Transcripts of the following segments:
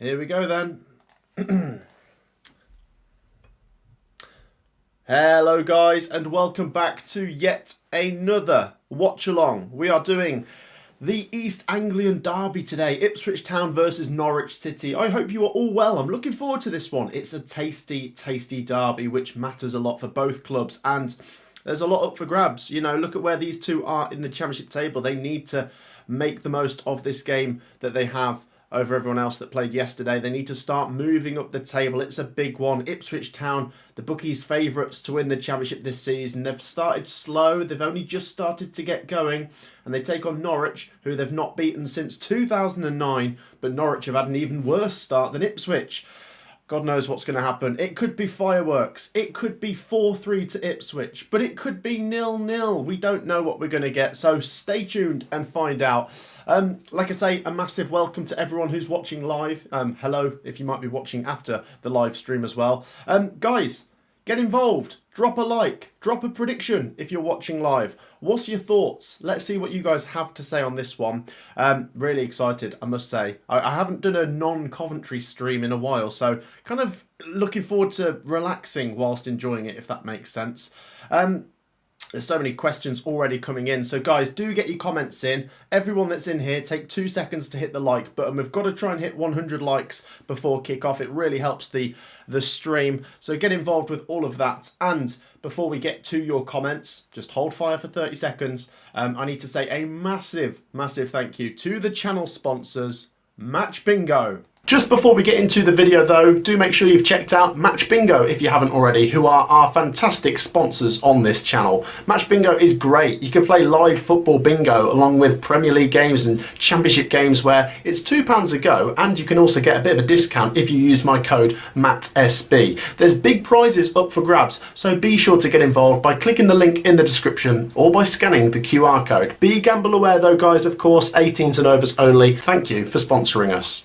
Here we go then. Hello guys, and welcome back to yet another watch along. We are doing the East Anglian derby today, Ipswich Town versus Norwich City. I hope you are all well. I'm looking forward to this one. It's a tasty derby which matters a lot for both clubs, and there's a lot up for grabs. You know, look at where these two are in the Championship table. They need to make the most of this game that they have over everyone else that played yesterday. They need to start moving up the table. It's a big one. Ipswich Town, the bookies' favourites to win the Championship this season. They've started slow. They've only just started to get going. And they take on Norwich, who they've not beaten since 2009. But Norwich have had an even worse start than Ipswich. God knows what's going to happen. It could be fireworks. It could be 4-3 to Ipswich. But it could be 0-0. We don't know what we're going to get. So stay tuned and find out. Like I say, a massive welcome to everyone who's watching live. Hello, if you might be watching after the live stream as well. Guys, get involved. Drop a like. Drop a prediction if you're watching live. What's your thoughts? Let's see what you guys have to say on this one. Really excited, I must say. I haven't done a non-Coventry stream in a while, so kind of looking forward to relaxing whilst enjoying it, if that makes sense. There's so many questions already coming in. So guys, do get your comments in. Everyone that's in here, take 2 seconds to hit the like button. We've got to try and hit 100 likes before kick-off. It really helps the stream. So get involved with all of that. And before we get to your comments, just hold fire for 30 seconds. I need to say a massive thank you to the channel sponsors, Match Bingo. Just before we get into the video though, do make sure you've checked out Match Bingo if you haven't already, who are our fantastic sponsors on this channel. Match Bingo is great. You can play live football bingo along with Premier League games and Championship games where it's £2 a go, and you can also get a bit of a discount if you use my code MATTSB. There's big prizes up for grabs, so be sure to get involved by clicking the link in the description or by scanning the QR code. Be gamble aware though guys, of course, 18s and overs only. Thank you for sponsoring us.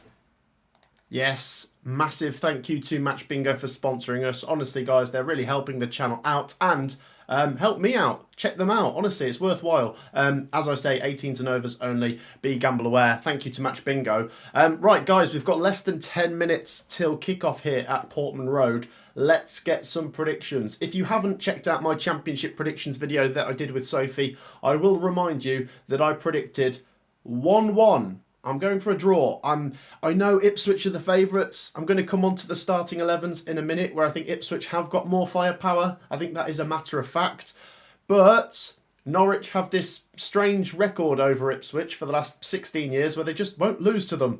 Yes, massive thank you to Match Bingo for sponsoring us. Honestly, guys, they're really helping the channel out and help me out. Check them out. Honestly, it's worthwhile. As I say, 18s and overs only. Be gamble aware. Thank you to Match Bingo. Right, guys, we've got less than 10 minutes till kickoff here at Portman Road. Let's get some predictions. If you haven't checked out my Championship predictions video that I did with Sophie, I will remind you that I predicted 1-1. I'm going for a draw. I know Ipswich are the favourites. I'm going to come on to the starting 11s in a minute, where I think Ipswich have got more firepower. I think that is a matter of fact. But Norwich have this strange record over Ipswich for the last 16 years where they just won't lose to them.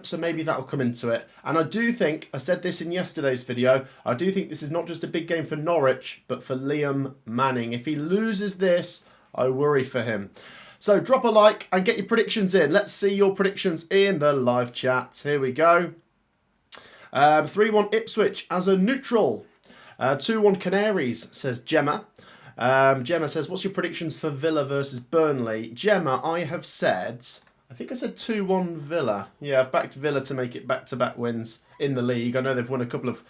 So maybe that'll come into it. And I do think, I said this in yesterday's video, I do think this is not just a big game for Norwich, but for Liam Manning. If he loses this, I worry for him. So drop a like and get your predictions in. Let's see your predictions in the live chat. Here we go. 3-1 Ipswich as a neutral. 2-1 Canaries, says Gemma. Gemma says, what's your predictions for Villa versus Burnley? Gemma, I have said, I think I said 2-1 Villa. Yeah, I've backed Villa to make it back-to-back wins in the league. I know they've won a couple of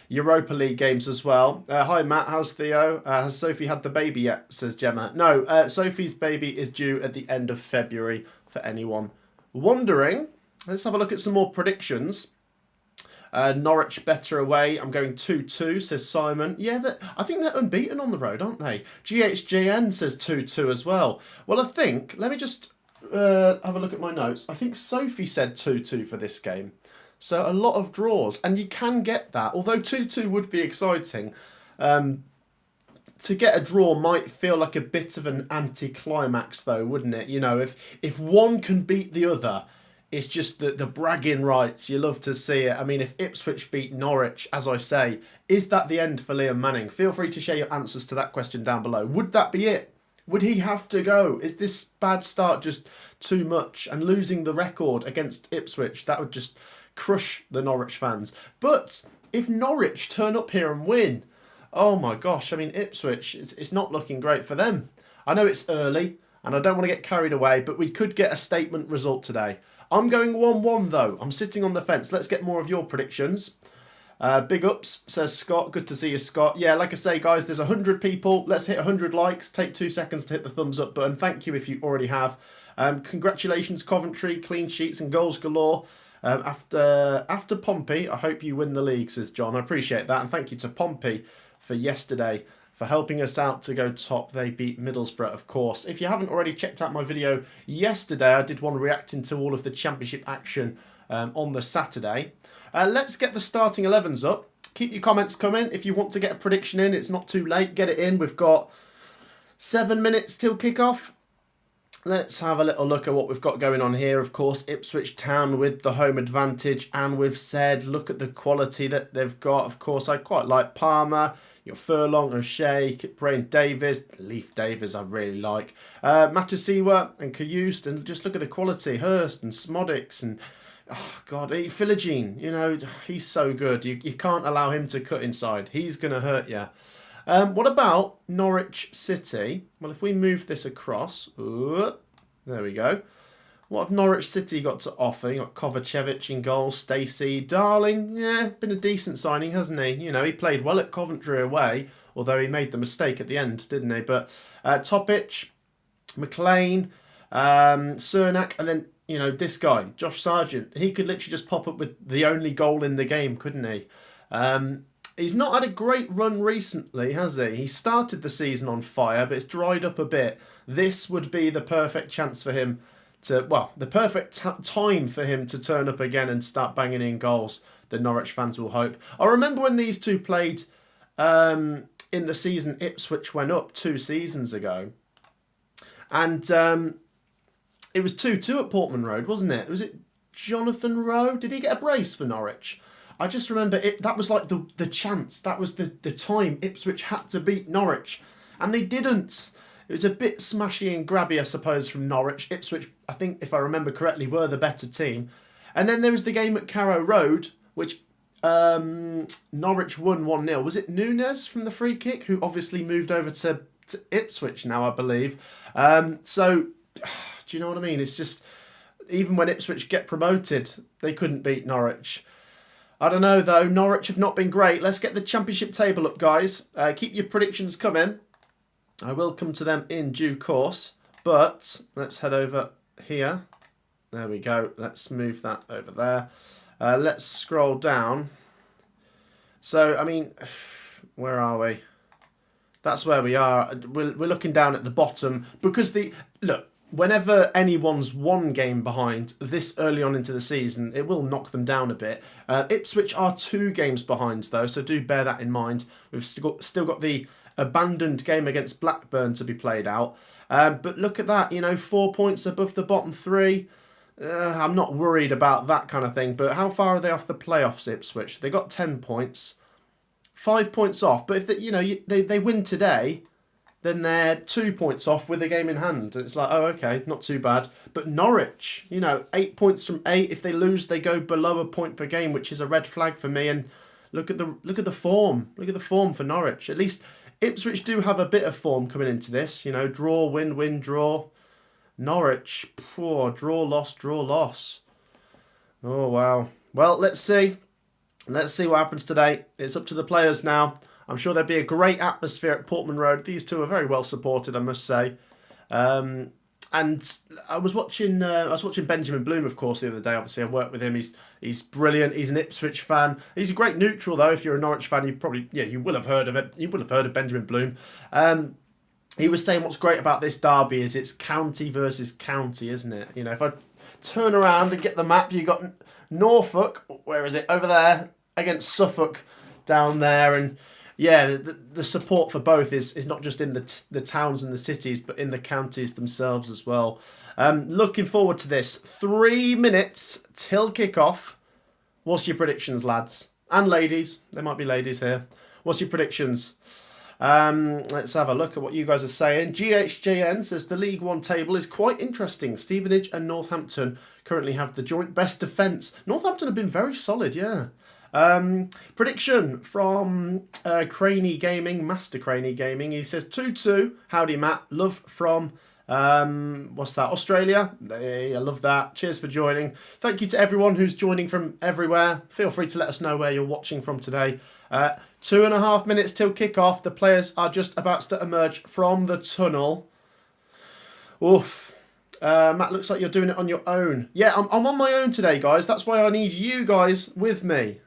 Europa League games as well. Hi Matt, how's Theo? Has Sophie had the baby yet, says Gemma. No, Sophie's baby is due at the end of February, for anyone wondering. Let's have a look at some more predictions. Norwich better away. I'm going 2-2, says Simon. Yeah, I think they're unbeaten on the road, aren't they? GHJN says 2-2 as well. Well, I think, let me just have a look at my notes. I think Sophie said 2-2 for this game. So a lot of draws, and you can get that. Although 2-2 would be exciting, to get a draw might feel like a bit of an anticlimax, though, wouldn't it? You know, if one can beat the other, it's just the bragging rights. You love to see it. I mean, if Ipswich beat Norwich, as I say, is that the end for Liam Manning? Feel free to share your answers to that question down below. Would that be it? Would he have to go? Is this bad start just too much? And losing the record against Ipswich, that would just crush the Norwich fans. But if Norwich turn up here and win, oh my gosh, I mean, Ipswich, it's not looking great for them. I know it's early and I don't want to get carried away, but we could get a statement result today. I'm going 1-1 though. I'm sitting on the fence. Let's get more of your predictions. Big ups, says Scott. Good to see you, Scott. Yeah, like I say, guys, there's 100 people. Let's hit 100 likes. Take 2 seconds to hit the thumbs up button. Thank you if you already have. Congratulations, Coventry. Clean sheets and goals galore. After Pompey, I hope you win the league, says John. I appreciate that. And thank you to Pompey for yesterday for helping us out to go top. They beat Middlesbrough, of course. If you haven't already checked out my video yesterday, I did one reacting to all of the Championship action on the Saturday. Let's get the starting 11s up. Keep your comments coming. If you want to get a prediction in, it's not too late. Get it in. We've got 7 minutes till kick-off. Let's have a little look at what we've got going on here. Of course, Ipswich Town with the home advantage. And we've said, look at the quality that they've got. Of course, I quite like Palmer. You've got Furlong, O'Shea, Brain Davies. Leaf Davies I really like. MATTSB and Kayust. And just look at the quality. Hurst and Smodics and... oh, God, Philogene, you know, he's so good. You can't allow him to cut inside. He's going to hurt you. What about Norwich City? Well, if we move this across, there we go. What have Norwich City got to offer? You got Kovacevic in goal, Stacey, Darling. Yeah, been a decent signing, hasn't he? You know, he played well at Coventry away, although he made the mistake at the end, didn't he? But Topic, McLean, Cernak, and then, you know, this guy, Josh Sargent. He could literally just pop up with the only goal in the game, couldn't he? He's not had a great run recently, has he? He started the season on fire, but it's dried up a bit. This would be the perfect chance for him to, well, the perfect time for him to turn up again and start banging in goals, the Norwich fans will hope. I remember when these two played in the season Ipswich went up 2 seasons ago. And it was 2-2 at Portman Road, wasn't it? Was it Jonathan Rowe? Did he get a brace for Norwich? I just remember that was like the chance. That was the time Ipswich had to beat Norwich. And they didn't. It was a bit smashy and grabby, I suppose, from Norwich. Ipswich, I think, if I remember correctly, were the better team. And then there was the game at Carrow Road, which Norwich won 1-0. Was it Nunes from the free kick, who obviously moved over to Ipswich now, I believe. So, do you know what I mean? It's just, even when Ipswich get promoted, they couldn't beat Norwich. I don't know, though. Norwich have not been great. Let's get the Championship table up, guys. Keep your predictions coming. I will come to them in due course. But let's head over here. There we go. Let's move that over there. Let's scroll down. So, I mean, where are we? That's where we are. We're looking down at the bottom because look, whenever anyone's 1 game behind this early on into the season, it will knock them down a bit. Ipswich are 2 games behind, though, so do bear that in mind. We've still got the abandoned game against Blackburn to be played out. But look at that, you know, 4 points above the bottom 3. I'm not worried about that kind of thing, but how far are they off the playoffs, Ipswich? They got 10 points, 5 points off. But if they win today, then they're 2 points off with a game in hand. It's like, oh, okay, not too bad. But Norwich, you know, 8 points from 8. If they lose, they go below a point per game, which is a red flag for me. And look at the form. Look at the form for Norwich. At least Ipswich do have a bit of form coming into this. You know, draw, win, win, draw. Norwich, poor, draw, loss, draw, loss. Oh, wow. Well, let's see. Let's see what happens today. It's up to the players now. I'm sure there'll be a great atmosphere at Portman Road. These two are very well supported, I must say. And I was watching Benjamin Bloom, of course, the other day. Obviously, I worked with him. He's brilliant. He's an Ipswich fan. He's a great neutral, though. If you're a Norwich fan, you will have heard of it. You will have heard of Benjamin Bloom. He was saying what's great about this derby is it's county versus county, isn't it? You know, if I turn around and get the map, you got Norfolk. Where is it? Over there against Suffolk down there, and yeah, the support for both is not just in the towns and the cities, but in the counties themselves as well. Looking forward to this. 3 minutes till kick-off. What's your predictions, lads? And ladies. There might be ladies here. What's your predictions? Let's have a look at what you guys are saying. GHJN says the League One table is quite interesting. Stevenage and Northampton currently have the joint best defence. Northampton have been very solid, yeah. Prediction from Craney Gaming, Master Craney Gaming. He says 2-2. Howdy, Matt. Love from, what's that, Australia? Hey, I love that. Cheers for joining. Thank you to everyone who's joining from everywhere. Feel free to let us know where you're watching from today. 2.5 minutes till kick-off. The players are just about to emerge from the tunnel. Oof. Matt, looks like you're doing it on your own. Yeah, I'm on my own today, guys. That's why I need you guys with me.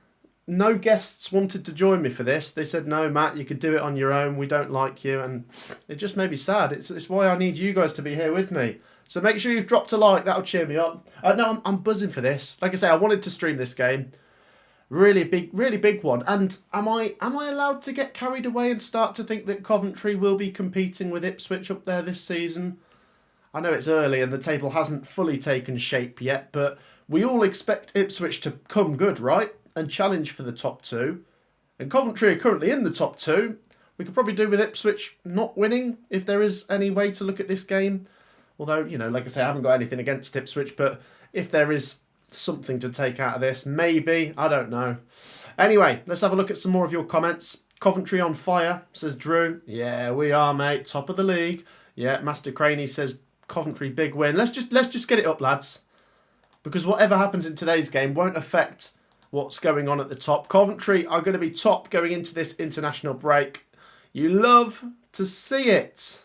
No guests wanted to join me for this. They said, no, Matt, you could do it on your own. We don't like you. And it just made me sad. It's why I need you guys to be here with me. So make sure you've dropped a like. That'll cheer me up. No, I'm buzzing for this. Like I say, I wanted to stream this game. Really big one. And am I allowed to get carried away and start to think that Coventry will be competing with Ipswich up there this season? I know it's early and the table hasn't fully taken shape yet, but we all expect Ipswich to come good, right? And challenge for the top two. And Coventry are currently in the top two. We could probably do with Ipswich not winning if there is any way to look at this game. Although, you know, like I say, I haven't got anything against Ipswich, but if there is something to take out of this, maybe, I don't know. Anyway, let's have a look at some more of your comments. Coventry on fire, says Drew. Yeah, we are, mate. Top of the league. Yeah, Master Craney says Coventry big win. Let's just get it up, lads. Because whatever happens in today's game won't affect what's going on at the top. Coventry are going to be top going into this international break. You love to see it.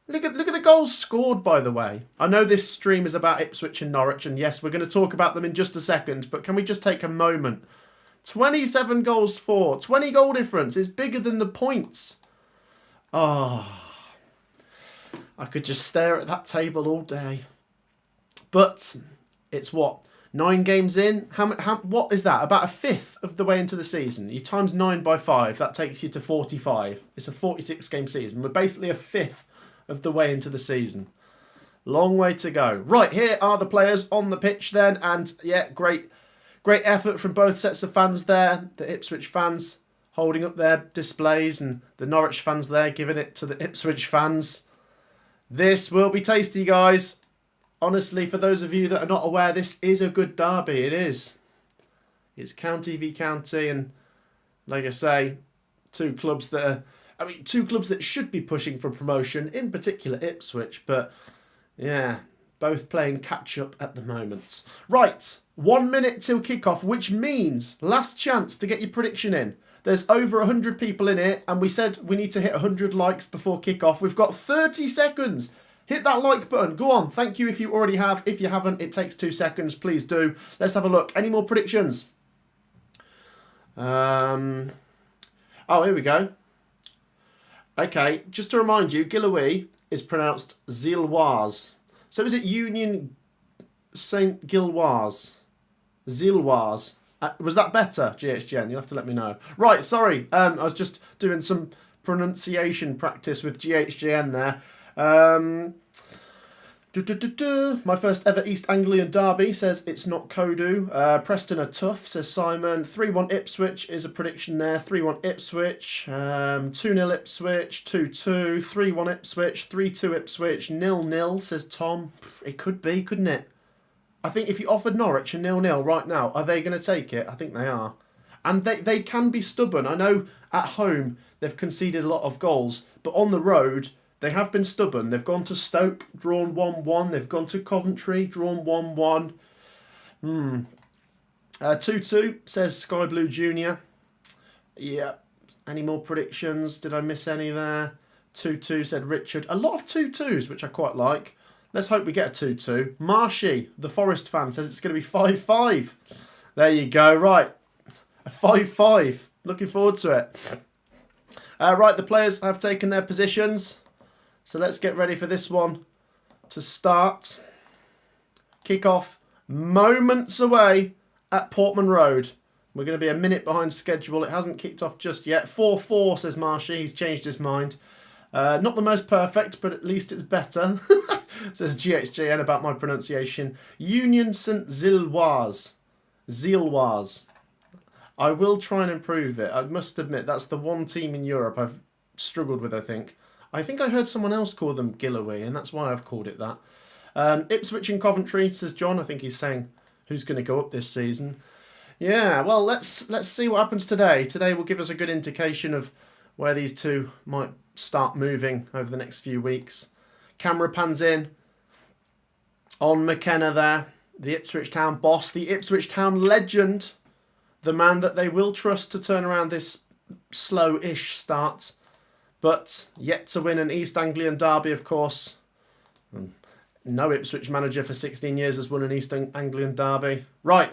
Look at the goals scored, by the way. I know this stream is about Ipswich and Norwich, and yes, we're going to talk about them in just a second, but can we just take a moment? 27 goals for, 20 goal difference is bigger than the points. Oh, I could just stare at that table all day. But it's what? 9 games in? What is that? About a fifth of the way into the season. You times 9 by 5, that takes you to 45. It's a 46 game season. We're basically a fifth of the way into the season. Long way to go. Right, here are the players on the pitch then. And yeah, great effort from both sets of fans there. The Ipswich fans holding up their displays and the Norwich fans there giving it to the Ipswich fans. This will be tasty, guys. Honestly, for those of you that are not aware, this is a good derby. It is. It's county v county, and like I say, two clubs that should be pushing for promotion, in particular Ipswich, but yeah, both playing catch-up at the moment. Right, 1 minute till kick-off, which means last chance to get your prediction in. There's over 100 people in it, and we said we need to hit 100 likes before kick-off. We've got 30 seconds. Hit that like button. Go on. Thank you if you already have. If you haven't, it takes 2 seconds. Please do. Let's have a look. Any more predictions? Oh, here we go. Okay, just to remind you, Gillowy is pronounced Zilwaz. So is it Union St. Gilwaz? Zilwaz. Was that better, GHGN? You'll have to let me know. Right, sorry. I was just doing some pronunciation practice with GHGN there. My first ever East Anglian derby, says it's not Kodu. Preston are tough, says Simon. 3-1 Ipswich is a prediction there. 3-1 Ipswich. 2-0 Ipswich. 2-2. 3-1 Ipswich. 3-2 Ipswich. 0-0, says Tom. It could be, couldn't it? I think if you offered Norwich a 0-0 right now, are they going to take it? I think they are. And they can be stubborn. I know at home they've conceded a lot of goals, but on the road they have been stubborn. They've gone to Stoke, drawn 1-1. They've gone to Coventry, drawn 1-1. 2-2, says Sky Blue Junior. Yeah. Any more predictions? Did I miss any there? 2-2, said Richard. A lot of 2-2s, which I quite like. Let's hope we get a 2-2. Marshy, the Forest fan, says it's going to be 5-5. There you go. Right. A 5-5. Looking forward to it. Right, the players have taken their positions. So let's get ready for this one to start. Kick-off moments away at Portman Road. We're going to be a minute behind schedule. It hasn't kicked off just yet. 4-4, says Marshy. He's changed his mind. Not the most perfect, but at least it's better. Says GHJN about my pronunciation. Union St. Zilwaz. Zilwaz. I will try and improve it. I must admit, that's the one team in Europe I've struggled with, I think. I heard someone else call them Gillowy, and that's why I've called it that. Ipswich and Coventry, says John. I think he's saying who's going to go up this season. Yeah, well, let's see what happens today. Today will give us a good indication of where these two might start moving over the next few weeks. Camera pans in on McKenna there, the Ipswich Town boss, the Ipswich Town legend, the man that they will trust to turn around this slow-ish start, but yet to win an East Anglian derby, of course. No Ipswich manager for 16 years has won an East Anglian derby. Right,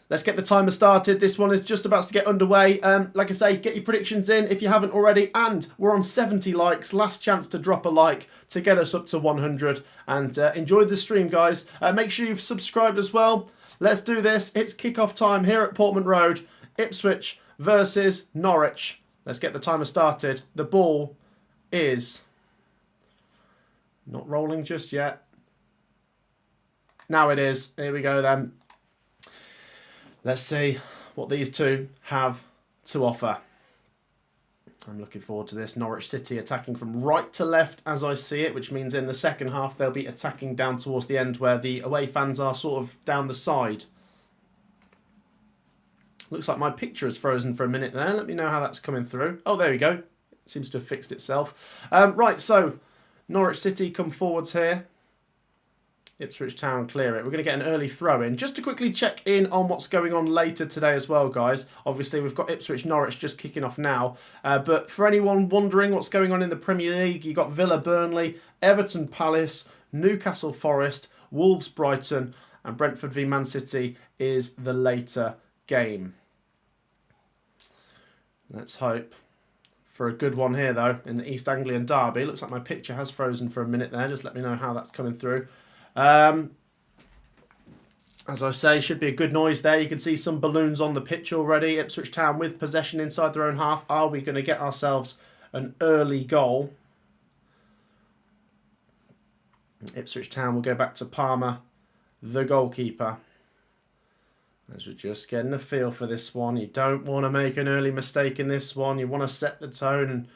let's get the timer started. This one is just about to get underway. Like I say, get your predictions in if you haven't already. And we're on 70 likes. Last chance to drop a like to get us up to 100. And enjoy the stream, guys. Make sure you've subscribed as well. Let's do this. It's kickoff time here at Portman Road. Ipswich versus Norwich. Let's get the timer started. The ball is not rolling just yet. Now it is. Here we go then. Let's see what these two have to offer. I'm looking forward to this. Norwich City attacking from right to left as I see it, which means in the second half they'll be attacking down towards the end where the away fans are sort of down the side. Looks like my picture is frozen for a minute there. Let me know how that's coming through. Oh, there we go. It seems to have fixed itself. Right, so Norwich City come forwards here. Ipswich Town clear it. We're going to get an early throw in. Just to quickly check in on what's going on later today as well, guys. Obviously, we've got Ipswich Norwich just kicking off now. But for anyone wondering what's going on in the Premier League, you've got Villa Burnley, Everton Palace, Newcastle Forest, Wolves Brighton, and Brentford v Man City is the later game. Let's hope for a good one here, though, in the East Anglian derby. Looks like my picture has frozen for a minute there. Just let me know how that's coming through. As I say, should be a good noise there. You can see some balloons on the pitch already. Ipswich Town with possession inside their own half. Are we going to get ourselves an early goal? Ipswich Town will go back to Palmer, the goalkeeper. As we're just getting a feel for this one. You don't want to make an early mistake in this one. You want to set the tone and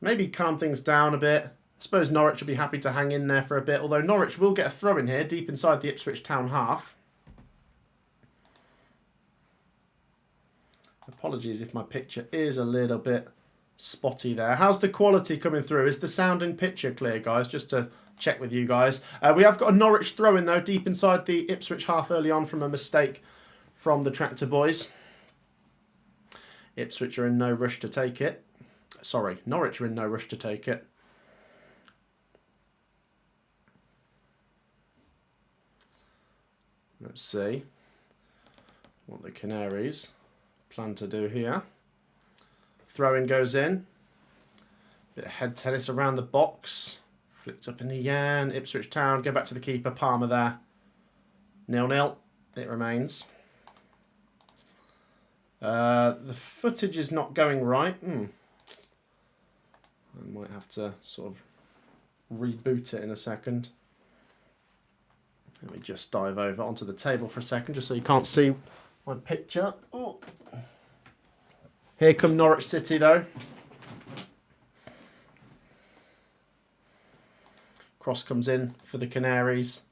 maybe calm things down a bit. I suppose Norwich will be happy to hang in there for a bit, although Norwich will get a throw in here deep inside the Ipswich Town half. Apologies if my picture is a little bit spotty there. How's the quality coming through? Is the sound and picture clear, guys? Just to check with you guys. We have got a Norwich throw in, though, deep inside the Ipswich half early on from a mistake from the Tractor Boys. Ipswich are in no rush to take it. Sorry, Norwich are in no rush to take it. Let's see what the Canaries plan to do here. Throw-in goes in. Bit of head tennis around the box. Flicked up in the air. Ipswich Town go back to the keeper. Palmer there. 0-0. It remains. The footage is not going right. I might have to sort of reboot it in a second. Let me just dive over onto the table for a second, just so you can't see my picture. Oh. Here come Norwich City, though. Cross comes in for the Canaries.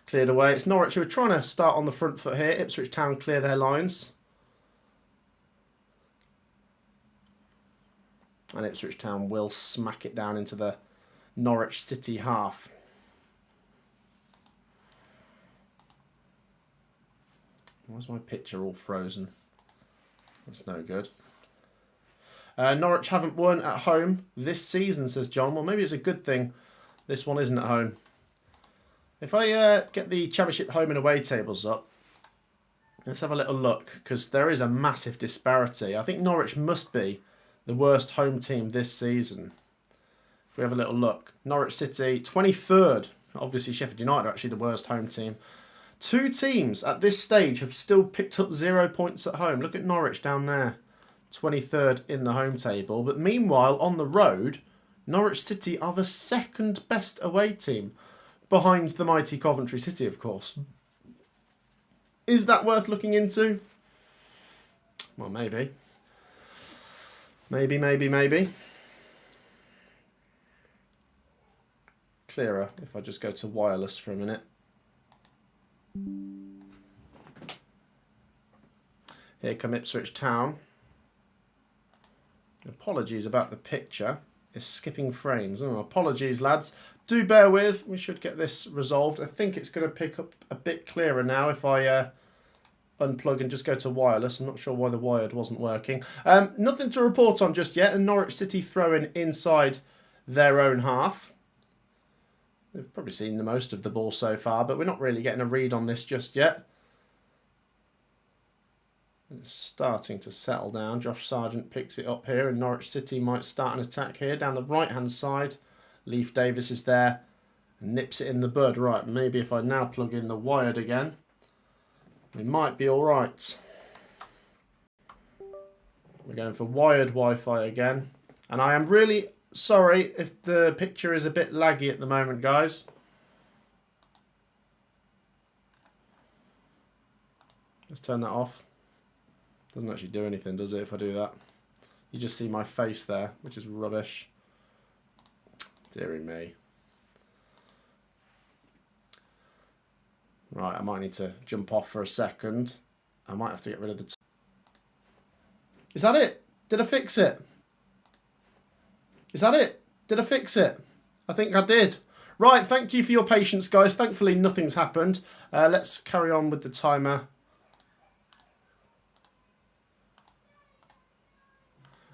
Cleared away. It's Norwich who are trying to start on the front foot here. Ipswich Town clear their lines. And Ipswich Town will smack it down into the Norwich City half. Why's my picture all frozen? That's no good. Norwich haven't won at home this season, says John. Well, maybe it's a good thing this one isn't at home. If I get the Championship home and away tables up, let's have a little look, because there is a massive disparity. I think Norwich must be the worst home team this season. If we have a little look. Norwich City, 23rd. Obviously, Sheffield United are actually the worst home team. Two teams at this stage have still picked up 0 points at home. Look at Norwich down there, 23rd in the home table. But meanwhile, on the road, Norwich City are the second best away team, behind the mighty Coventry City, of course. Is that worth looking into? Well, maybe. Maybe. Clearer if I just go to wireless for a minute. Here come Ipswich Town. Apologies about the picture. It's skipping frames. Oh, apologies, lads. Do bear with. We should get this resolved. I think it's going to pick up a bit clearer now if I unplug and just go to wireless. I'm not sure why the wired wasn't working. Nothing to report on just yet. And Norwich City throwing inside their own half. They've probably seen the most of the ball so far, but we're not really getting a read on this just yet. It's starting to settle down. Josh Sargent picks it up here, and Norwich City might start an attack here down the right-hand side. Leif Davis is there and nips it in the bud. Right, maybe if I now plug in the wired again, we might be all right. We're going for wired Wi-Fi again. And I am really sorry if the picture is a bit laggy at the moment, guys. Let's turn that off. Doesn't actually do anything, does it, if I do that? You just see my face there, which is rubbish. Dearie me. Right, I might need to jump off for a second. I might have to get rid of the... Is that it? Did I fix it? Is that it? Did I fix it? I think I did. Right, thank you for your patience, guys. Thankfully, nothing's happened. Let's carry on with the timer.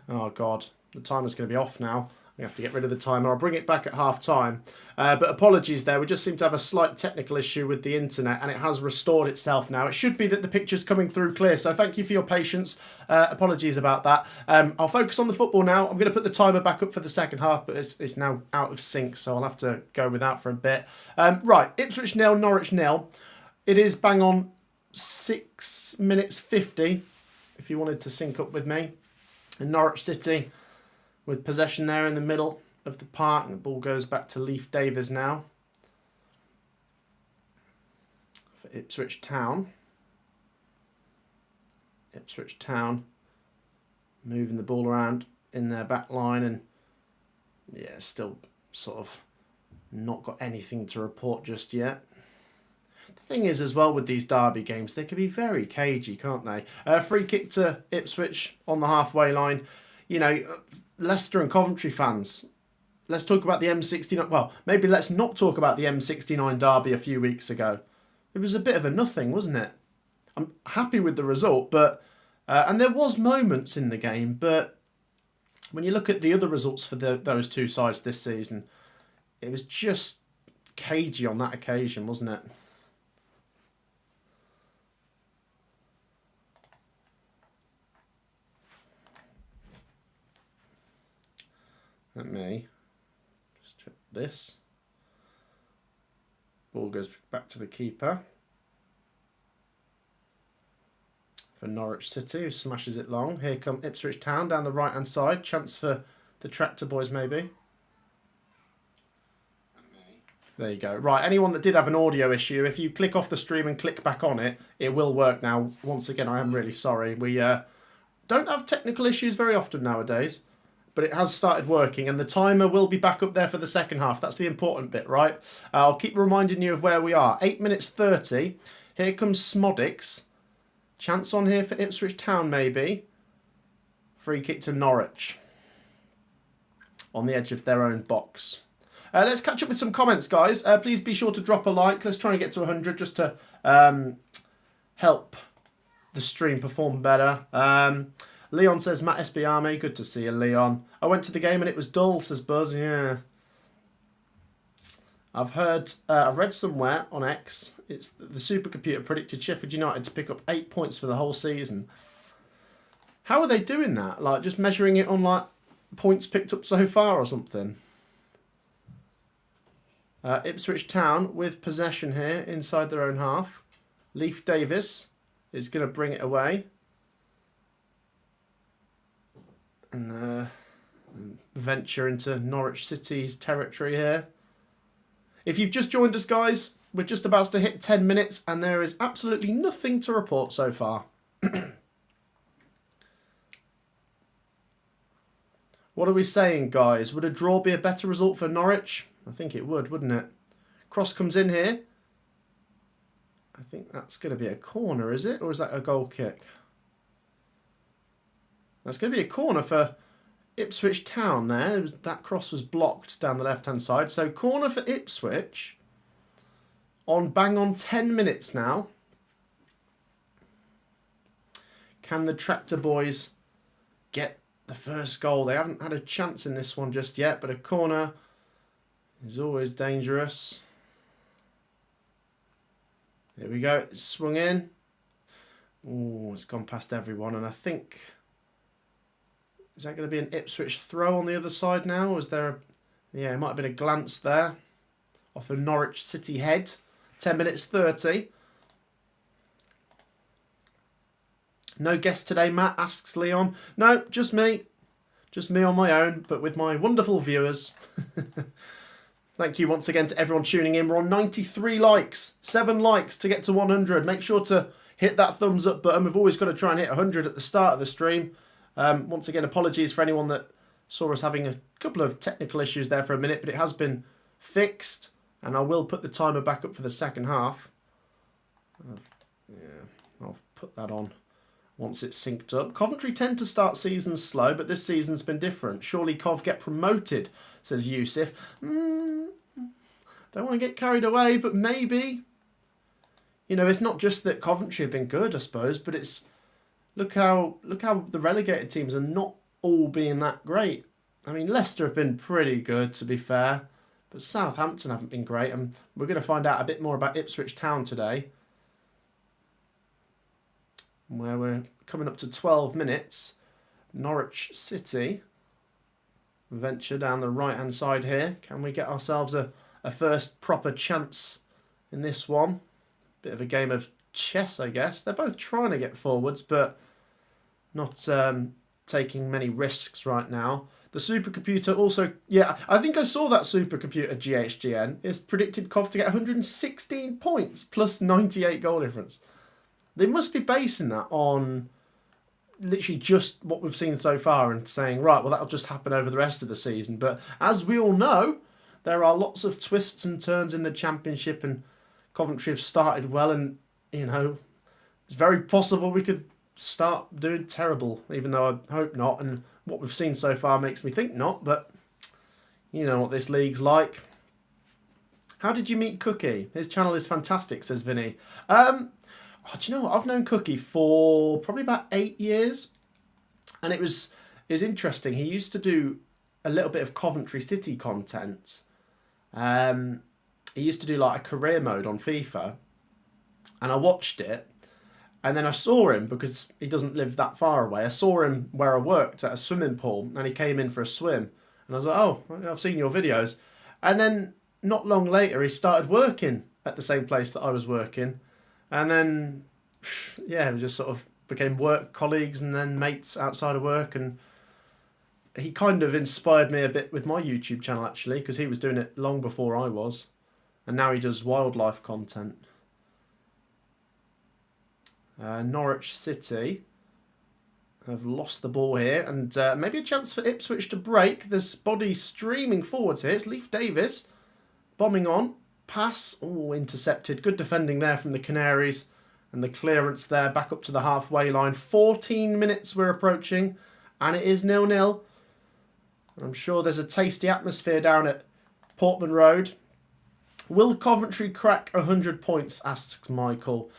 Oh, God. The timer's going to be off now. We have to get rid of the timer. I'll bring it back at half-time. But apologies there. We just seem to have a slight technical issue with the internet, and it has restored itself now. It should be that the picture's coming through clear, so thank you for your patience. Apologies about that. I'll focus on the football now. I'm going to put the timer back up for the second half, but it's now out of sync, so I'll have to go without for a bit. Right, Ipswich 0, Norwich 0. It is bang on 6 minutes 50, if you wanted to sync up with me. And Norwich City with possession there in the middle of the park. And the ball goes back to Leif Davis now. For Ipswich Town. Ipswich Town moving the ball around in their back line. And yeah, still sort of not got anything to report just yet. The thing is as well with these derby games, they can be very cagey, can't they? Free kick to Ipswich on the halfway line. You know, Leicester and Coventry fans, let's talk about the M69. Well, maybe let's not talk about the M69 derby a few weeks ago. It was a bit of a nothing, wasn't it? I'm happy with the result, but and there was moments in the game, but when you look at the other results for those two sides this season, it was just cagey on that occasion, wasn't it? Let me just check this. Ball goes back to the keeper. For Norwich City, who smashes it long. Here come Ipswich Town down the right-hand side. Chance for the Tractor Boys, maybe. There you go. Right, anyone that did have an audio issue, if you click off the stream and click back on it, it will work now. Once again, I am really sorry. We don't have technical issues very often nowadays. But it has started working, and the timer will be back up there for the second half. That's the important bit, right? I'll keep reminding you of where we are. 8 minutes 30. Here comes Smodics. Chance on here for Ipswich Town, maybe. Free kick to Norwich. On the edge of their own box. Let's catch up with some comments, guys. Please be sure to drop a like. Let's try and get to 100 just to help the stream perform better. Leon says, MATTSB Army. Good to see you, Leon. I went to the game and it was dull, says Buzz. Yeah. I've read somewhere on X, it's the supercomputer predicted Sheffield United to pick up 8 points for the whole season. How are they doing that? Like, just measuring it on, like, points picked up so far or something? Ipswich Town with possession here inside their own half. Leif Davis is going to bring it away. And venture into Norwich City's territory here. If you've just joined us, guys, we're just about to hit 10 minutes and there is absolutely nothing to report so far. What are we saying, guys? Would a draw be a better result for Norwich? I think it would, wouldn't it? Cross comes in here. I think that's going to be a corner, is it? Or is that a goal kick? That's going to be a corner for Ipswich Town there. That cross was blocked down the left-hand side. So corner for Ipswich on bang on 10 minutes now. Can the Tractor Boys get the first goal? They haven't had a chance in this one just yet, but a corner He's always dangerous. Here we go. It's swung in. Oh, it's gone past everyone. And I think... Is that going to be an Ipswich throw on the other side now? Or is there a... Yeah, it might have been a glance there. Off a Norwich City head. 10 minutes 30. No guest today, Matt, asks Leon. No, just me. Just me on my own, but with my wonderful viewers. Thank you once again to everyone tuning in. We're on 93 likes. 7 likes to get to 100. Make sure to hit that thumbs up button. We've always got to try and hit 100 at the start of the stream. Once again, apologies for anyone that saw us having a couple of technical issues there for a minute, but it has been fixed. And I will put the timer back up for the second half. I'll put that on once it's synced up. Coventry tend to start seasons slow, but this season's been different. Surely Cov get promoted, says Yusuf. Don't want to get carried away, but maybe. You know, it's not just that Coventry have been good, I suppose, but it's look how the relegated teams are not all being that great. I mean, Leicester have been pretty good, to be fair, but Southampton haven't been great, and we're going to find out a bit more about Ipswich Town today, where we're coming up to 12 minutes. Norwich City venture down the right-hand side here. Can we get ourselves a first proper chance in this one? Bit of a game of chess, I guess. They're both trying to get forwards, but not taking many risks right now. The supercomputer also... Yeah, I think I saw that supercomputer GHGN. It's predicted Cov to get 116 points plus 98 goal difference. They must be basing that on literally just what we've seen so far and saying, right, well, that'll just happen over the rest of the season. But as we all know, there are lots of twists and turns in the Championship, and Coventry have started well, and, you know, it's very possible we could start doing terrible, even though I hope not. And what we've seen so far makes me think not, but you know what this league's like. How did you meet Cookie? His channel is fantastic, says Vinny. Do you know what? I've known Cookie for probably about 8 years. And it was interesting. He used to do a little bit of Coventry City content. He used to do like a career mode on FIFA. And I watched it. And then I saw him, because he doesn't live that far away. I saw him where I worked at a swimming pool. And he came in for a swim. And I was like, oh, I've seen your videos. And then not long later, he started working at the same place that I was working. And then, yeah, we just sort of became work colleagues and then mates outside of work. And he kind of inspired me a bit with my YouTube channel, actually, because he was doing it long before I was. And now he does wildlife content. Norwich City have lost the ball here. And maybe a chance for Ipswich to break. There's body streaming forwards here. It's Leif Davis bombing on. Pass, intercepted. Good defending there from the Canaries. And the clearance there back up to the halfway line. 14 minutes we're approaching. And it is 0-0. I'm sure there's a tasty atmosphere down at Portman Road. Will Coventry crack 100 points, asks Michael.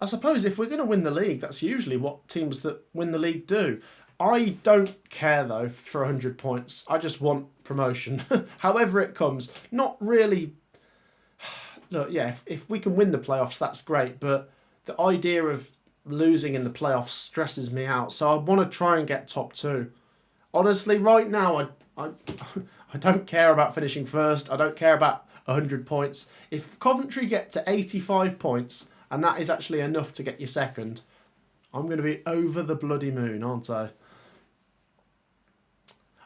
I suppose if we're going to win the league, that's usually what teams that win the league do. I don't care, though, for 100 points. I just want promotion. However it comes. Not really... Look, yeah, if we can win the playoffs, that's great. But the idea of losing in the playoffs stresses me out. So I want to try and get top 2. Honestly, right now, I don't care about finishing first. I don't care about 100 points. If Coventry get to 85 points, and that is actually enough to get you second, I'm going to be over the bloody moon, aren't I?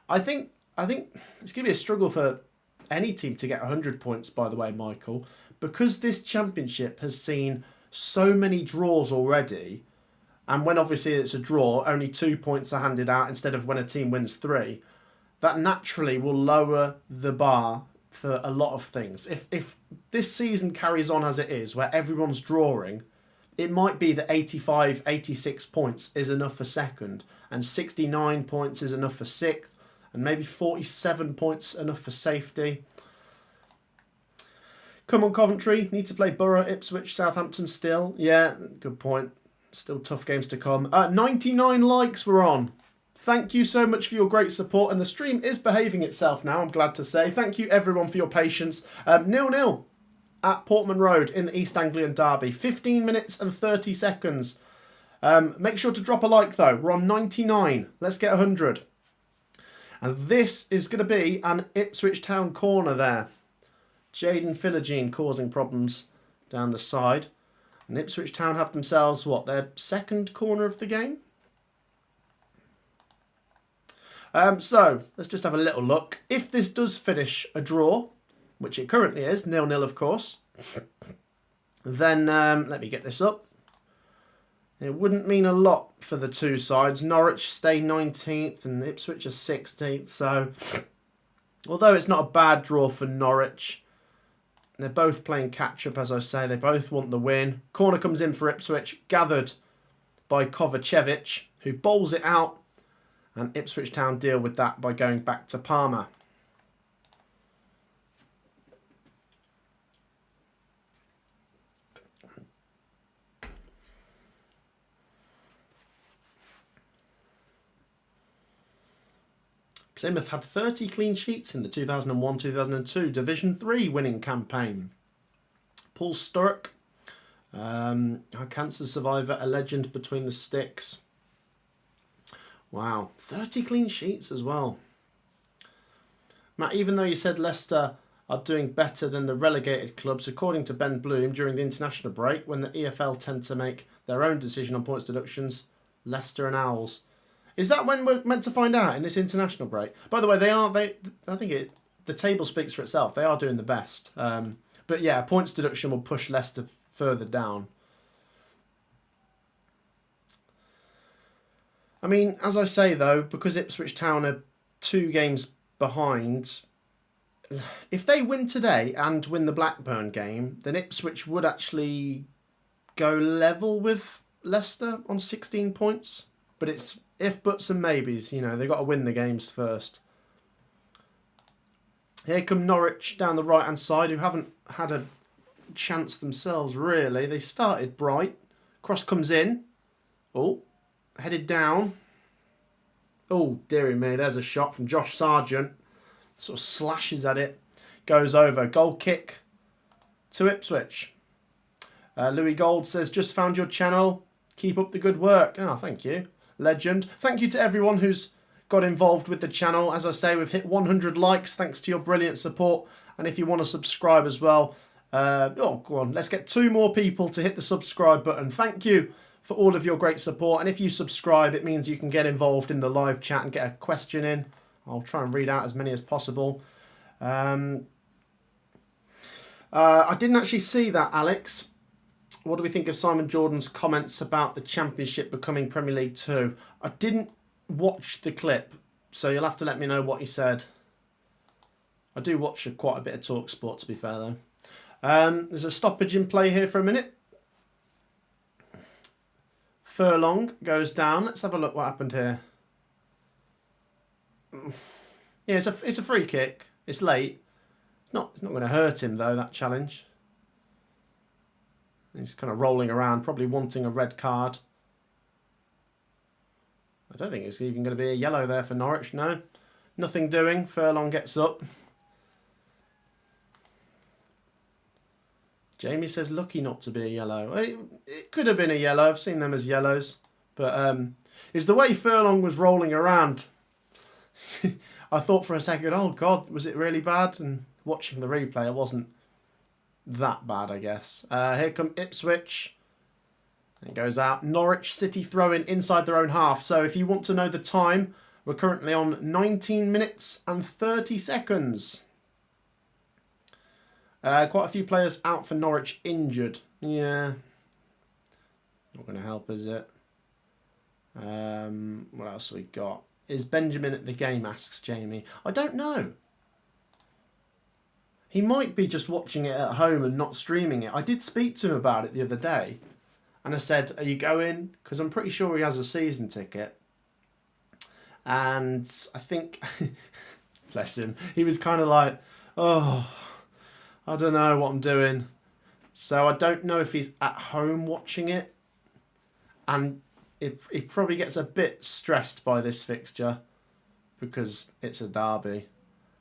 I think it's going to be a struggle for any team to get 100 points, by the way, Michael, because this championship has seen so many draws already, and when obviously it's a draw, only 2 points are handed out instead of when a team wins 3, that naturally will lower the bar for a lot of things. If this season carries on as it is, where everyone's drawing, it might be that 85, 86 points is enough for second, and 69 points is enough for sixth, and maybe 47 points enough for safety. Come on, Coventry. Need to play Borough, Ipswich, Southampton still. Yeah, good point. Still tough games to come. 99 likes we're on. Thank you so much for your great support, and the stream is behaving itself now, I'm glad to say. Thank you everyone for your patience. 0-0 at Portman Road in the East Anglian Derby. 15 minutes and 30 seconds. Make sure to drop a like though. We're on 99. Let's get 100. And this is going to be an Ipswich Town corner there. Jaden Philogene causing problems down the side. And Ipswich Town have themselves, what, their second corner of the game? So, let's just have a little look. If this does finish a draw, which it currently is, 0-0 of course, then let me get this up. It wouldn't mean a lot for the two sides. Norwich stay 19th and Ipswich are 16th. So, although it's not a bad draw for Norwich, they're both playing catch-up, as I say. They both want the win. Corner comes in for Ipswich, gathered by Kovacevic, who bowls it out. And Ipswich Town deal with that by going back to Palmer. Plymouth had 30 clean sheets in the 2001-2002 Division 3 winning campaign. Paul Sturrock, a cancer survivor, a legend between the sticks. Wow, 30 clean sheets as well. Matt, even though you said Leicester are doing better than the relegated clubs, according to Ben Bloom, during the international break, when the EFL tend to make their own decision on points deductions, Leicester and Owls. Is that when we're meant to find out in this international break? By the way, I think the table speaks for itself. They are doing the best. But yeah, points deduction will push Leicester further down. I mean, as I say though, because Ipswich Town are 2 games behind, if they win today and win the Blackburn game, then Ipswich would actually go level with Leicester on 16 points. But it's if, buts and maybes, you know, they've got to win the games first. Here come Norwich down the right-hand side, who haven't had a chance themselves, really. They started bright. Cross comes in. Oh, headed down. Oh, dearie me, there's a shot from Josh Sargent. Sort of slashes at it. Goes over. Goal kick to Ipswich. Louis Gold says, just found your channel. Keep up the good work. Oh, thank you. Legend. Thank you to everyone who's got involved with the channel. As I say, we've hit 100 likes thanks to your brilliant support. And if you want to subscribe as well, go on. Let's get 2 more people to hit the subscribe button. Thank you for all of your great support. And if you subscribe, it means you can get involved in the live chat and get a question in. I'll try and read out as many as possible. I didn't actually see that, Alex. What do we think of Simon Jordan's comments about the Championship becoming Premier League 2? I didn't watch the clip, so you'll have to let me know what he said. I do watch quite a bit of TalkSport, to be fair, though. There's a stoppage in play here for a minute. Furlong goes down. Let's have a look what happened here. Yeah, it's a free kick. It's late. It's not going to hurt him, though, that challenge. He's kind of rolling around, probably wanting a red card. I don't think it's even going to be a yellow there for Norwich, no. Nothing doing. Furlong gets up. Jamie says lucky not to be a yellow. It could have been a yellow. I've seen them as yellows. But it's the way Furlong was rolling around. I thought for a second, oh God, was it really bad? And watching the replay, it wasn't that bad, I guess. Here come Ipswich. It goes out. Norwich City throw-in inside their own half. So if you want to know the time, we're currently on 19 minutes and 30 seconds. Quite a few players out for Norwich injured. Yeah. Not going to help, is it? What else we got? Is Benjamin at the game, asks Jamie. I don't know. He might be just watching it at home and not streaming it. I did speak to him about it the other day. And I said, are you going? Because I'm pretty sure he has a season ticket. And I think, bless him, he was kind of like, oh, I don't know what I'm doing. So I don't know if he's at home watching it. And he probably gets a bit stressed by this fixture because it's a derby.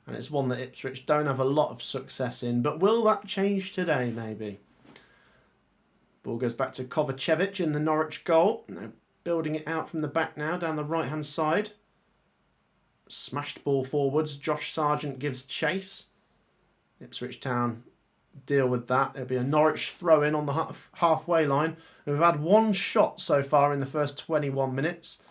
And it's one that Ipswich don't have a lot of success in. But will that change today, maybe? Ball goes back to Kovacevic in the Norwich goal. They're building it out from the back now, down the right-hand side. Smashed ball forwards. Josh Sargent gives chase. Ipswich Town deal with that. It'll be a Norwich throw-in on the halfway line. We've had one shot so far in the first 21 minutes.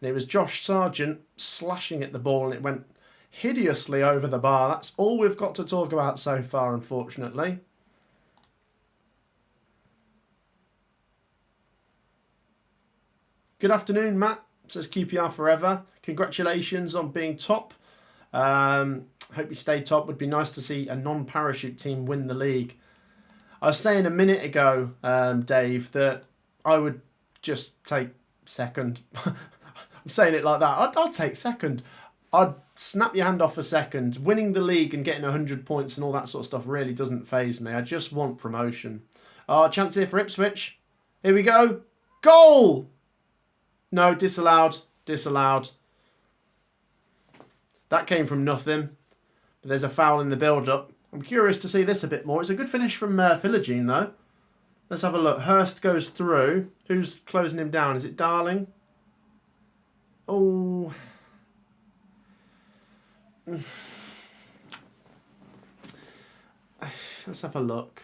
And it was Josh Sargent slashing at the ball and it went hideously over the bar. That's all we've got to talk about so far, unfortunately. Good afternoon, Matt. Says QPR forever. Congratulations on being top. Hope you stay top. Would be nice to see a non-parachute team win the league. I was saying a minute ago, Dave, that I would just take second. I'm saying it like that. I'd take second. I'd snap your hand off a second. Winning the league and getting 100 points and all that sort of stuff really doesn't faze me. I just want promotion. Chance here for Ipswich. Here we go. Goal! No, disallowed. Disallowed. That came from nothing. But there's a foul in the build-up. I'm curious to see this a bit more. It's a good finish from Philogene, though. Let's have a look. Hurst goes through. Who's closing him down? Is it Darling? Oh... Let's have a look.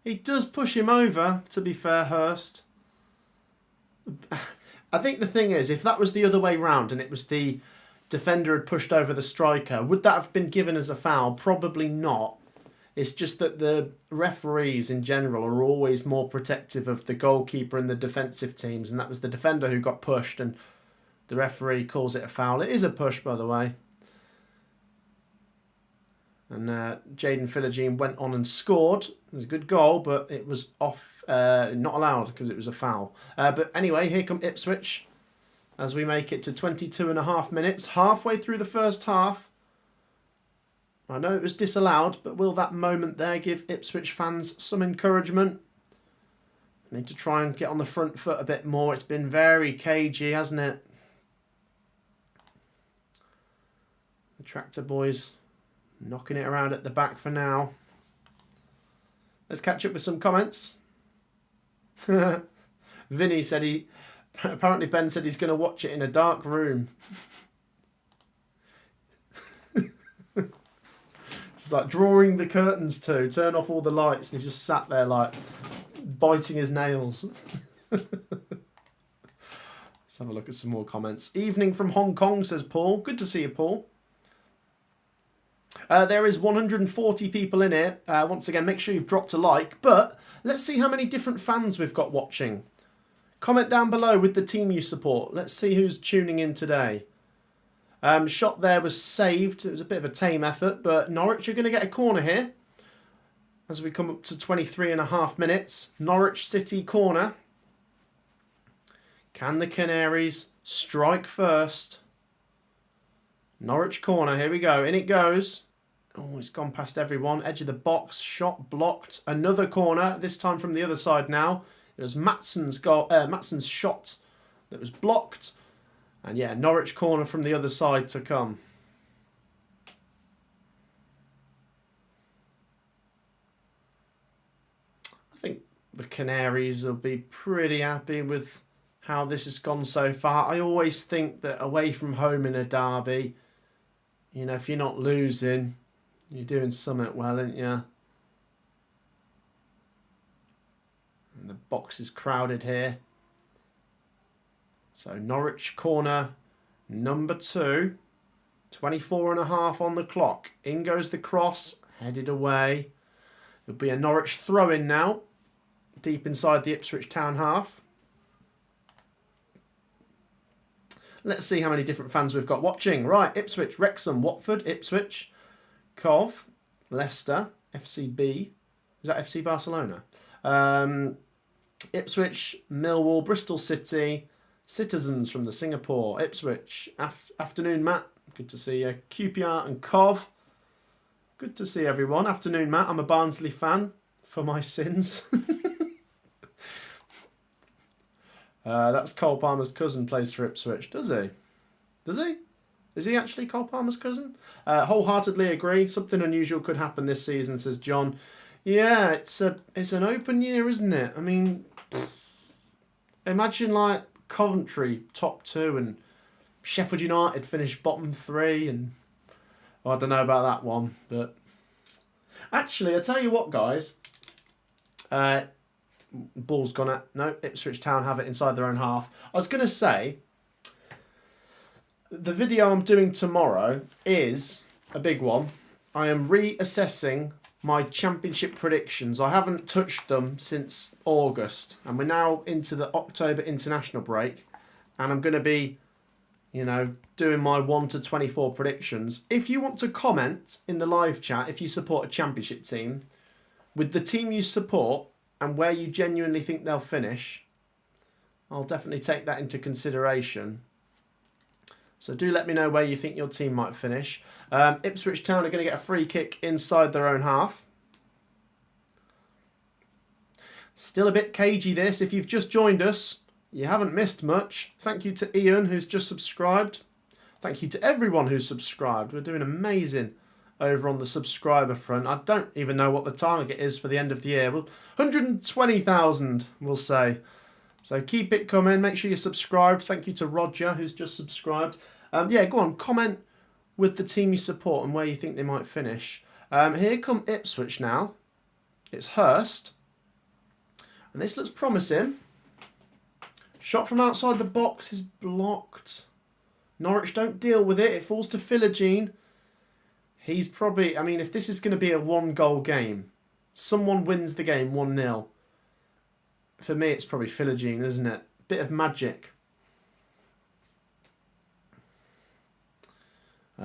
He does push him over, to be fair, Hurst. I think the thing is, if that was the other way round and it was the defender had pushed over the striker, would that have been given as a foul? Probably not. It's just that the referees in general are always more protective of the goalkeeper and the defensive teams, and that was the defender who got pushed and the referee calls it a foul. It is a push, by the way. And Jaden Philogene went on and scored. It was a good goal, but it was off, not allowed because it was a foul. But anyway, here come Ipswich as we make it to 22.5 minutes. Halfway through the first half. I know it was disallowed, but will that moment there give Ipswich fans some encouragement? I need to try and get on the front foot a bit more. It's been very cagey, hasn't it? The Tractor Boys knocking it around at the back for now. Let's catch up with some comments. Vinny said apparently Ben said he's going to watch it in a dark room. Just like drawing the curtains to, turn off all the lights, and he's just sat there like biting his nails. Let's have a look at some more comments. Evening from Hong Kong, says Paul. Good to see you, Paul. There is 140 people in here. Once again, make sure you've dropped a like. But let's see how many different fans we've got watching. Comment down below with the team you support. Let's see who's tuning in today. Shot there was saved. It was a bit of a tame effort, but Norwich are going to get a corner here as we come up to 23.5 minutes. Norwich City corner. Can the Canaries strike first? Norwich corner, here we go. In it goes. Oh, it's gone past everyone. Edge of the box, shot blocked. Another corner, this time from the other side now. It was Mattson's shot that was blocked. And yeah, Norwich corner from the other side to come. I think the Canaries will be pretty happy with how this has gone so far. I always think that away from home in a derby, you know, if you're not losing, you're doing something well, aren't you? And the box is crowded here. So Norwich corner number 2. 24.5 on the clock. In goes the cross, headed away. There'll be a Norwich throw-in now, deep inside the Ipswich Town half. Let's see how many different fans we've got watching. Right, Ipswich, Wrexham, Watford, Ipswich, Cov, Leicester, FCB. Is that FC Barcelona? Ipswich, Millwall, Bristol City, Citizens from the Singapore, Ipswich. Afternoon, Matt. Good to see you. QPR and Cov. Good to see everyone. Afternoon, Matt. I'm a Barnsley fan for my sins. That's Cole Palmer's cousin, plays for Ipswich. Does he? Does he? Is he actually Cole Palmer's cousin? Wholeheartedly agree. Something unusual could happen this season, says John. Yeah, it's an open year, isn't it? I mean, imagine like Coventry top 2 and Sheffield United finish bottom 3, and I don't know about that one, but actually, I tell you what, guys. Ball's gone at no. Ipswich Town have it inside their own half. I was going to say, the video I'm doing tomorrow is a big one. I am reassessing my championship predictions. I haven't touched them since August, and we're now into the October international break, and I'm going to be, doing my 1 to 24 predictions. If you want to comment in the live chat, if you support a championship team, with the team you support and where you genuinely think they'll finish, I'll definitely take that into consideration. So do let me know where you think your team might finish. Ipswich Town are going to get a free kick inside their own half. Still a bit cagey this. If you've just joined us, you haven't missed much. Thank you to Ian, who's just subscribed. Thank you to everyone who's subscribed. We're doing amazing over on the subscriber front. I don't even know what the target is for the end of the year. Well, 120,000, we'll say. So keep it coming. Make sure you're subscribed. Thank you to Roger, who's just subscribed. Yeah, go on. Comment with the team you support and where you think they might finish. Here come Ipswich now. It's Hurst. And this looks promising. Shot from outside the box is blocked. Norwich don't deal with it. It falls to Philogene. He's probably... I mean, if this is going to be a 1-goal game, someone wins the game 1-0. For me, it's probably Philogene, isn't it? Bit of magic.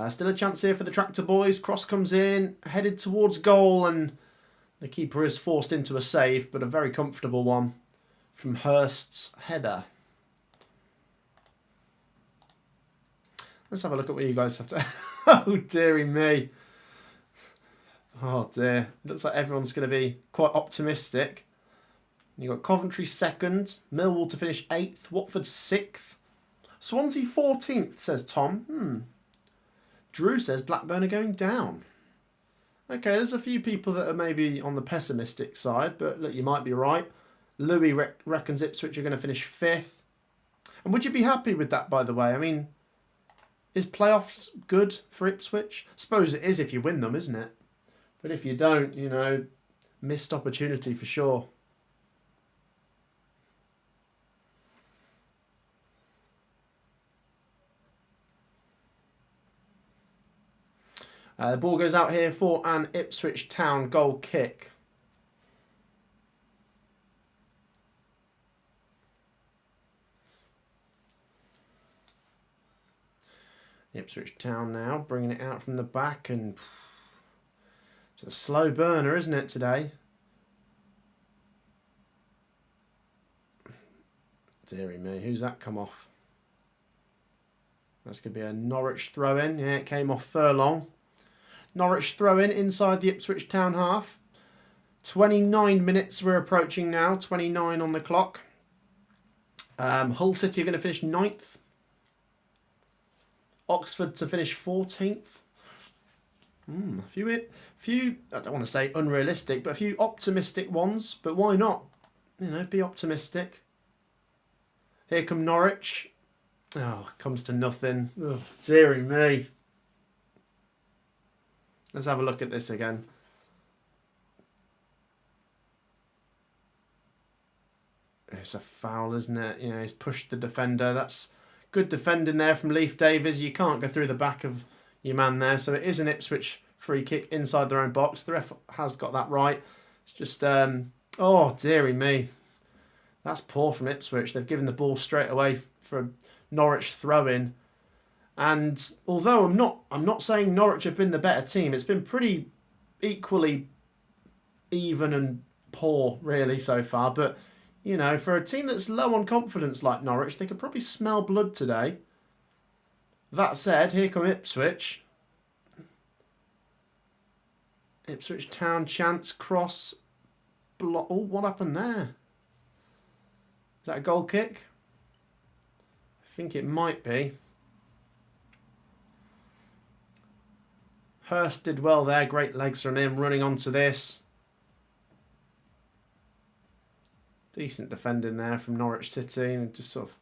Still a chance here for the Tractor Boys. Cross comes in, headed towards goal, and the keeper is forced into a save, but a very comfortable one from Hurst's header. Let's have a look at what you guys have to... Oh, dearie me. Oh, dear. It looks like everyone's going to be quite optimistic. You've got Coventry 2nd, Millwall to finish 8th, Watford 6th, Swansea 14th, says Tom. Drew says Blackburn are going down. Okay, there's a few people that are maybe on the pessimistic side, but look, you might be right. Louis reckons Ipswich are going to finish 5th. And would you be happy with that, by the way? I mean, is playoffs good for Ipswich? Suppose it is if you win them, isn't it? But if you don't, missed opportunity for sure. The ball goes out here for an Ipswich Town goal kick. Ipswich Town now bringing it out from the back, and it's a slow burner, isn't it, today? Deary me, who's that come off? That's going to be a Norwich throw-in. Yeah, it came off Furlong. Norwich throw-in inside the Ipswich Town half. 29 minutes we're approaching now. 29 on the clock. Hull City are going to finish 9th. Oxford to finish 14th. A few, I don't want to say unrealistic, but a few optimistic ones. But why not? Be optimistic. Here come Norwich. Oh, comes to nothing. Oh, dearie me. Let's have a look at this again. It's a foul, isn't it? He's pushed the defender. That's good defending there from Leif Davies. You can't go through the back of your man there. So it is an Ipswich free kick inside their own box. The ref has got that right. It's just, oh, dearie me. That's poor from Ipswich. They've given the ball straight away for a Norwich throw-in. And although I'm not saying Norwich have been the better team, it's been pretty equally even and poor really so far. But, for a team that's low on confidence like Norwich, they could probably smell blood today. That said, here come Ipswich. Ipswich Town chance, cross, block. Oh, what happened there? Is that a goal kick? think it might be. Hurst did well there. Great legs from him, running onto this. Decent defending there from Norwich City. And just sort of...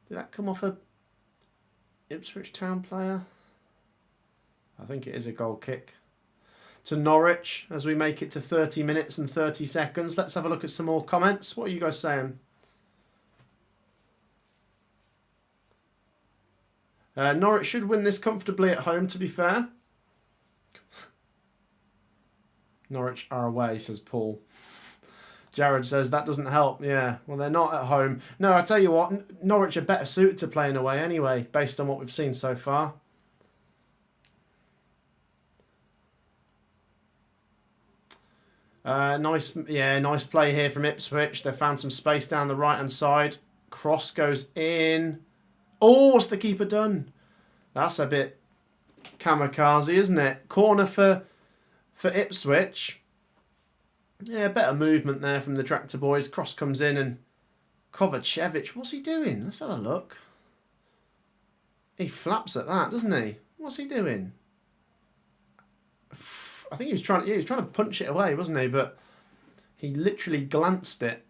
Did that come off a Ipswich Town player? I think it is a goal kick. To Norwich as we make it to 30 minutes and 30 seconds. Let's have a look at some more comments. What are you guys saying? Norwich should win this comfortably at home, to be fair. Norwich are away, says Paul. Jared says that doesn't help. Yeah, well, they're not at home. No, I tell you what, Norwich are better suited to playing away anyway, based on what we've seen so far. Nice play here from Ipswich. They found some space down the right-hand side. Cross goes in. Oh, what's the keeper done? That's a bit kamikaze, isn't it? Corner for Ipswich. Yeah, better movement there from the Tractor Boys. Cross comes in and Kovacevic, what's he doing? Let's have a look. He flaps at that, doesn't he? What's he doing? I think he was trying to punch it away, wasn't he? But he literally glanced it.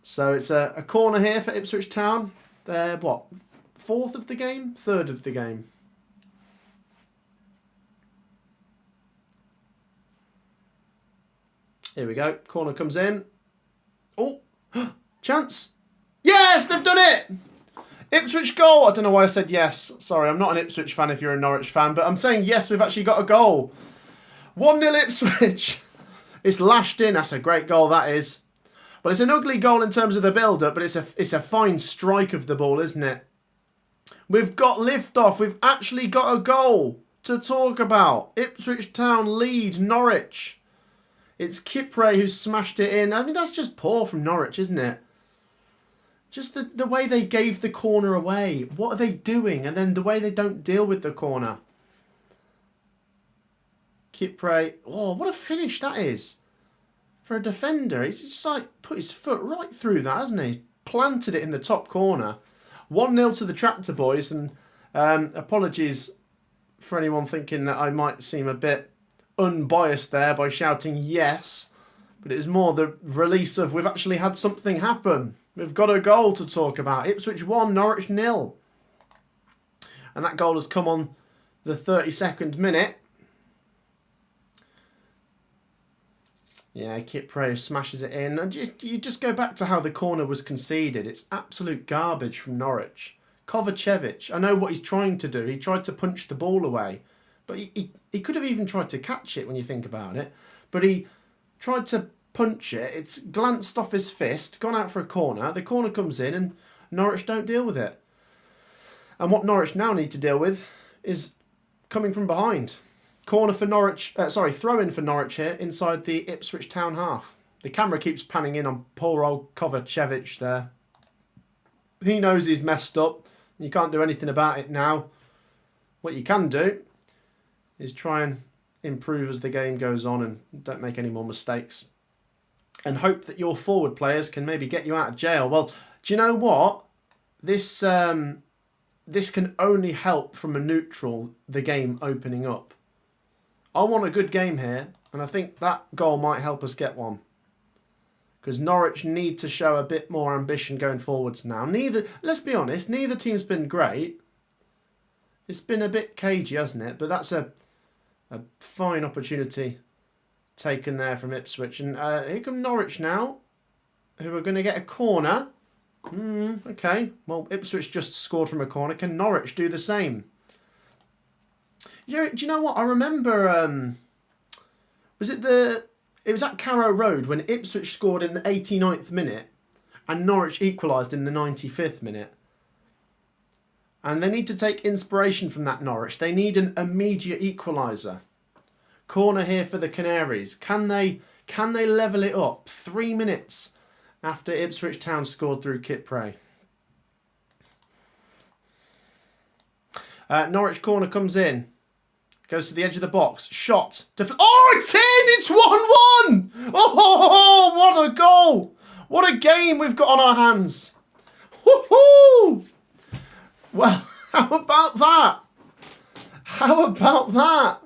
So it's a corner here for Ipswich Town. They're, what, 4th of the game? 3rd of the game. Here we go. Corner comes in. Oh, chance. Yes, they've done it. Ipswich goal. I don't know why I said yes. Sorry, I'm not an Ipswich fan if you're a Norwich fan, but I'm saying yes, we've actually got a goal. 1-0 Ipswich. It's lashed in. That's a great goal, that is. But it's an ugly goal in terms of the build-up, but it's a fine strike of the ball, isn't it? We've got lift-off. We've actually got a goal to talk about. Ipswich Town lead Norwich. It's Kipre who smashed it in. I mean, that's just poor from Norwich, isn't it? Just the way they gave the corner away. What are they doing? And then the way they don't deal with the corner. Kipre. Oh, what a finish that is. For a defender. He's just like put his foot right through that, hasn't he? Planted it in the top corner. 1-0 to the Tractor Boys. And apologies for anyone thinking that I might seem a bit unbiased there by shouting yes. But it is more the release of we've actually had something happen. We've got a goal to talk about. Ipswich 1, Norwich 0. And that goal has come on the 32nd minute. Yeah, Kipre smashes it in. And you just go back to how the corner was conceded. It's absolute garbage from Norwich. Kovacevic, I know what he's trying to do. He tried to punch the ball away. But he could have even tried to catch it when you think about it. But he tried to punch it. It's glanced off his fist, gone out for a corner. The corner comes in and Norwich don't deal with it. And what Norwich now need to deal with is coming from behind. Corner for Norwich, throw-in for Norwich here inside the Ipswich Town half. The camera keeps panning in on poor old Kovacevic there. He knows he's messed up. You can't do anything about it now. What you can do is try and improve as the game goes on and don't make any more mistakes. And hope that your forward players can maybe get you out of jail. Well, do you know what? This can only help from a neutral, the game opening up. I want a good game here, and I think that goal might help us get one. Because Norwich need to show a bit more ambition going forwards now. Let's be honest, neither team's been great. It's been a bit cagey, hasn't it? But that's a fine opportunity taken there from Ipswich. And here come Norwich now, who are going to get a corner. Okay, well, Ipswich just scored from a corner. Can Norwich do the same? Do you know what? I remember, it was at Carrow Road when Ipswich scored in the 89th minute and Norwich equalised in the 95th minute. And they need to take inspiration from that Norwich. They need an immediate equaliser. Corner here for the Canaries. Can they level it up 3 minutes after Ipswich Town scored through Kipre? Norwich corner comes in. Goes to the edge of the box. Shot. Oh, it's in! It's 1-1! Oh, what a goal! What a game we've got on our hands. Woohoo! Well, how about that? How about that?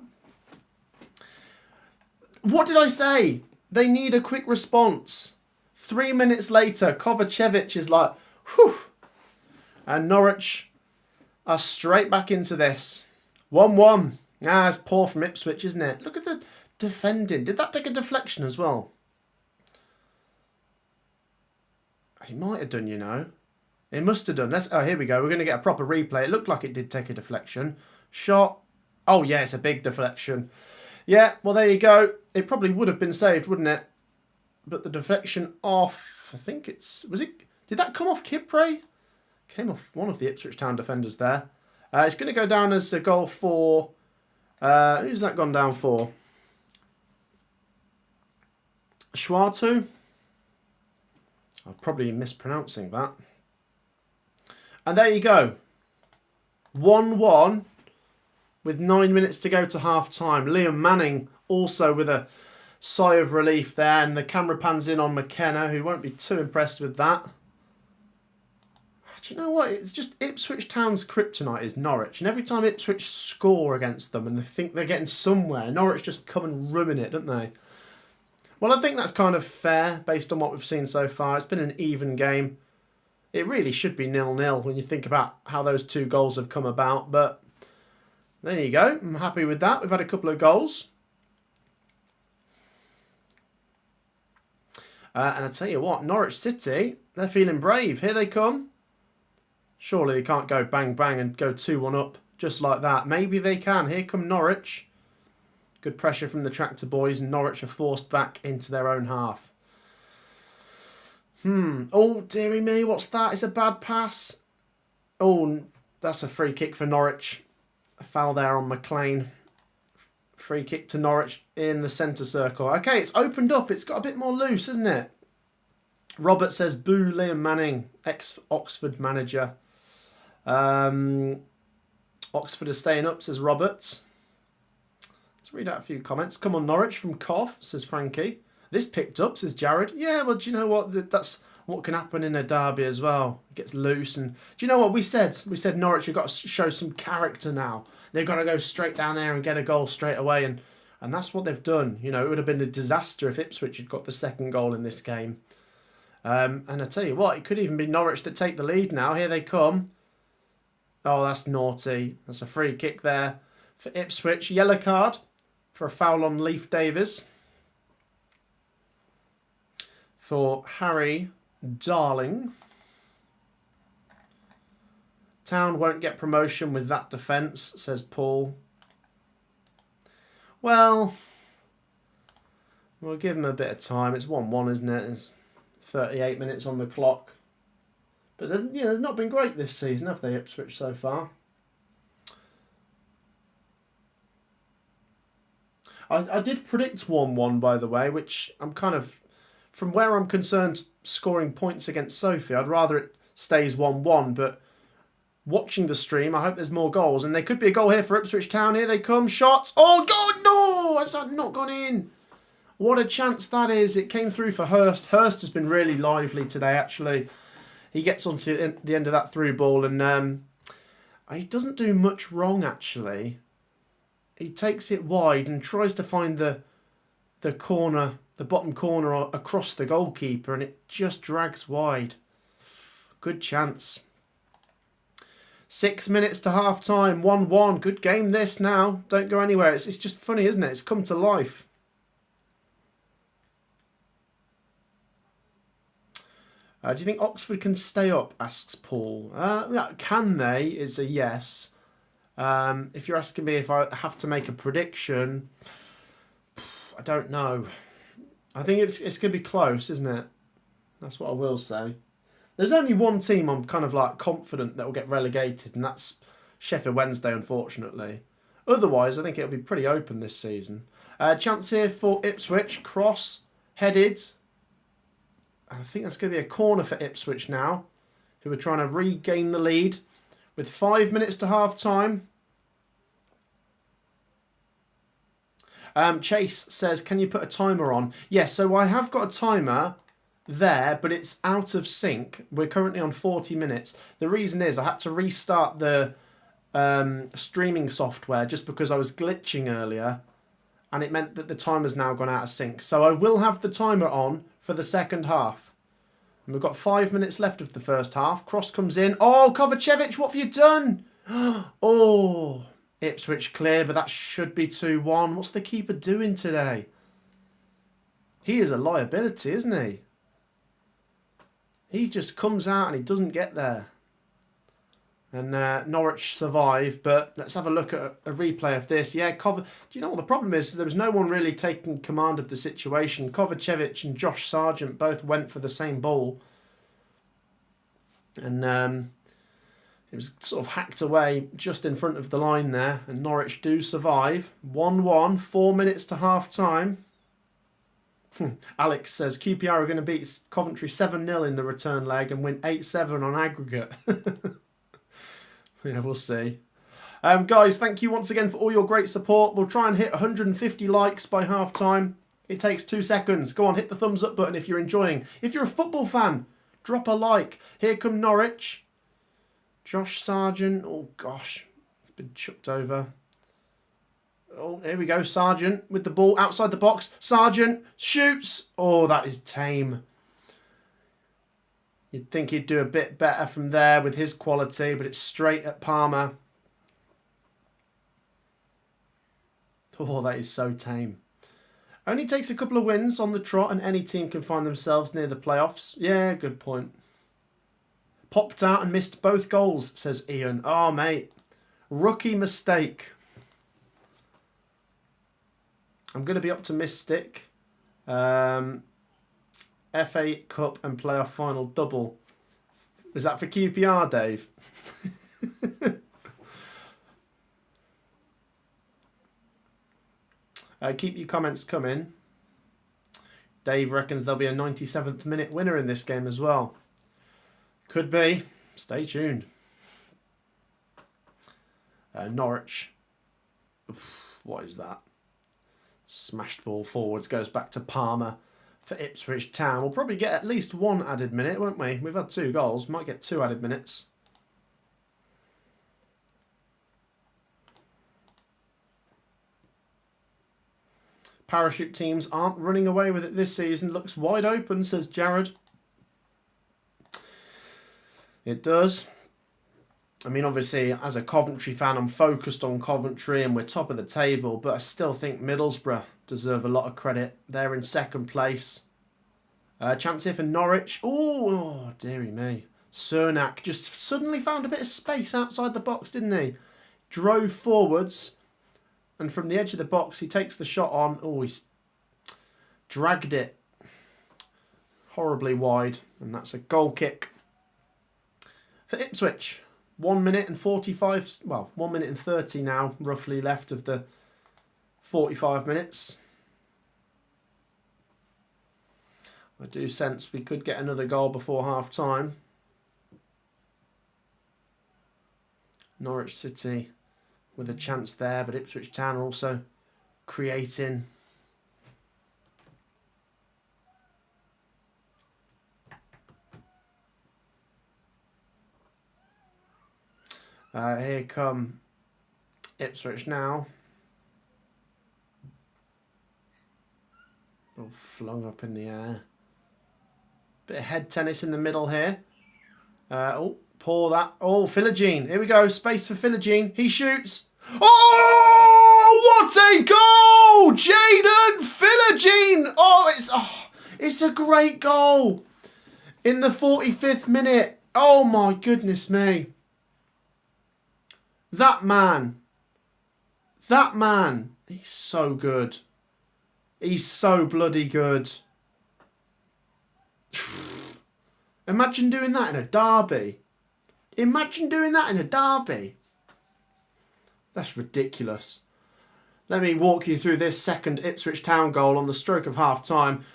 What did I say? They need a quick response. 3 minutes later, Kovacevic is like, whew. And Norwich are straight back into this. 1-1. Ah, it's poor from Ipswich, isn't it? Look at the defending. Did that take a deflection as well? He might have done, you know. It must have done. Oh, here we go. We're going to get a proper replay. It looked like it did take a deflection. Shot. Oh, yeah, it's a big deflection. Yeah, well, there you go. It probably would have been saved, wouldn't it? But the deflection off, I think it's... Was it? Did that come off Kipre? Came off one of the Ipswich Town defenders there. It's going to go down as a goal for... who's that gone down for? Schwartu? I'm probably mispronouncing that. And there you go. 1-1 with 9 minutes to go to half-time. Liam Manning also with a sigh of relief there. And the camera pans in on McKenna, who won't be too impressed with that. Do you know what? It's just Ipswich Town's kryptonite is Norwich. And every time Ipswich score against them and they think they're getting somewhere, Norwich just come and ruin it, don't they? Well, I think that's kind of fair based on what we've seen so far. It's been an even game. It really should be 0-0 when you think about how those 2 goals have come about. But there you go. I'm happy with that. We've had a couple of goals. And I tell you what, Norwich City, they're feeling brave. Here they come. Surely they can't go bang, bang and go 2-1 up just like that. Maybe they can. Here come Norwich. Good pressure from the Tractor boys, and Norwich are forced back into their own half. Oh, dearie me, what's that? It's a bad pass. Oh, that's a free kick for Norwich. A foul there on McLean. Free kick to Norwich in the centre circle. Okay, it's opened up. It's got a bit more loose, isn't it? Robert says, boo Liam Manning, ex-Oxford manager. Oxford are staying up, says Robert. Let's read out a few comments. Come on, Norwich from Cov, says Frankie. This picked up, says Jared. Yeah, well, do you know what? That's what can happen in a derby as well. It gets loose. And do you know what we said? We said Norwich have got to show some character now. They've got to go straight down there and get a goal straight away. And that's what they've done. You know, it would have been a disaster if Ipswich had got the second goal in this game. And I tell you what, it could even be Norwich that take the lead now. Here they come. Oh, that's naughty. That's a free kick there for Ipswich. Yellow card for a foul on Leif Davies. For Harry Darling. Town won't get promotion with that defence, says Paul. Well, we'll give them a bit of time. It's 1-1, isn't it? It's 38 minutes on the clock. But they've not been great this season, have they, Ipswich, so far? I did predict 1-1, by the way, which I'm kind of... From where I'm concerned, scoring points against Sophie, I'd rather it stays 1-1, but watching the stream, I hope there's more goals. And there could be a goal here for Ipswich Town. Here they come. Shots. Oh, God, no! That's not gone in. What a chance that is. It came through for Hurst. Hurst has been really lively today, actually. He gets onto the end of that through ball, and he doesn't do much wrong, actually. He takes it wide and tries to find the corner, the bottom corner across the goalkeeper, and it just drags wide. Good chance. 6 minutes to half time, 1-1. Good game this now. Don't go anywhere. It's just funny, isn't it? It's come to life. Do you think Oxford can stay up? Asks Paul. Yeah, can they? Is a yes. If you're asking me if I have to make a prediction, I don't know. I think it's going to be close, isn't it? That's what I will say. There's only one team I'm kind of like confident that will get relegated, and that's Sheffield Wednesday, unfortunately. Otherwise, I think it'll be pretty open this season. Chance here for Ipswich. Cross, headed. I think that's going to be a corner for Ipswich now, who are trying to regain the lead with 5 minutes to half time. Chase says, can you put a timer on? Yes, so I have got a timer there, but it's out of sync. We're currently on 40 minutes. The reason is I had to restart the streaming software just because I was glitching earlier, and it meant that the timer's now gone out of sync. So I will have the timer on for the second half. And we've got 5 minutes left of the first half. Cross comes in. Oh, Kovacevic, what have you done? Oh, Ipswich clear, but that should be 2-1. What's the keeper doing today? He is a liability, isn't he? He just comes out and he doesn't get there. And Norwich survive, but let's have a look at a replay of this. Yeah, do you know what the problem is? There was no one really taking command of the situation. Kovacevic and Josh Sargent both went for the same ball. And it was sort of hacked away just in front of the line there. And Norwich do survive. 1-1, 4 minutes to half-time. Alex says QPR are going to beat Coventry 7-0 in the return leg and win 8-7 on aggregate. Yeah, we'll see. Guys, thank you once again for all your great support. We'll try and hit 150 likes by half-time. It takes 2 seconds. Go on, hit the thumbs up button if you're enjoying. If you're a football fan, drop a like. Here come Norwich. Josh Sargent. Oh, gosh. It's been chucked over. Oh, here we go. Sargent with the ball outside the box. Sargent shoots. Oh, that is tame. You'd think he'd do a bit better from there with his quality, but it's straight at Palmer. Oh, that is so tame. Only takes a couple of wins on the trot and any team can find themselves near the playoffs. Yeah, good point. Popped out and missed both goals, says Ian. Oh, mate. Rookie mistake. I'm going to be optimistic. FA Cup and playoff final double. Is that for QPR, Dave? Keep your comments coming. Dave reckons there'll be a 97th minute winner in this game as well. Could be. Stay tuned. Norwich. Oof, what is that? Smashed ball forwards. Goes back to Palmer. For Ipswich Town. We'll probably get at least 1 added minute, won't we? We've had 2 goals. Might get 2 added minutes. Parachute teams aren't running away with it this season. Looks wide open, says Jared. It does. I mean, obviously, as a Coventry fan, I'm focused on Coventry and we're top of the table, but I still think Middlesbrough deserve a lot of credit. They're in second place. Chance here for Norwich. Oh, dearie me. Cernak just suddenly found a bit of space outside the box, didn't he? Drove forwards, and from the edge of the box, he takes the shot on. Oh, he's dragged it horribly wide, and that's a goal kick for Ipswich. 1 minute and 45, well, 1 minute and 30 now, roughly left of the 45 minutes. I do sense we could get another goal before half time. Norwich City with a chance there, but Ipswich Town are also creating. Here come Ipswich now. All flung up in the air. Bit of head tennis in the middle here. Oh, pour that. Oh, Philogene. Here we go. Space for Philogene. He shoots. Oh, what a goal! Jaden Philogene. Oh, it's a great goal. In the 45th minute. Oh, my goodness me. That man, he's so good. He's so bloody good. Imagine doing that in a derby. Imagine doing that in a derby. That's ridiculous. Let me walk you through this second Ipswich Town goal on the stroke of half-time.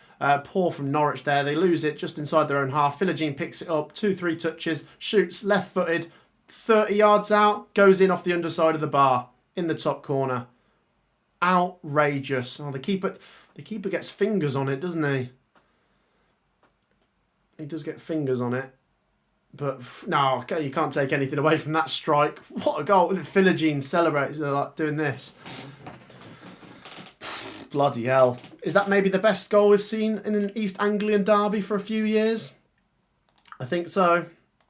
Poor from Norwich there. They lose it just inside their own half. Philogene picks it up. 2-3 touches. Shoots left-footed. 30 yards out, goes in off the underside of the bar in the top corner. Outrageous. Oh, the keeper gets fingers on it, doesn't he? He does get fingers on it. But no, you can't take anything away from that strike. What a goal. Philogene celebrates like doing this. Bloody hell. Is that maybe the best goal we've seen in an East Anglian derby for a few years? I think so.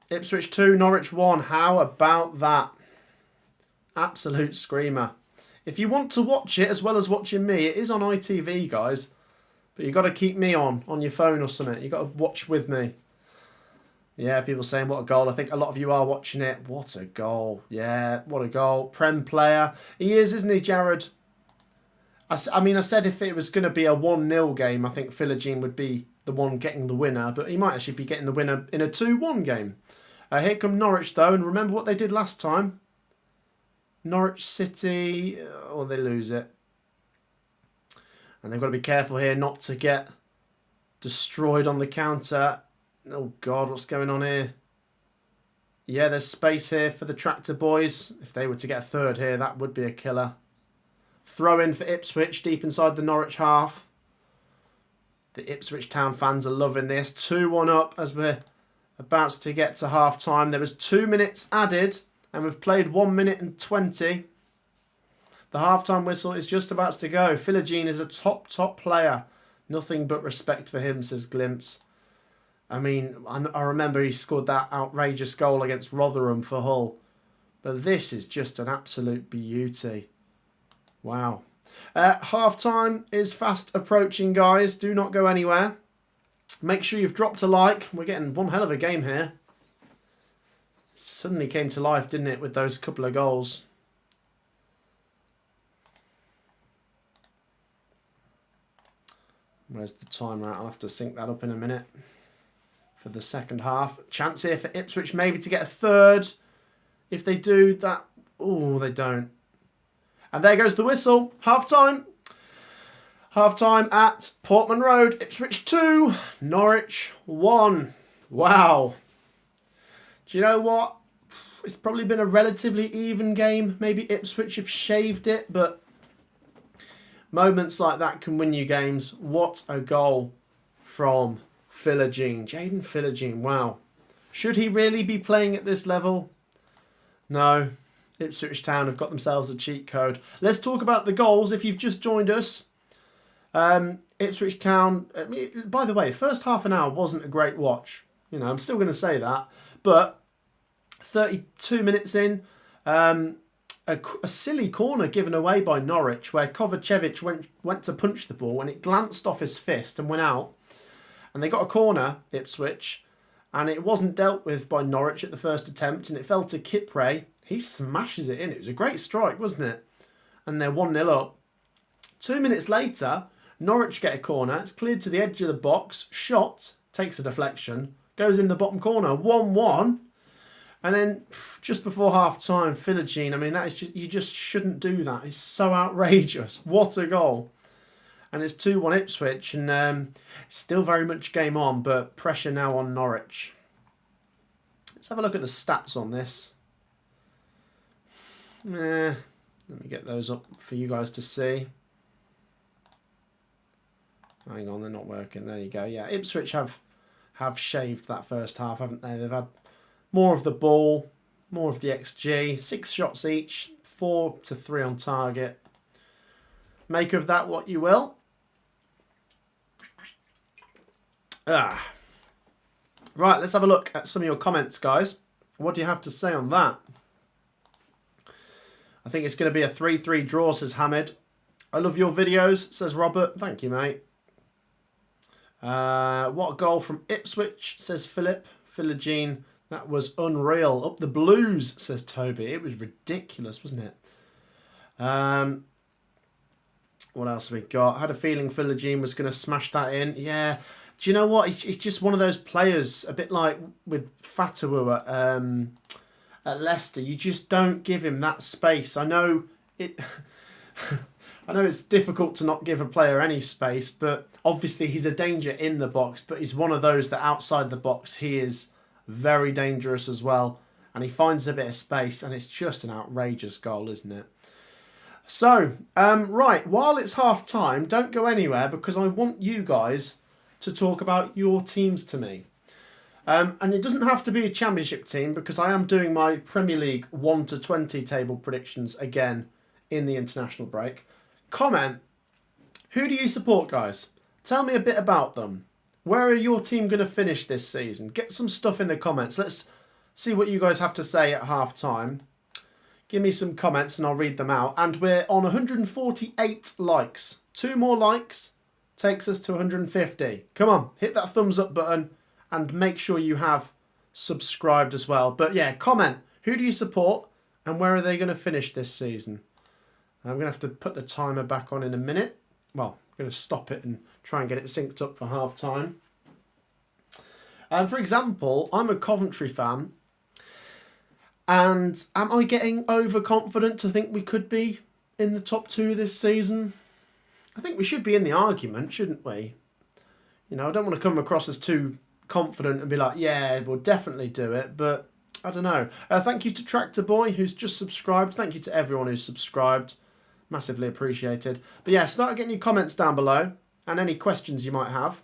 Ipswich 2, Norwich 1. How about that? Absolute screamer. If you want to watch it as well as watching me, it is on ITV, guys. But you've got to keep me on your phone or something. You've got to watch with me. Yeah, people saying, what a goal. I think a lot of you are watching it. What a goal. Yeah, what a goal. Prem player. He is, isn't he, Jared? I mean, I said if it was going to be a 1-0 game, I think Philogene would be the one getting the winner. But he might actually be getting the winner in a 2-1 game. Here come Norwich, though. And remember what they did last time. Norwich City. Oh, they lose it. And they've got to be careful here not to get destroyed on the counter. Oh, God, what's going on here? Yeah, there's space here for the Tractor Boys. If they were to get a third here, that would be a killer. Throw in for Ipswich, deep inside the Norwich half. The Ipswich Town fans are loving this. 2-1 up as we're about to get to half-time. There was 2 minutes added, and we've played 1 minute and 20. The half-time whistle is just about to go. Philogene is a top player. Nothing but respect for him, says Glimpse. I mean, I remember he scored that outrageous goal against Rotherham for Hull. But this is just an absolute beauty. Wow. Half-time is fast approaching, guys. Do not go anywhere. Make sure you've dropped a like. We're getting one hell of a game here. It suddenly came to life, didn't it, with those couple of goals. Where's the timer at? I'll have to sync that up in a minute. For the second half. Chance here for Ipswich maybe to get a third. If they do that... Oh, they don't. And there goes the whistle. Half-time. Half-time at Portman Road. Ipswich 2, Norwich 1. Wow. Do you know what? It's probably been a relatively even game. Maybe Ipswich have shaved it, but moments like that can win you games. What a goal from Philogene. Jaden Philogene, wow. Should he really be playing at this level? No. Ipswich Town have got themselves a cheat code. Let's talk about the goals if you've just joined us. Ipswich Town, by the way, first half an hour wasn't a great watch. You know, I'm still going to say that. But 32 minutes in, a silly corner given away by Norwich where Kovacevic went to punch the ball and it glanced off his fist and went out. And they got a corner, Ipswich, and it wasn't dealt with by Norwich at the first attempt, and it fell to Kipre. He smashes it in. It was a great strike, wasn't it? And they're 1-0 up. 2 minutes later, Norwich get a corner. It's cleared to the edge of the box. Shot, takes a deflection, goes in the bottom corner. 1-1. And then just before half-time, Philogene, I mean, that is just, you just shouldn't do that. It's so outrageous. What a goal. And it's 2-1 Ipswich, and still very much game on, but pressure now on Norwich. Let's have a look at the stats on this. Let me get those up for you guys to see. Hang on, they're not working. There you go. Yeah, Ipswich have shaved that first half, haven't they? They've had more of the ball, more of the XG, 6 shots each, 4 to 3 on target. Make of that what you will. Right, let's have a look at some of your comments, guys. What do you have to say on that? I think it's going to be a 3-3 draw, says Hamid. I love your videos, says Robert. Thank you, mate. What a goal from Ipswich, says Philip. Philogene, that was unreal. Up the Blues, says Toby. It was ridiculous, wasn't it? What else have we got? I had a feeling Philogene was going to smash that in. Yeah. Do you know what? He's just one of those players, a bit like with Fatawu at Leicester. You just don't give him that space. I know it. I know it's difficult to not give a player any space, but obviously he's a danger in the box. But he's one of those that outside the box he is very dangerous as well, and he finds a bit of space, and it's just an outrageous goal, isn't it? So, right, while it's half time, don't go anywhere because I want you guys to talk about your teams to me. And it doesn't have to be a Championship team because I am doing my Premier League 1 to 20 table predictions again in the international break. Comment, who do you support, guys? Tell me a bit about them. Where are your team going to finish this season? Get some stuff in the comments. Let's see what you guys have to say at half time. Give me some comments and I'll read them out. And we're on 148 likes. 2 more likes takes us to 150. Come on, hit that thumbs up button and make sure you have subscribed as well. But yeah, comment. Who do you support and where are they going to finish this season? I'm going to have to put the timer back on in a minute. Well, I'm going to stop it and try and get it synced up for half time. And for example, I'm a Coventry fan. And am I getting overconfident to think we could be in the top 2 this season? I think we should be in the argument, shouldn't we? You know, I don't want to come across as too confident and be like, yeah, we'll definitely do it. But I don't know. Thank you to Tractor Boy, who's just subscribed. Thank you to everyone who's subscribed. Massively appreciated. But yeah, start getting your comments down below and any questions you might have.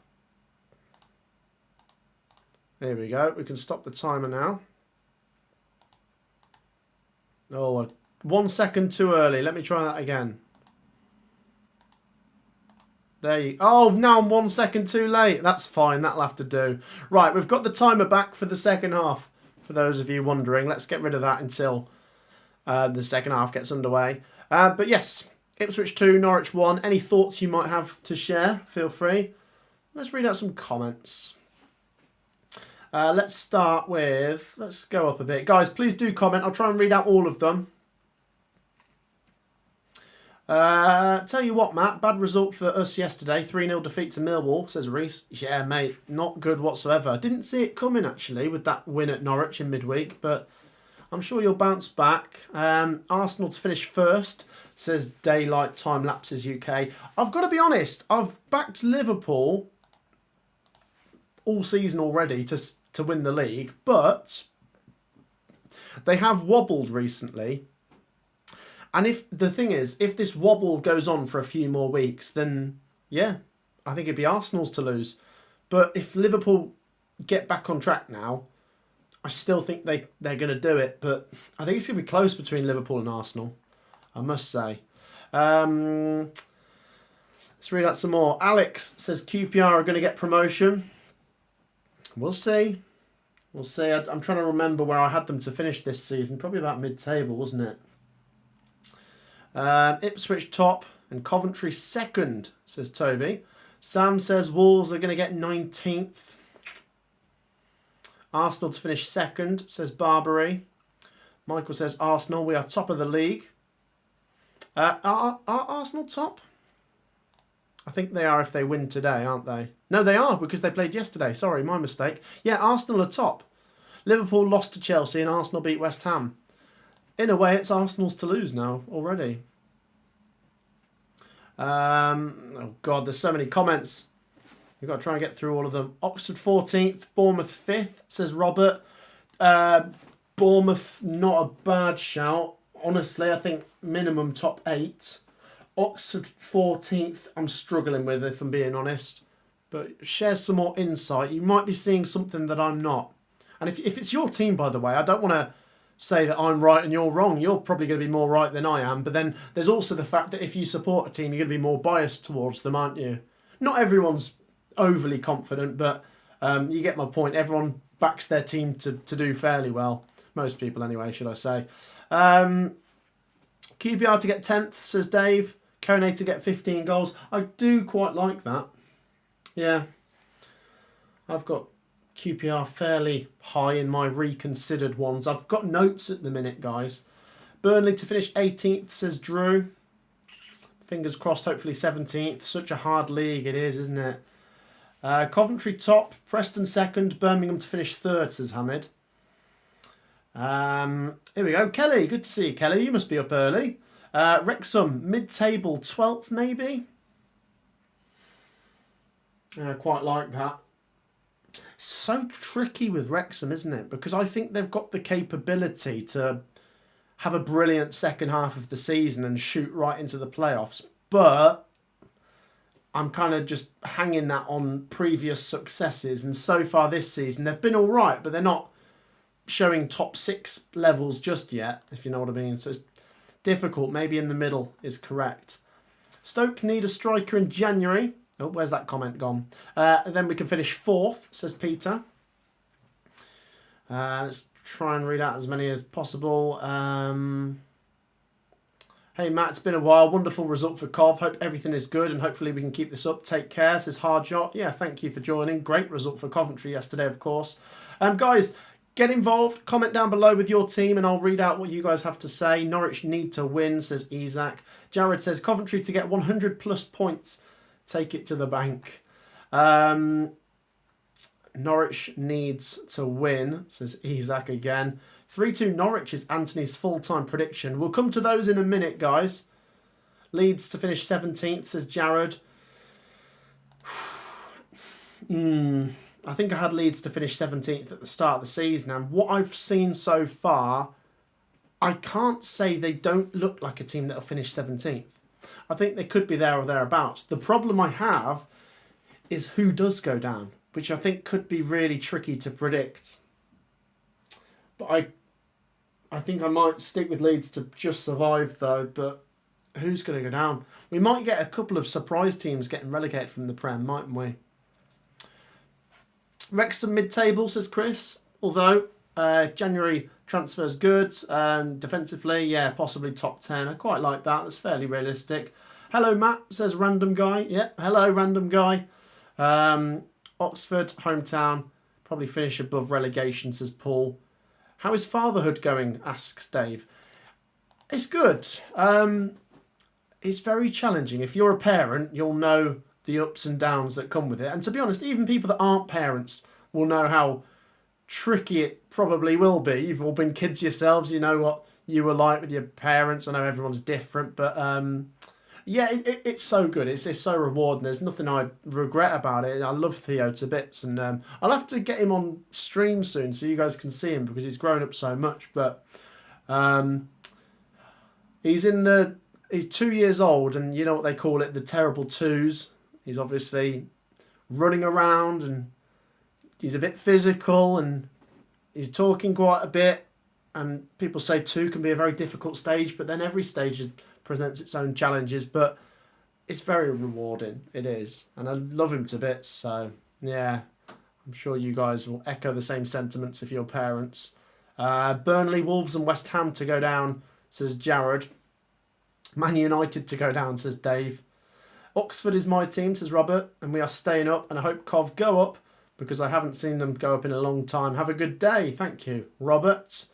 There we go. We can stop the timer now. Oh, 1 second too early. Let me try that again. There you... Oh, now I'm 1 second too late. That's fine. That'll have to do. Right, we've got the timer back for the second half. For those of you wondering, let's get rid of that until the second half gets underway. But yes, Ipswich 2, Norwich 1. Any thoughts you might have to share, feel free. Let's read out some comments. Let's start with... Let's go up a bit. Guys, please do comment. I'll try and read out all of them. Tell you what, Matt. Bad result for us yesterday. 3-0 defeat to Millwall, says Reese. Yeah, mate. Not good whatsoever. Didn't see it coming, actually, with that win at Norwich in midweek. But I'm sure you'll bounce back. Arsenal to finish first, says Daylight Time Lapses UK. I've got to be honest. I've backed Liverpool all season already to win the league, but they have wobbled recently. And if the thing is, if this wobble goes on for a few more weeks, then yeah, I think it'd be Arsenal's to lose. But if Liverpool get back on track now, I still think they're going to do it. But I think it's going to be close between Liverpool and Arsenal, I must say. Let's read out some more. Alex says QPR are going to get promotion. We'll see. We'll see. I'm trying to remember where I had them to finish this season. Probably about mid-table, wasn't it? Ipswich top and Coventry second, says Toby. Sam says Wolves are going to get 19th. Arsenal to finish second, says Barbary. Michael says Arsenal, we are top of the league. Are Arsenal top? I think they are if they win today, aren't they? No, they are because they played yesterday. Sorry, my mistake. Yeah, Arsenal are top. Liverpool lost to Chelsea and Arsenal beat West Ham. In a way, it's Arsenal's to lose now already. Oh, God, there's so many comments. We've got to try and get through all of them. Oxford 14th, Bournemouth 5th, says Robert. Bournemouth, not a bad shout. Honestly, I think minimum top 8. Oxford 14th, I'm struggling with, if I'm being honest. But share some more insight. You might be seeing something that I'm not. And if it's your team, by the way, I don't want to say that I'm right and you're wrong. You're probably going to be more right than I am. But then there's also the fact that if you support a team, you're going to be more biased towards them, aren't you? Not everyone's overly confident, but you get my point. Everyone backs their team to do fairly well. Most people anyway, should I say. QPR to get 10th, says Dave. Kone to get 15 goals. I do quite like that. Yeah. I've got QPR fairly high in my reconsidered ones. I've got notes at the minute, guys. Burnley to finish 18th, says Drew. Fingers crossed, hopefully 17th. Such a hard league it is, isn't it? Coventry top, Preston second, Birmingham to finish third, says Hamid. Here we go. Kelly, good to see you, Kelly. You must be up early. Wrexham, mid-table, 12th maybe? I quite like that. It's so tricky with Wrexham, isn't it? Because I think they've got the capability to have a brilliant second half of the season and shoot right into the playoffs. But I'm kind of just hanging that on previous successes. And so far this season, they've been all right, but they're not showing top 6 levels just yet, if you know what I mean. So it's difficult. Maybe in the middle is correct. Stoke need a striker in January. Oh, where's that comment gone? And then we can finish 4th, says Peter. Let's try and read out as many as possible. Hey Matt, it's been a while. Wonderful result for Cov. Hope everything is good and hopefully we can keep this up. Take care, says Hardshot. Yeah, thank you for joining. Great result for Coventry yesterday, of course. Guys, get involved. Comment down below with your team and I'll read out what you guys have to say. Norwich need to win, says Isaac. Jared says Coventry to get 100 plus points. Take it to the bank. Norwich needs to win, says Isaac again. 3-2 Norwich is Anthony's full-time prediction. We'll come to those in a minute, guys. Leeds to finish 17th, says Jared. I think I had Leeds to finish 17th at the start of the season. And what I've seen so far, I can't say they don't look like a team that will finish 17th. I think they could be there or thereabouts. The problem I have is who does go down, which I think could be really tricky to predict. But I think I might stick with Leeds to just survive though, but who's going to go down? We might get a couple of surprise teams getting relegated from the Prem, mightn't we? Wrexham mid-table, says Chris. Although, if January transfer's good, defensively, yeah, possibly top 10. I quite like that. That's fairly realistic. Hello, Matt, says Random Guy. Yeah, hello, Random Guy. Oxford, hometown, probably finish above relegation, says Paul. How is fatherhood going, asks Dave. It's good. It's very challenging. If you're a parent, you'll know the ups and downs that come with it. And to be honest, even people that aren't parents will know how tricky it probably will be. You've all been kids yourselves. You know what you were like with your parents. I know everyone's different. But yeah, it's so good. It's so rewarding. There's nothing I regret about it. I love Theo to bits. And I'll have to get him on stream soon so you guys can see him because he's grown up so much. But he's 2 years old and you know what they call it, the terrible twos. He's obviously running around and he's a bit physical and he's talking quite a bit. And people say 2 can be a very difficult stage, but then every stage presents its own challenges. But it's very rewarding. It is. And I love him to bits. So, yeah, I'm sure you guys will echo the same sentiments if you're parents. Burnley, Wolves and West Ham to go down, says Jared. Man United to go down, says Dave. Oxford is my team, says Robert, and we are staying up, and I hope Cov go up because I haven't seen them go up in a long time. Have a good day. Thank you, Robert.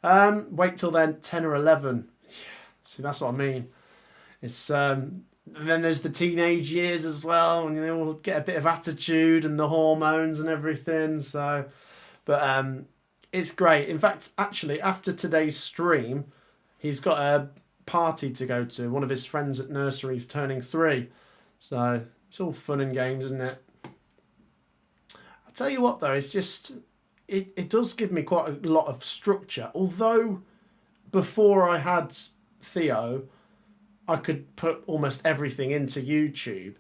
Wait till then, 10 or 11. Yeah, see, that's what I mean. It's then there's the teenage years as well, and they all get a bit of attitude and the hormones and everything. So, but it's great. In fact, actually, after today's stream, he's got a party to go to. One of his friends at nursery is turning 3. So it's all fun and games, isn't it? I'll tell you what though, it's just it does give me quite a lot of structure. Although before I had Theo, I could put almost everything into YouTube.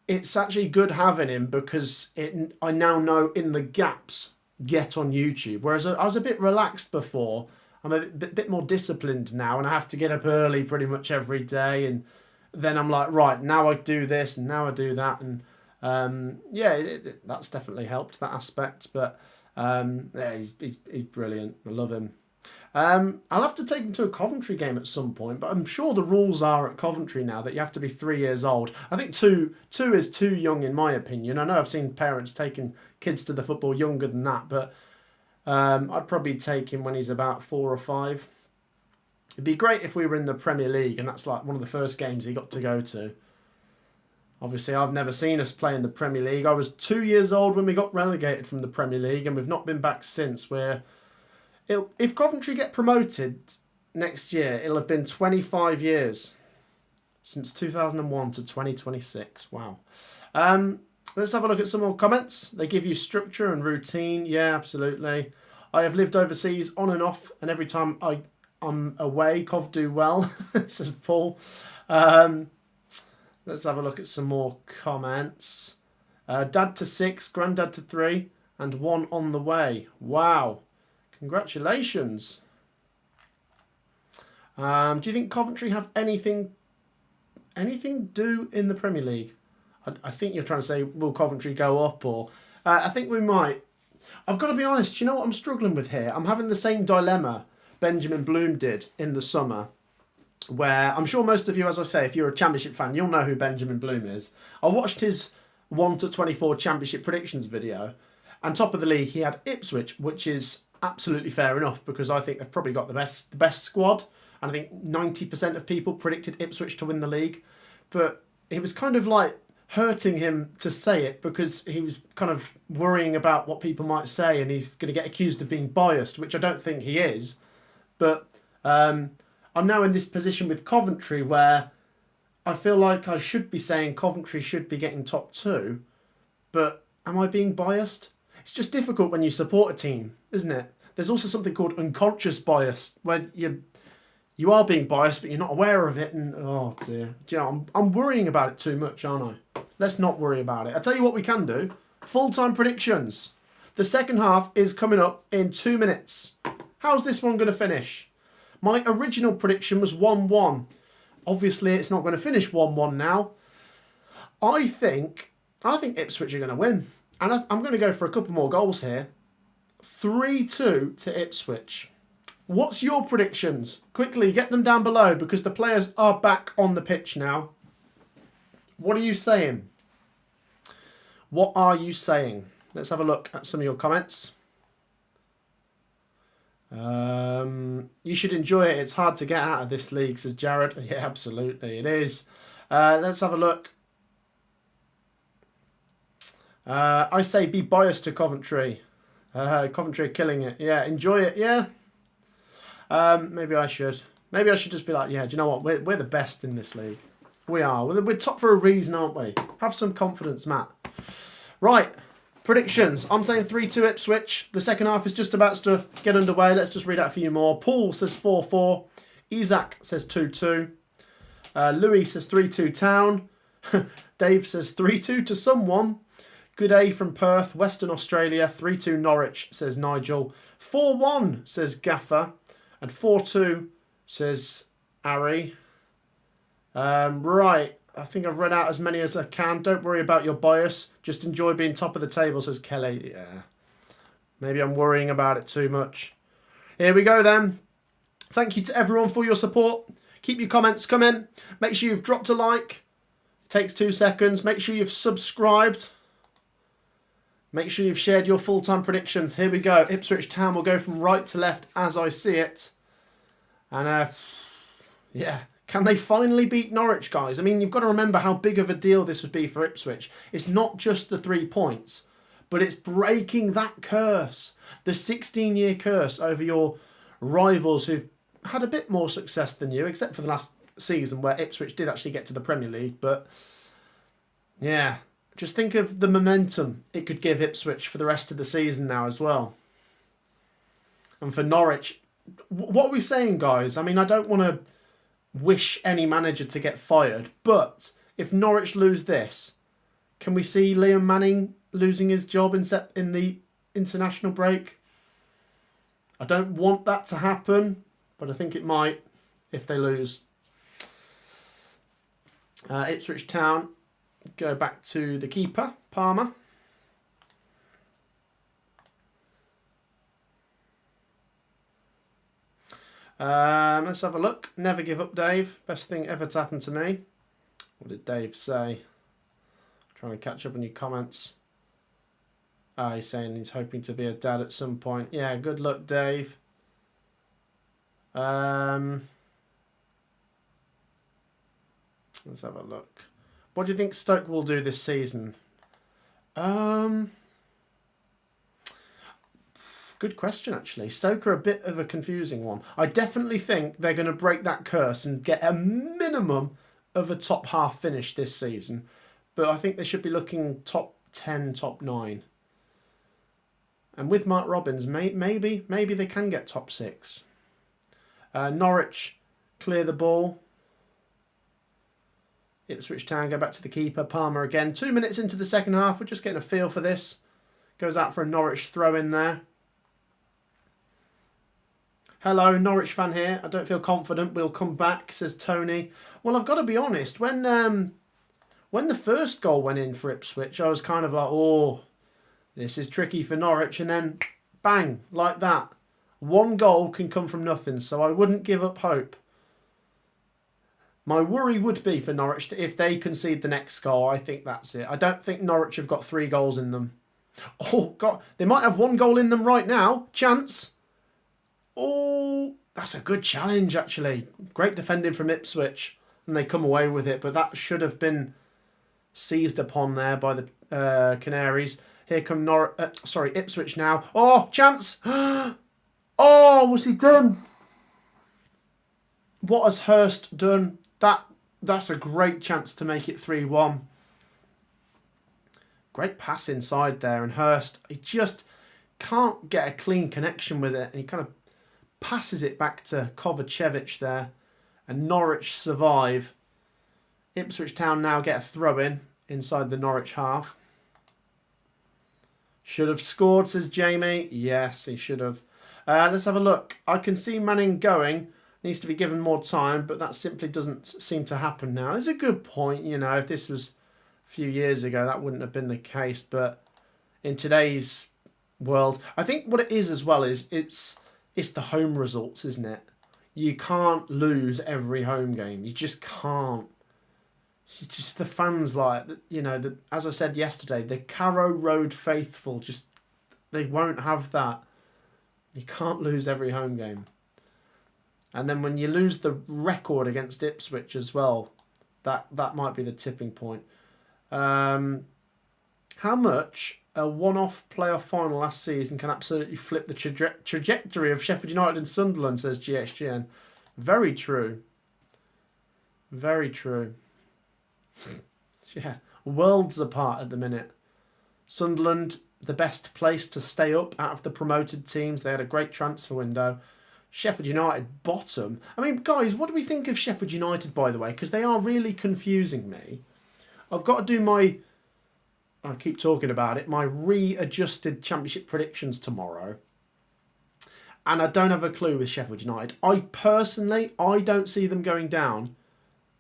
It's actually good having him because I now know in the gaps get on YouTube. Whereas I was a bit relaxed before. I'm a bit more disciplined now and I have to get up early pretty much every day. And then I'm like, right, now I do this and now I do that. And yeah, that's definitely helped, that aspect. But yeah, he's brilliant. I love him. I'll have to take him to a Coventry game at some point, but I'm sure the rules are at Coventry now that you have to be 3 years old. I think two is too young in my opinion. I know I've seen parents taking kids to the football younger than that, but I'd probably take him when he's about 4 or 5. It'd be great if we were in the Premier League and that's like one of the first games he got to go to. Obviously, I've never seen us play in the Premier League. I was 2 years old when we got relegated from the Premier League and we've not been back since. If Coventry get promoted next year, it'll have been 25 years since 2001 to 2026. Wow. Let's have a look at some more comments. They give you structure and routine. Yeah, absolutely. I have lived overseas on and off, and every time I'm away, Cov do well, says Paul. Let's have a look at some more comments. Dad to 6, granddad to 3, and 1 on the way. Wow. Congratulations. Do you think Coventry have anything do in the Premier League? I think you're trying to say, will Coventry go up? Or I think we might. I've got to be honest, you know what I'm struggling with here? I'm having the same dilemma Benjamin Bloom did in the summer, where I'm sure most of you, as I say, if you're a Championship fan, you'll know who Benjamin Bloom is. I watched his 1 to 24 Championship predictions video, and top of the league he had Ipswich, which is absolutely fair enough because I think they've probably got the best squad, and I think 90% of people predicted Ipswich to win the league. But it was kind of like hurting him to say it because he was kind of worrying about what people might say, and he's going to get accused of being biased, which I don't think he is. But I'm now in this position with Coventry where I feel like I should be saying Coventry should be getting top 2, but am I being biased? It's just difficult when you support a team, isn't it? There's also something called unconscious bias, where you are being biased, but you're not aware of it, and oh dear. Do you know, I'm worrying about it too much, aren't I? Let's not worry about it. I'll tell you what we can do. Full-time predictions. The second half is coming up in 2 minutes. How's this one going to finish? My original prediction was 1-1. Obviously, it's not going to finish 1-1 now. I think Ipswich are going to win. And I'm going to go for a couple more goals here. 3-2 to Ipswich. What's your predictions? Quickly, get them down below because the players are back on the pitch now. What are you saying? What are you saying? Let's have a look at some of your comments. You should enjoy it. It's hard to get out of this league, says Jared. Yeah, absolutely, it is. Let's have a look. I say be biased to Coventry. Coventry are killing it. Yeah, enjoy it. Yeah. Maybe I should. Maybe I should just be like, yeah, do you know what? We're the best in this league. We are. We're top for a reason, aren't we? Have some confidence, Matt. Right. Predictions. I'm saying 3-2 Ipswich. The second half is just about to get underway. Let's just read out a few more. Paul says 4-4. Isaac says 2-2. Louis says 3-2 Town. Dave says 3-2 to someone. Good day from Perth, Western Australia. 3-2 Norwich, says Nigel. 4-1, says Gaffer. And 4-2, says Ari. Right. I think I've read out as many as I can. Don't worry about your bias. Just enjoy being top of the table, says Kelly. Yeah. Maybe I'm worrying about it too much. Here we go then. Thank you to everyone for your support. Keep your comments coming. Make sure you've dropped a like. It takes 2 seconds. Make sure you've subscribed. Make sure you've shared your full-time predictions. Here we go. Ipswich Town will go from right to left as I see it. And, yeah. Can they finally beat Norwich, guys? I mean, you've got to remember how big of a deal this would be for Ipswich. It's not just the 3 points, but it's breaking that curse. The 16-year curse over your rivals who've had a bit more success than you, except for the last season where Ipswich did actually get to the Premier League. But, yeah, just think of the momentum it could give Ipswich for the rest of the season now as well. And for Norwich, what are we saying, guys? I mean, I don't want to wish any manager to get fired, but if Norwich lose this, can we see Liam Manning losing his job in the international break? I don't want that to happen, but I think it might if they lose. Ipswich Town go back to the keeper, Palmer. Let's have a look. Never give up, Dave. Best thing ever to happen to me. What did Dave say? Trying to catch up on your comments. He's saying he's hoping to be a dad at some point. Yeah, good luck, Dave. Let's have a look. What do you think Stoke will do this season? Good question, actually. Stoke are a bit of a confusing one. I definitely think they're going to break that curse and get a minimum of a top half finish this season. But I think they should be looking top 10, top 9. And with Mark Robbins, maybe they can get top 6. Norwich clear the ball. Ipswich Town go back to the keeper. Palmer again. 2 minutes into the second half. We're just getting a feel for this. Goes out for a Norwich throw in there. Hello, Norwich fan here. I don't feel confident. We'll come back, says Tony. Well, I've got to be honest. When the first goal went in for Ipswich, I was kind of like, oh, this is tricky for Norwich. And then, bang, like that. One goal can come from nothing, so I wouldn't give up hope. My worry would be for Norwich that if they concede the next goal, I think that's it. I don't think Norwich have got 3 goals in them. Oh, God. They might have 1 goal in them right now. Chance. Oh, that's a good challenge, actually. Great defending from Ipswich. And they come away with it. But that should have been seized upon there by the Canaries. Here come Ipswich now. Oh, chance. Oh, was he done? What has Hurst done? That's a great chance to make it 3-1. Great pass inside there. And Hurst, he just can't get a clean connection with it. And he kind of passes it back to Kovacevic there. And Norwich survive. Ipswich Town now get a throw-in inside the Norwich half. Should have scored, says Jamie. Yes, he should have. Let's have a look. I can see Manning going. Needs to be given more time, but that simply doesn't seem to happen now. It's a good point, you know. If this was a few years ago, that wouldn't have been the case. But in today's world, I think what it is as well is it's the home results, isn't it? You can't lose every home game. You just can't. You just the fans like, you know, as I said yesterday, the Carrow Road faithful just they won't have that. You can't lose every home game. And then when you lose the record against Ipswich as well, that might be the tipping point. How much a one-off playoff final last season can absolutely flip the trajectory of Sheffield United and Sunderland, says GXGN. Very true. Very true. Yeah, worlds apart at the minute. Sunderland, the best place to stay up out of the promoted teams. They had a great transfer window. Sheffield United, bottom. I mean, guys, what do we think of Sheffield United, by the way? Because they are really confusing me. I've got to do I keep talking about it, my readjusted championship predictions tomorrow. And I don't have a clue with Sheffield United. I don't see them going down.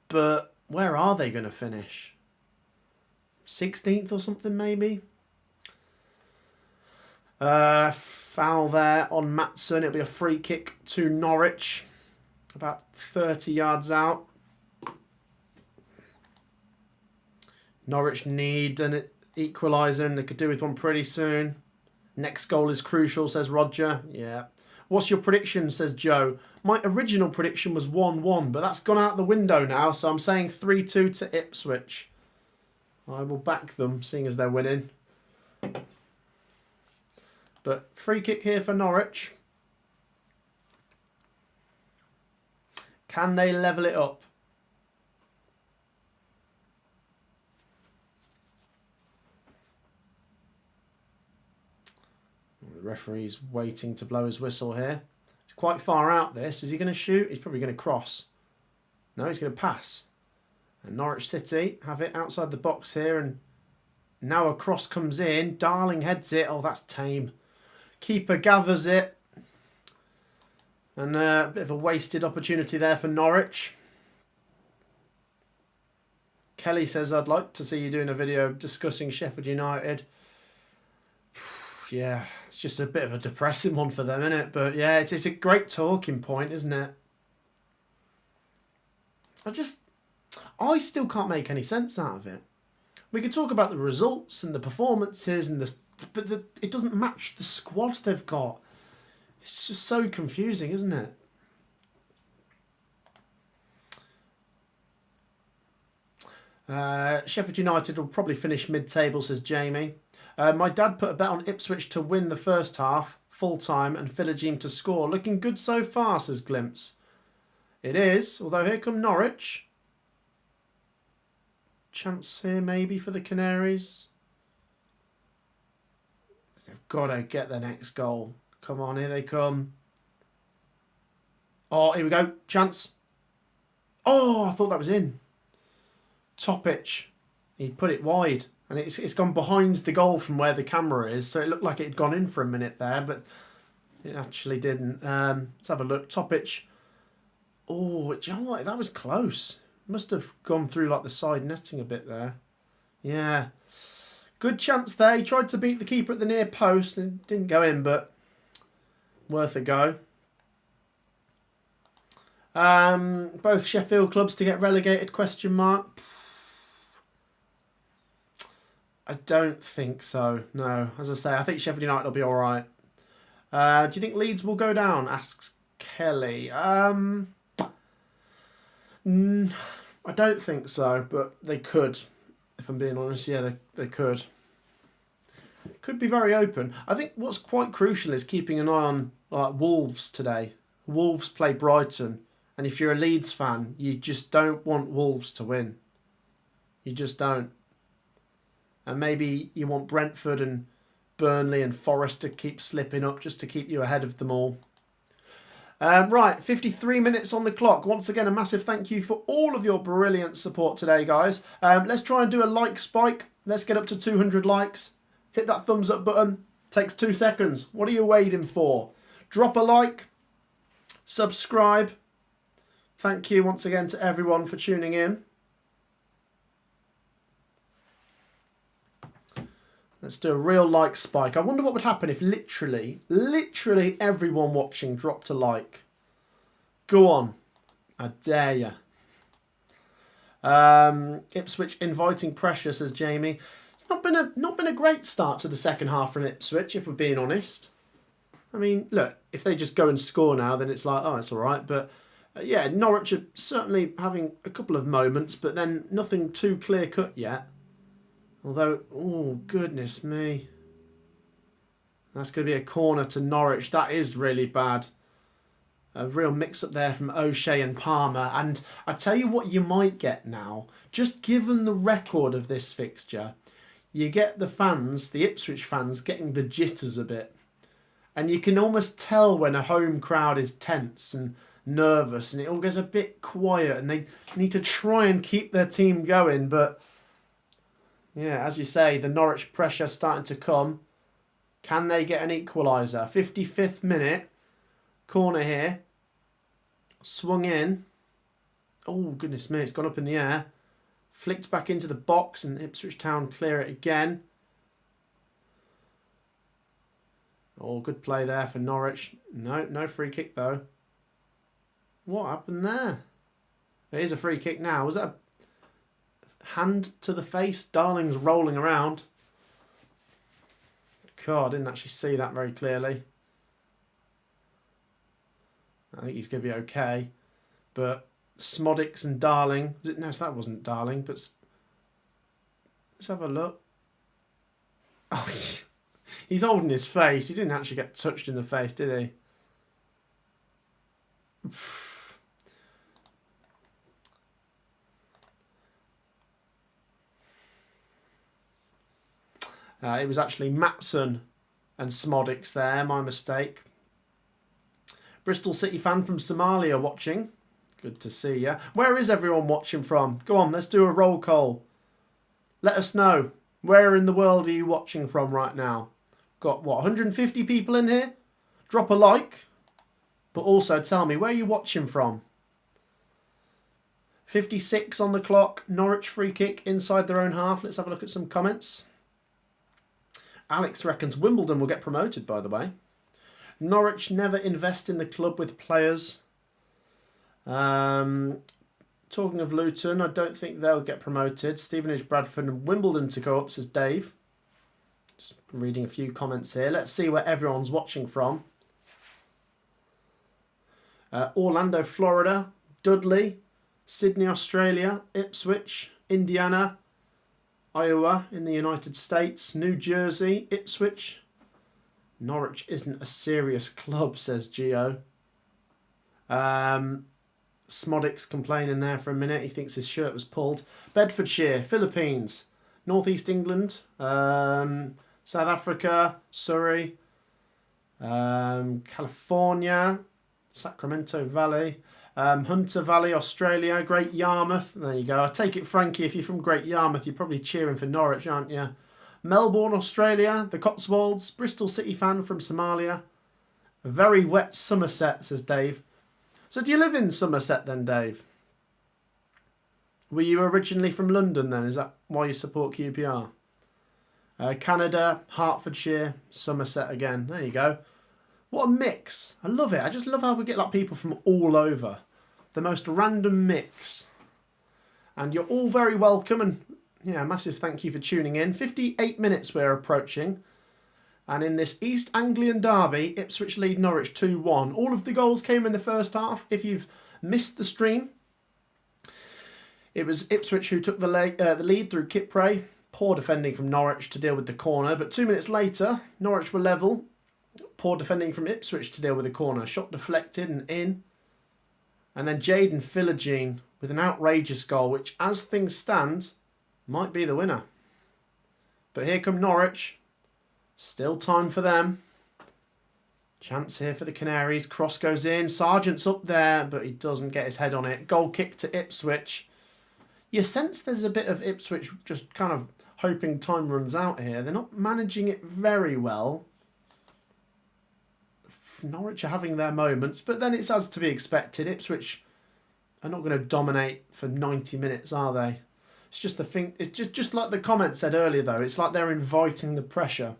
But where are they going to finish? 16th or something, maybe? Foul there on MATTSB. It'll be a free kick to Norwich. About 30 yards out. Norwich need an equaliser and they could do with one pretty soon. Next goal is crucial, says Roger. Yeah. What's your prediction, says Joe? My original prediction was 1-1, but that's gone out the window now, so I'm saying 3-2 to Ipswich. I will back them, seeing as they're winning. But free kick here for Norwich. Can they level it up? The referee's waiting to blow his whistle here. It's quite far out this. Is he going to shoot? He's probably going to cross. No, he's going to pass. And Norwich City have it outside the box here. And now a cross comes in. Darling heads it. Oh, that's tame. Keeper gathers it. And a bit of a wasted opportunity there for Norwich. Kelly says, I'd like to see you doing a video discussing Sheffield United. Yeah, it's just a bit of a depressing one for them, isn't it? But yeah, it's a great talking point, isn't it? I still can't make any sense out of it. We could talk about the results and the performances, but it doesn't match the squad they've got. It's just so confusing, isn't it? Sheffield United will probably finish mid-table, says Jamie. My dad put a bet on Ipswich to win the first half, full-time, and Philogene to score. Looking good so far, says Glimpse. It is, although here come Norwich. Chance here maybe for the Canaries. They've got to get the next goal. Come on, here they come. Oh, here we go. Chance. Oh, I thought that was in. Topic. He put it wide. And it's gone behind the goal from where the camera is. So it looked like it had gone in for a minute there. But it actually didn't. Let's have a look. Topic. Oh, do you know what? That was close. Must have gone through like the side netting a bit there. Yeah. Good chance there. He tried to beat the keeper at the near post and it didn't go in, but worth a go. Both Sheffield clubs to get relegated, question mark. I don't think so, no. As I say, I think Sheffield United will be alright. Do you think Leeds will go down? Asks Kelly. I don't think so, but they could. If I'm being honest, yeah, they could. Could be very open. I think what's quite crucial is keeping an eye on Wolves today. Wolves play Brighton, and if you're a Leeds fan, you just don't want Wolves to win. You just don't. And maybe you want Brentford and Burnley and Forest to keep slipping up just to keep you ahead of them all. Right, 53 minutes on the clock. Once again, a massive thank you for all of your brilliant support today, guys. Let's try and do a like spike. Let's get up to 200 likes. Hit that thumbs up button. Takes 2 seconds. What are you waiting for? Drop a like. Subscribe. Thank you once again to everyone for tuning in. Let's do a real like spike. I wonder what would happen if literally everyone watching dropped a like. Go on. I dare you. Ipswich inviting pressure, says Jamie. It's not been a great start to the second half from Ipswich, if we're being honest. I mean, look, if they just go and score now, then it's like, oh, it's all right. But yeah, Norwich are certainly having a couple of moments, but then nothing too clear-cut yet. Although, oh, goodness me. That's going to be a corner to Norwich. That is really bad. A real mix-up there from O'Shea and Palmer. And I tell you what you might get now. Just given the record of this fixture, you get the fans, the Ipswich fans, getting the jitters a bit. And you can almost tell when a home crowd is tense and nervous. And it all goes a bit quiet. And they need to try and keep their team going. But yeah, as you say, the Norwich pressure starting to come. Can they get an equaliser? 55th minute. Corner here. Swung in. Oh, goodness me, it's gone up in the air. Flicked back into the box and Ipswich Town clear it again. Oh, good play there for Norwich. No free kick though. What happened there? It is a free kick now. Was that a hand to the face? Darling's rolling around. God, I didn't actually see that very clearly. I think he's going to be okay. But Smodics and Darling... No, that wasn't Darling, but... Let's have a look. Oh, he's holding his face. He didn't actually get touched in the face, did he? It was actually Matson and Smodics there, my mistake. Bristol City fan from Somalia watching. Good to see you. Where is everyone watching from? Go on, let's do a roll call. Let us know. Where in the world are you watching from right now? Got, what, 150 people in here? Drop a like. But also tell me, where are you watching from? 56 on the clock. Norwich free kick inside their own half. Let's have a look at some comments. Alex reckons Wimbledon will get promoted, by the way. Norwich never invest in the club with players. Talking of Luton, I don't think they'll get promoted. Stevenage, Bradford and Wimbledon to go up, says Dave. Just reading a few comments here. Let's see where everyone's watching from. Orlando, Florida. Dudley. Sydney, Australia. Ipswich. Indiana. Iowa in the United States. New Jersey. Ipswich. Norwich isn't a serious club, says Gio. Smodics complaining there for a minute. He thinks his shirt was pulled. Bedfordshire, Philippines, North East England, South Africa, Surrey, California, Sacramento Valley, Hunter Valley, Australia, Great Yarmouth. There you go. I take it, Frankie, if you're from Great Yarmouth, you're probably cheering for Norwich, aren't you? Melbourne, Australia, the Cotswolds, Bristol City fan from Somalia. A very wet Somerset, says Dave. So do you live in Somerset then, Dave? Were you originally from London then? Is that why you support QPR? Canada, Hertfordshire, Somerset again. There you go. What a mix. I love it. I just love how we get like people from all over. The most random mix. And you're all very welcome. And yeah, massive thank you for tuning in. 58 minutes we're approaching. And in this East Anglian derby, Ipswich lead Norwich 2-1. All of the goals came in the first half. If you've missed the stream, it was Ipswich who took the lead through Kipre. Poor defending from Norwich to deal with the corner. But 2 minutes later, Norwich were level. Poor defending from Ipswich to deal with the corner. Shot deflected and in. And then Jaden Philogene with an outrageous goal, which, as things stand, might be the winner. But here come Norwich. Still time for them. Chance here for the Canaries. Cross goes in. Sargent's up there, but he doesn't get his head on it. Goal kick to Ipswich. You sense there's a bit of Ipswich just kind of hoping time runs out here. They're not managing it very well. Norwich are having their moments, but then it's as to be expected. Ipswich are not going to dominate for 90 minutes, are they? It's just the thing. It's just like the comment said earlier, though. It's like they're inviting the pressure.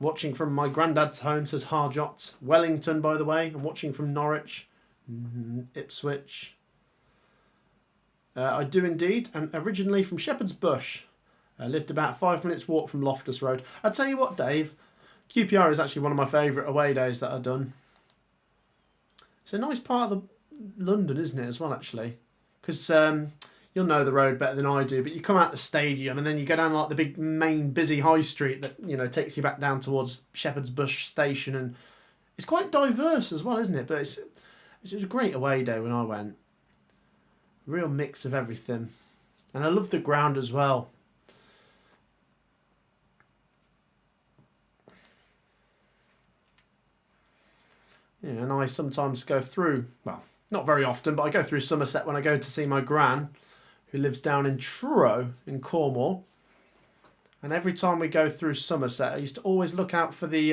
Watching from my granddad's home, says Harjot. Wellington, by the way. I'm watching from Norwich. Ipswich. I do indeed. And originally from Shepherd's Bush. I lived about 5 minutes walk from Loftus Road. I tell you what, Dave. QPR is actually one of my favourite away days that I've done. It's a nice part of London, isn't it, as well, actually? Because you'll know the road better than I do, but you come out the stadium and then you go down like the big main busy high street that, you know, takes you back down towards Shepherd's Bush station, and it's quite diverse as well, isn't it? But it was a great away day when I went. Real mix of everything. And I love the ground as well. Yeah, and I sometimes go through, well, not very often, but I go through Somerset when I go to see my gran, who lives down in Truro in Cornwall. And every time we go through Somerset, I used to always look out for the,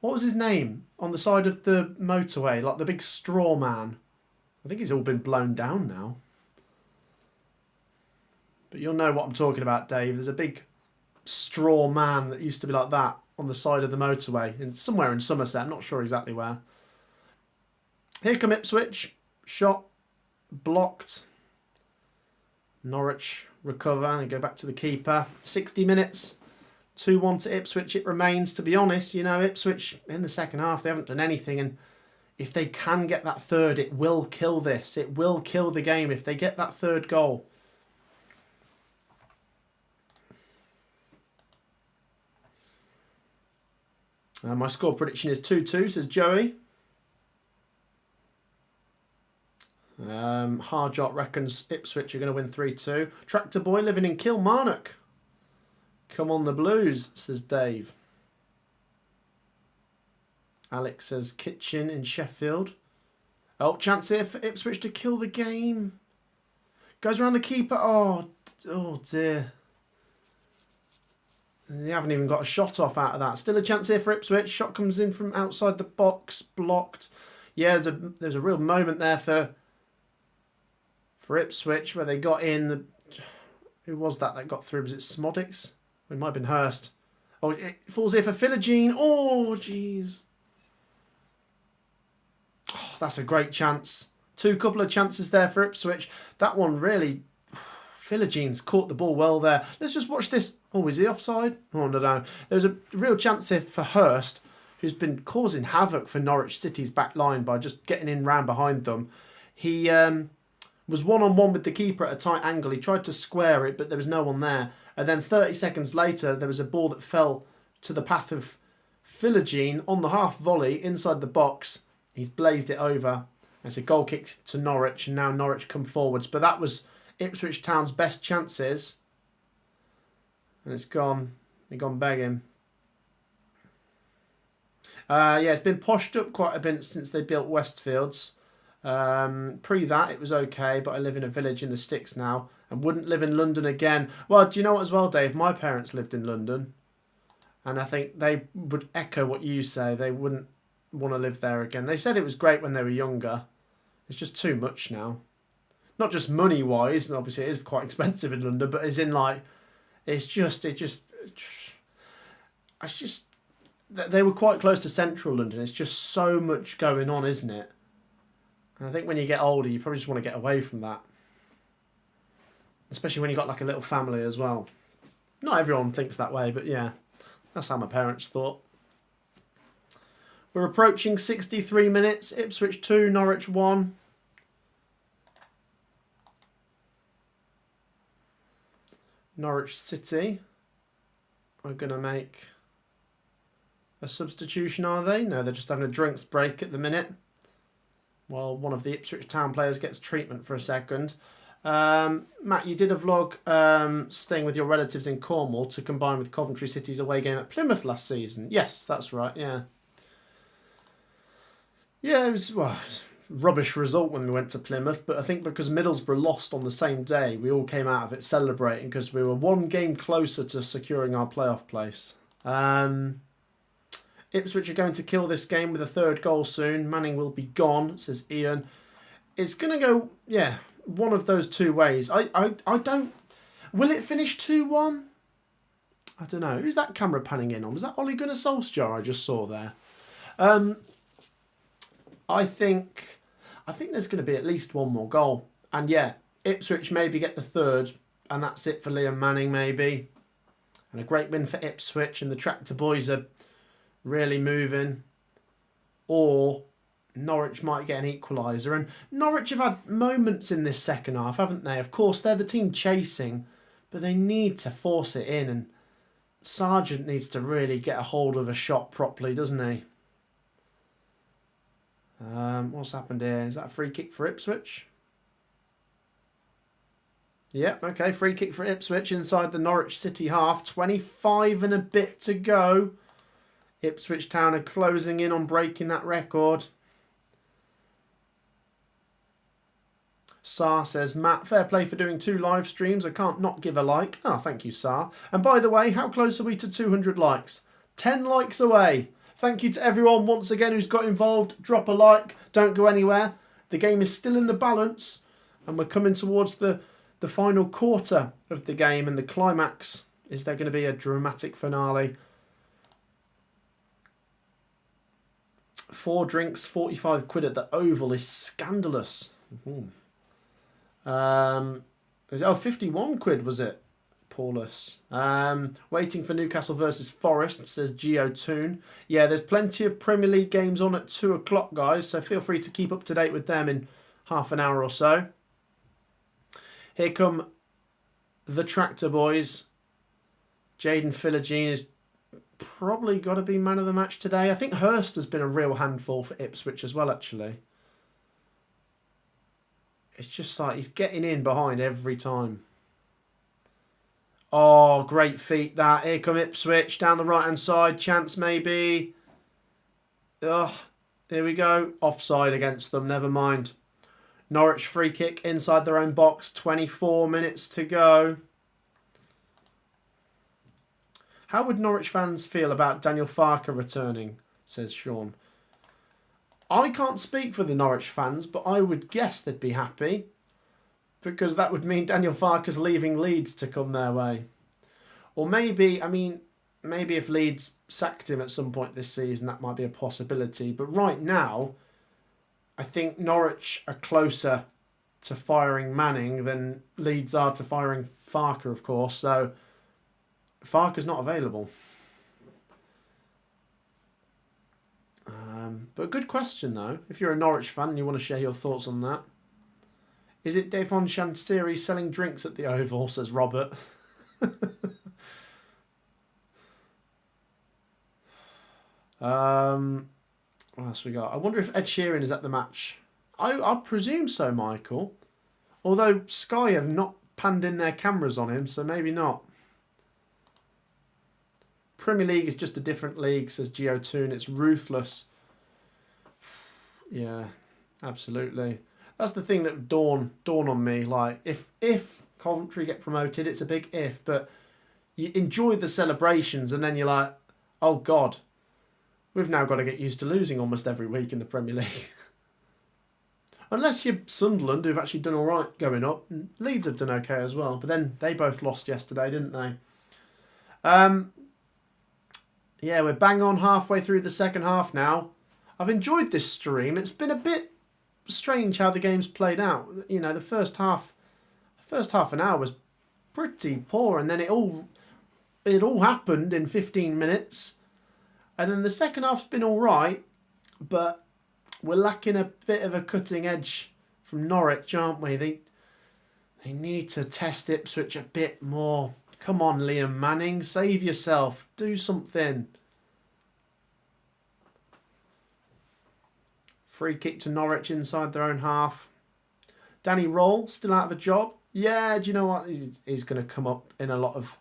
what was his name? On the side of the motorway, like the big straw man. I think he's all been blown down now. But you'll know what I'm talking about, Dave. There's a big straw man that used to be like that on the side of the motorway, somewhere in Somerset. I'm not sure exactly where. Here come Ipswich. Shot. Blocked. Norwich recover and go back to the keeper. 60 minutes. 2-1 to Ipswich it remains. To be honest, you know, Ipswich in the second half, they haven't done anything. And if they can get that third, it will kill this. It will kill the game if they get that third goal. My score prediction is 2-2, says Joey. Harjot reckons Ipswich are going to win 3-2. Tractor Boy living in Kilmarnock. Come on the Blues, says Dave. Alex says Kitchen in Sheffield. Oh, chance here for Ipswich to kill the game. Goes around the keeper. Oh dear. They haven't even got a shot off out of that. Still a chance here for Ipswich. Shot comes in from outside the box. Blocked. Yeah, there's a real moment there for Ipswich where they got in. Who was that got through? Was it Smodics? It might have been Hurst. Oh, it falls here for Philogene. Oh, jeez. Oh, that's a great chance. Couple of chances there for Ipswich. That one really... Philogene's caught the ball well there. Let's just watch this. Oh, is he offside? Oh, no. There's a real chance here for Hurst, who's been causing havoc for Norwich City's back line by just getting in round behind them. He was one-on-one with the keeper at a tight angle. He tried to square it, but there was no one there. And then 30 seconds later, there was a ball that fell to the path of Philogene on the half volley inside the box. He's blazed it over. It's a goal kick to Norwich, and now Norwich come forwards. But that was Ipswich Town's best chances. And it's gone. They've gone begging. Yeah, it's been poshed up quite a bit since they built Westfields. Pre that, it was okay, but I live in a village in the sticks now and wouldn't live in London again. Well, do you know what as well, Dave? My parents lived in London, and I think they would echo what you say. They wouldn't want to live there again. They said it was great when they were younger. It's just too much now. Not just money-wise, and obviously it is quite expensive in London, but as in, like, it's just... They were quite close to central London. It's just so much going on, isn't it? And I think when you get older, you probably just want to get away from that. Especially when you've got like a little family as well. Not everyone thinks that way, but yeah. That's how my parents thought. We're approaching 63 minutes. Ipswich 2, Norwich 1. Norwich City are going to make a substitution, are they? No, they're just having a drinks break at the minute. While one of the Ipswich Town players gets treatment for a second. Matt, you did a vlog staying with your relatives in Cornwall to combine with Coventry City's away game at Plymouth last season. Yes, that's right, yeah. Yeah, it was rubbish result when we went to Plymouth, but I think because Middlesbrough lost on the same day, we all came out of it celebrating because we were one game closer to securing our playoff place. Ipswich are going to kill this game with a third goal soon. Manning will be gone, says Ian. It's going to go, yeah, one of those two ways. I don't... Will it finish 2-1? I don't know. Who's that camera panning in on? Was that Ole Gunnar Solskjaer I just saw there? I think there's going to be at least one more goal. And yeah, Ipswich maybe get the third, and that's it for Liam Manning maybe. And a great win for Ipswich, and the Tractor Boys are really moving. Or Norwich might get an equaliser. And Norwich have had moments in this second half, haven't they? Of course, they're the team chasing, but they need to force it in. And Sargent needs to really get a hold of a shot properly, doesn't he? What's happened here? Is that a free kick for Ipswich? Yep, okay, free kick for Ipswich inside the Norwich City half. 25 and a bit to go. Ipswich Town are closing in on breaking that record. Sar says, Matt, fair play for doing 2 live streams. I can't not give a like. Oh, thank you, Sar. And by the way, how close are we to 200 likes? 10 likes away. Thank you to everyone once again who's got involved. Drop a like. Don't go anywhere. The game is still in the balance. And we're coming towards the final quarter of the game. And the climax. Is there going to be a dramatic finale? 4 drinks, 45 quid at the Oval is scandalous. Oh, 51 quid was it? Paulus. Waiting for Newcastle versus Forest, says Geotoon. Yeah, there's plenty of Premier League games on at 2 o'clock, guys, so feel free to keep up to date with them in half an hour or so. Here come the Tractor Boys. Jaden Philogene is probably got to be man of the match today. I think Hurst has been a real handful for Ipswich as well, actually. It's just like he's getting in behind every time. Oh, great feat that. Here come Ipswich down the right-hand side. Chance maybe. Oh, here we go. Offside against them. Never mind. Norwich free kick inside their own box. 24 minutes to go. How would Norwich fans feel about Daniel Farke returning, says Sean. I can't speak for the Norwich fans, but I would guess they'd be happy. Because that would mean Daniel Farke's leaving Leeds to come their way. Or maybe, maybe if Leeds sacked him at some point this season, that might be a possibility. But right now, I think Norwich are closer to firing Manning than Leeds are to firing Farke, of course. So Farke's not available. But good question, though. If you're a Norwich fan and you want to share your thoughts on that. Is it Devon Chansiri selling drinks at the Oval, says Robert. What else we got? I wonder if Ed Sheeran is at the match. I presume so, Michael. Although Sky have not panned in their cameras on him, so maybe not. Premier League is just a different league, says Geotoon. It's ruthless. Yeah, absolutely. That's the thing that dawn on me. Like, if Coventry get promoted, it's a big if, but you enjoy the celebrations and then you're like, oh God, we've now got to get used to losing almost every week in the Premier League. Unless you're Sunderland, who've actually done all right going up. And Leeds have done okay as well, but then they both lost yesterday, didn't they? Yeah, we're bang on halfway through the second half now. I've enjoyed this stream. It's been a bit strange how the game's played out. You know, the first half an hour was pretty poor, and then it all happened in 15 minutes. And then the second half's been all right, but we're lacking a bit of a cutting edge from Norwich, aren't we? They need to test Ipswich a bit more. Come on, Liam Manning, save yourself. Do something. Free kick to Norwich inside their own half. Danny Roll, still out of a job. Yeah, do you know what? He's going to come up in a lot of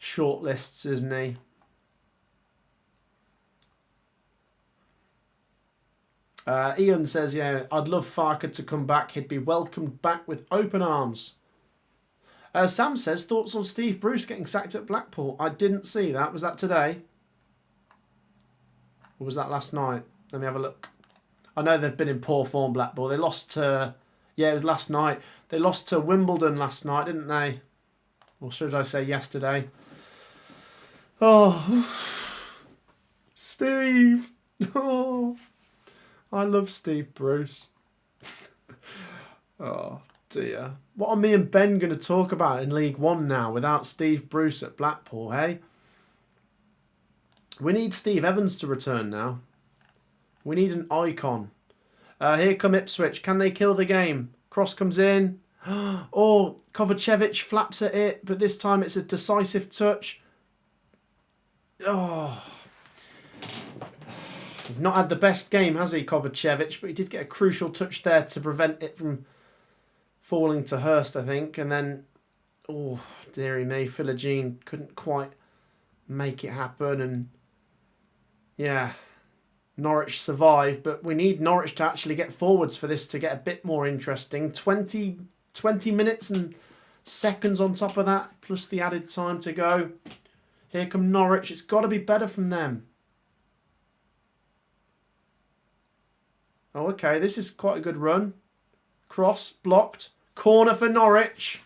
shortlists, isn't he? Ian says, yeah, I'd love Farker to come back. He'd be welcomed back with open arms. Sam says, thoughts on Steve Bruce getting sacked at Blackpool? I didn't see that. Was that today? Or was that last night? Let me have a look. I know they've been in poor form, Blackpool. They lost to... Yeah, it was last night. They lost to Wimbledon last night, didn't they? Or should I say yesterday? Oh, Steve. Oh, I love Steve Bruce. Oh, dear. What are me and Ben going to talk about in League One now without Steve Bruce at Blackpool, hey? We need Steve Evans to return now. We need an icon. Here come Ipswich. Can they kill the game? Cross comes in. Oh, Kovacevic flaps at it, but this time it's a decisive touch. Oh. He's not had the best game, has he, Kovacevic? But he did get a crucial touch there to prevent it from falling to Hurst, I think. And then, oh, dearie me, Philogene couldn't quite make it happen. And, yeah, Norwich survived. But we need Norwich to actually get forwards for this to get a bit more interesting. 20 minutes and seconds on top of that, plus the added time to go. Here come Norwich. It's got to be better from them. Oh, okay. This is quite a good run. Cross, blocked. Corner for Norwich.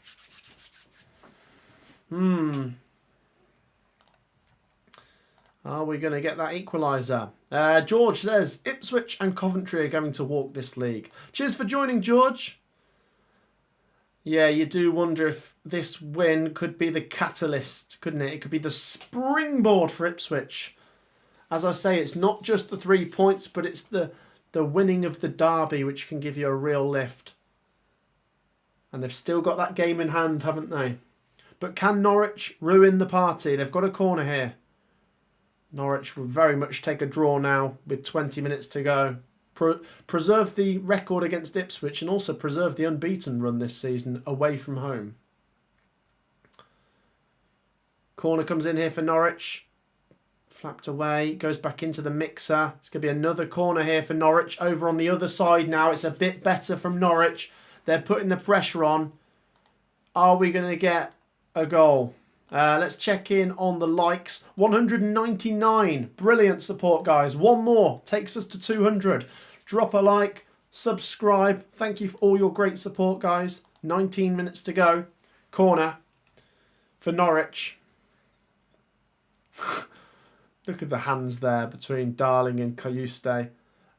Are we going to get that equaliser? George says, Ipswich and Coventry are going to walk this league. Cheers for joining, George. Yeah, you do wonder if this win could be the catalyst, couldn't it? It could be the springboard for Ipswich. As I say, it's not just the 3 points, but it's the winning of the derby, which can give you a real lift. And they've still got that game in hand, haven't they? But can Norwich ruin the party? They've got a corner here. Norwich will very much take a draw now with 20 minutes to go. Preserve the record against Ipswich and also preserve the unbeaten run this season away from home. Corner comes in here for Norwich. Flapped away, goes back into the mixer. It's going to be another corner here for Norwich. Over on the other side now, it's a bit better from Norwich. They're putting the pressure on. Are we going to get a goal? Let's check in on the likes. 199. Brilliant support, guys. One more takes us to 200. Drop a like, subscribe. Thank you for all your great support, guys. 19 minutes to go. Corner for Norwich. Look at the hands there between Darling and Cayuste.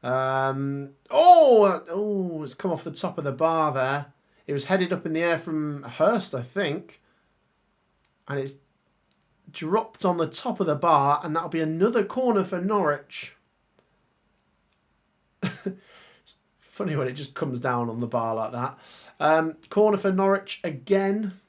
It's come off the top of the bar there. It was headed up in the air from Hurst, I think. And it's dropped on the top of the bar, and that'll be another corner for Norwich. Funny when it just comes down on the bar like that. Corner for Norwich again.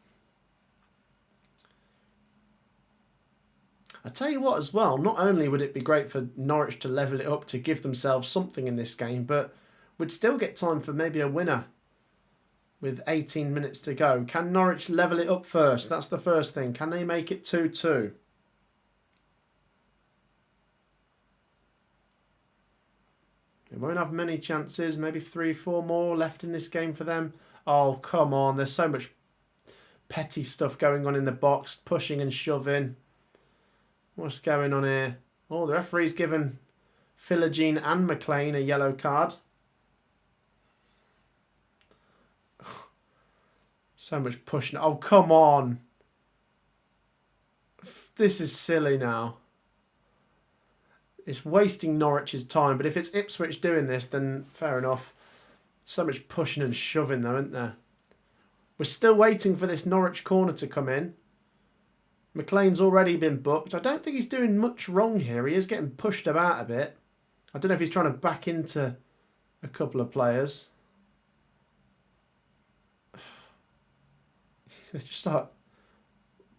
I tell you what as well, not only would it be great for Norwich to level it up to give themselves something in this game, but we'd still get time for maybe a winner with 18 minutes to go. Can Norwich level it up first? That's the first thing. Can they make it 2-2? They won't have many chances. Maybe 3, 4 more left in this game for them. Oh, come on. There's so much petty stuff going on in the box. Pushing and shoving. What's going on here? Oh, the referee's given Philogene and McLean a yellow card. So much pushing. Oh, come on. This is silly now. It's wasting Norwich's time. But if it's Ipswich doing this, then fair enough. So much pushing and shoving though, isn't there? We're still waiting for this Norwich corner to come in. McLean's already been booked. I don't think he's doing much wrong here. He is getting pushed about a bit. I don't know if he's trying to back into a couple of players. They just start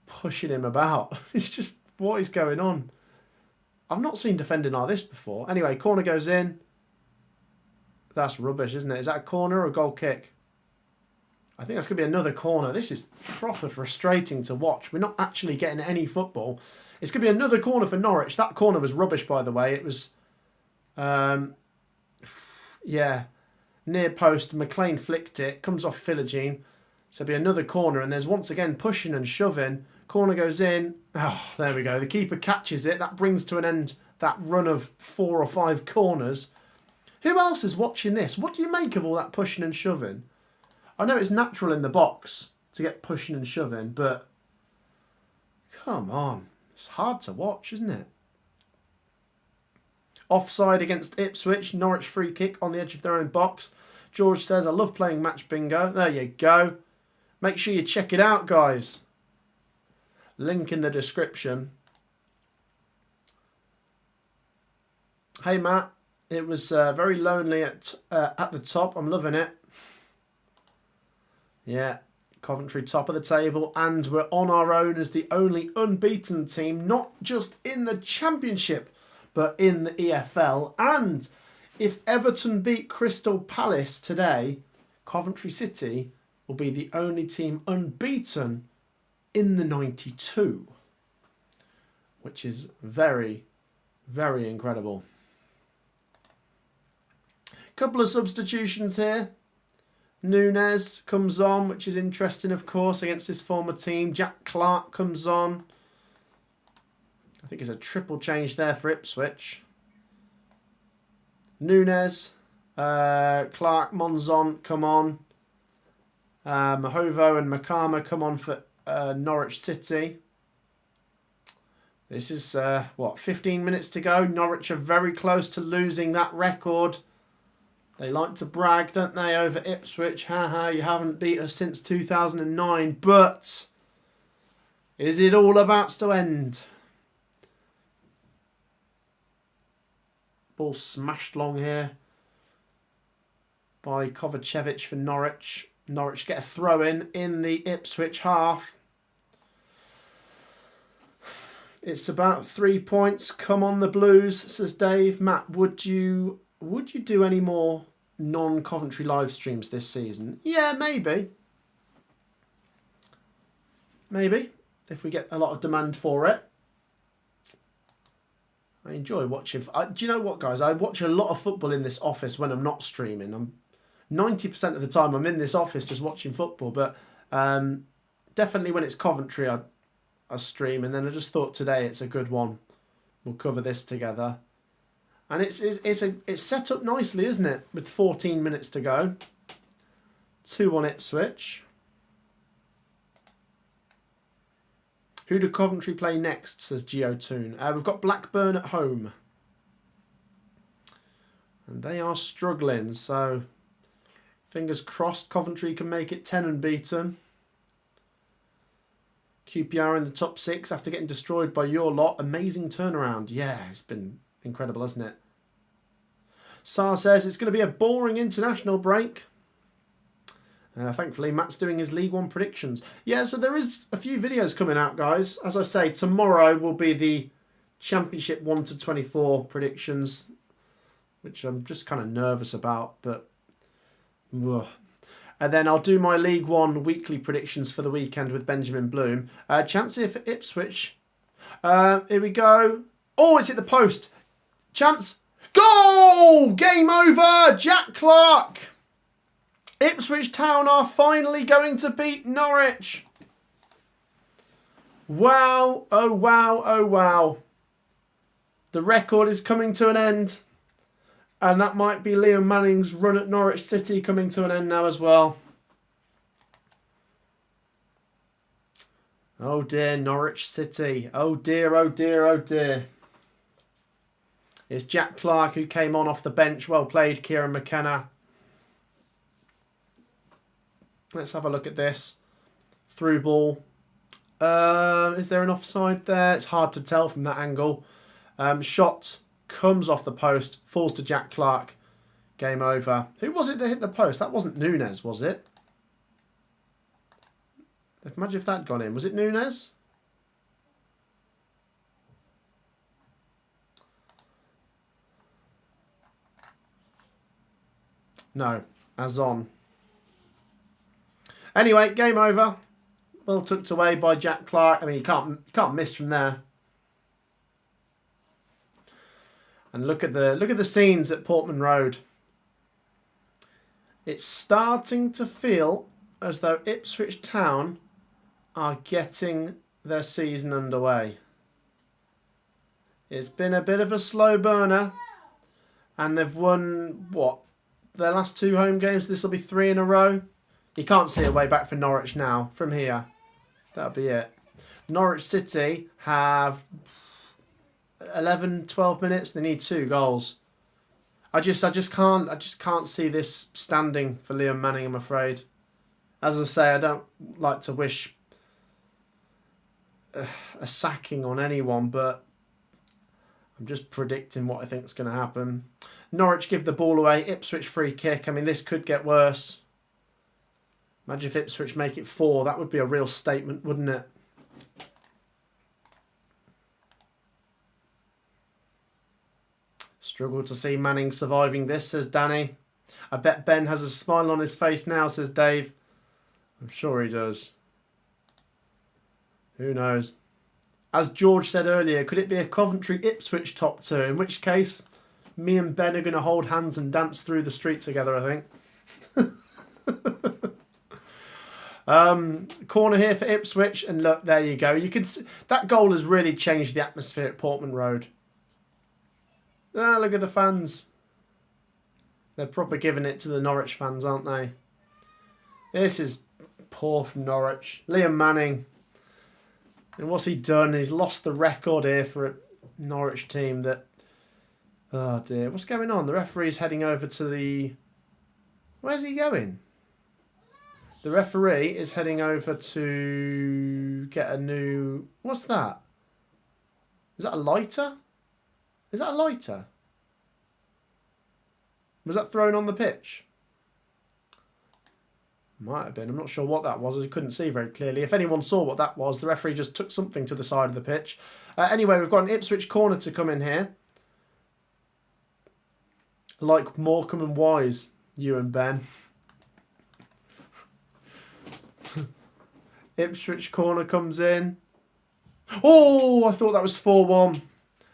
pushing him about. It's just, what is going on? I've not seen defending like this before. Anyway, corner goes in. That's rubbish, isn't it? Is that a corner or a goal kick? I think that's going to be another corner. This is proper frustrating to watch. We're not actually getting any football. It's going to be another corner for Norwich. That corner was rubbish, by the way. It was, yeah, near post. McLean flicked it. Comes off Philogene. So it'll be another corner. And there's once again pushing and shoving. Corner goes in. Oh, there we go. The keeper catches it. That brings to an end that run of 4 or 5 corners. Who else is watching this? What do you make of all that pushing and shoving? I know it's natural in the box to get pushing and shoving, but come on. It's hard to watch, isn't it? Offside against Ipswich. Norwich free kick on the edge of their own box. George says, I love playing match bingo. There you go. Make sure you check it out, guys. Link in the description. Hey, Matt. It was very lonely at the top. I'm loving it. Yeah, Coventry top of the table, and we're on our own as the only unbeaten team, not just in the Championship, but in the EFL. And if Everton beat Crystal Palace today, Coventry City will be the only team unbeaten in the 92, which is very, very incredible. Couple of substitutions here. Nunes comes on, which is interesting, of course, against his former team. Jack Clark comes on. I think it's a triple change there for Ipswich. Nunes, Clark, Monzon come on. Mahovo and Makama come on for Norwich City. This is, 15 minutes to go. Norwich are very close to losing that record. They like to brag, don't they, over Ipswich? Haha, you haven't beat us since 2009. But is it all about to end? Ball smashed long here by Kovacevic for Norwich. Norwich get a throw in the Ipswich half. It's about 3 points. Come on the Blues, says Dave. Matt, would you do any more non-Coventry live streams this season? Yeah, maybe. Maybe, if we get a lot of demand for it. I enjoy watching. Do you know what, guys? I watch a lot of football in this office when I'm not streaming. I'm 90% of the time I'm in this office just watching football. But definitely when it's Coventry, I stream. And then I just thought today it's a good one. We'll cover this together. And it's set up nicely, isn't it? With 14 minutes to go. 2-1 Ipswich. Who do Coventry play next, says Geotoon. We've got Blackburn at home. And they are struggling, so fingers crossed Coventry can make it 10 unbeaten. QPR in the top 6 after getting destroyed by your lot. Amazing turnaround. Yeah, it's been incredible, hasn't it? Sar says it's going to be a boring international break. Thankfully, Matt's doing his League One predictions. Yeah, so there is a few videos coming out, guys. As I say, tomorrow will be the Championship 1 to 24 predictions, which I'm just kind of nervous about. But ugh. And then I'll do my League One weekly predictions for the weekend with Benjamin Bloom. Chance here for Ipswich. Here we go. Oh, it's hit the post. Chance. Goal! Game over! Jack Clark! Ipswich Town are finally going to beat Norwich. Wow, oh wow, oh wow. The record is coming to an end. And that might be Liam Manning's run at Norwich City coming to an end now as well. Oh dear, Norwich City. Oh dear, oh dear, oh dear. It's Jack Clark who came on off the bench. Well played, Kieran McKenna. Let's have a look at this. Through ball. Is there an offside there? It's hard to tell from that angle. Shot comes off the post, falls to Jack Clark. Game over. Who was it that hit the post? That wasn't Nunes, was it? Imagine if that had gone in. Was it Nunes? No, Azon. Anyway, game over. Well tucked away by Jack Clark. I mean, you can't miss from there. And look at the scenes at Portman Road. It's starting to feel as though Ipswich Town are getting their season underway. It's been a bit of a slow burner, and they've won what? Their last 2 home games. This will be 3 in a row. You can't see a way back for Norwich now from here. That'll be it. Norwich City have 11, 12 minutes. They need 2 goals. I just can't see this standing for Liam Manning, I'm afraid. As I say, I don't like to wish a sacking on anyone, but I'm just predicting what I think is going to happen. Norwich give the ball away. Ipswich free kick. I mean, this could get worse. Imagine if Ipswich make it 4. That would be a real statement, wouldn't it? Struggle to see Manning surviving this, says Danny. I bet Ben has a smile on his face now, says Dave. I'm sure he does. Who knows? As George said earlier, could it be a Coventry-Ipswich top 2? In which case, me and Ben are going to hold hands and dance through the street together, I think. Corner here for Ipswich, and look, there you go. You can see that goal has really changed the atmosphere at Portman Road. Ah, look at the fans. They're proper giving it to the Norwich fans, aren't they? This is poor from Norwich. Liam Manning. And what's he done? He's lost the record here for a Norwich team that... Oh dear. What's going on? The referee's heading over to the... Where's he going? The referee is heading over to get a new... What's that? Is that a lighter? Is that a lighter? Was that thrown on the pitch? Might have been. I'm not sure what that was. I couldn't see very clearly. If anyone saw what that was, the referee just took something to the side of the pitch. Anyway, we've got an Ipswich corner to come in here. Like Morecambe and Wise, you and Ben. Ipswich corner comes in. Oh, I thought that was 4-1.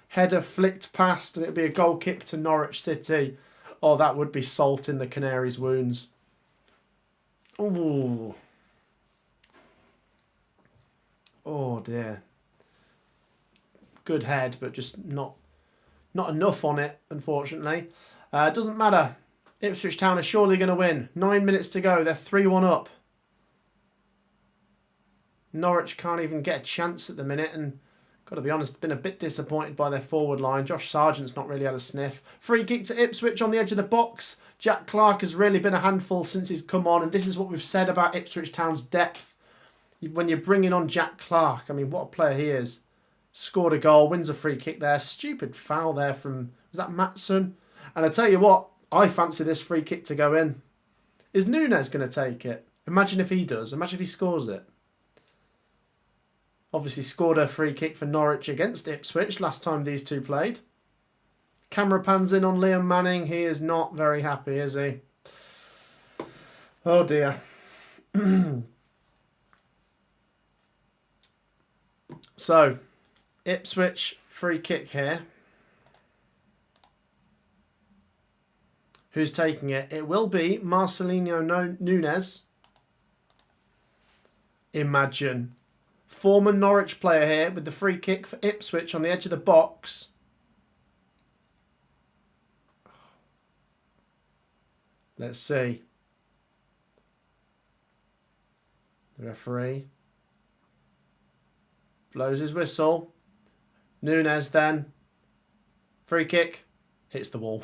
Header flicked past and it'd be a goal kick to Norwich City. Oh, that would be salt in the Canaries' wounds. Ooh. Oh dear. Good head, but just not enough on it, unfortunately. Doesn't matter. Ipswich Town are surely going to win. 9 minutes to go. They're 3-1 up. Norwich can't even get a chance at the minute, and got to be honest, been a bit disappointed by their forward line. Josh Sargent's not really had a sniff. Free kick to Ipswich on the edge of the box. Jack Clark has really been a handful since he's come on, and this is what we've said about Ipswich Town's depth. When you're bringing on Jack Clark, I mean, what a player he is. Scored a goal, wins a free kick there. Stupid foul there from, was that Mattson? And I tell you what, I fancy this free kick to go in. Is Nunes going to take it? Imagine if he does. Imagine if he scores it. Obviously scored a free kick for Norwich against Ipswich last time these two played. Camera pans in on Liam Manning. He is not very happy, is he? Oh dear. So, Ipswich free kick here. Who's taking it? It will be Marcelino Nunes. Imagine. Former Norwich player here with the free kick for Ipswich on the edge of the box. Let's see. The referee blows his whistle. Nunes then. Free kick. Hits the wall.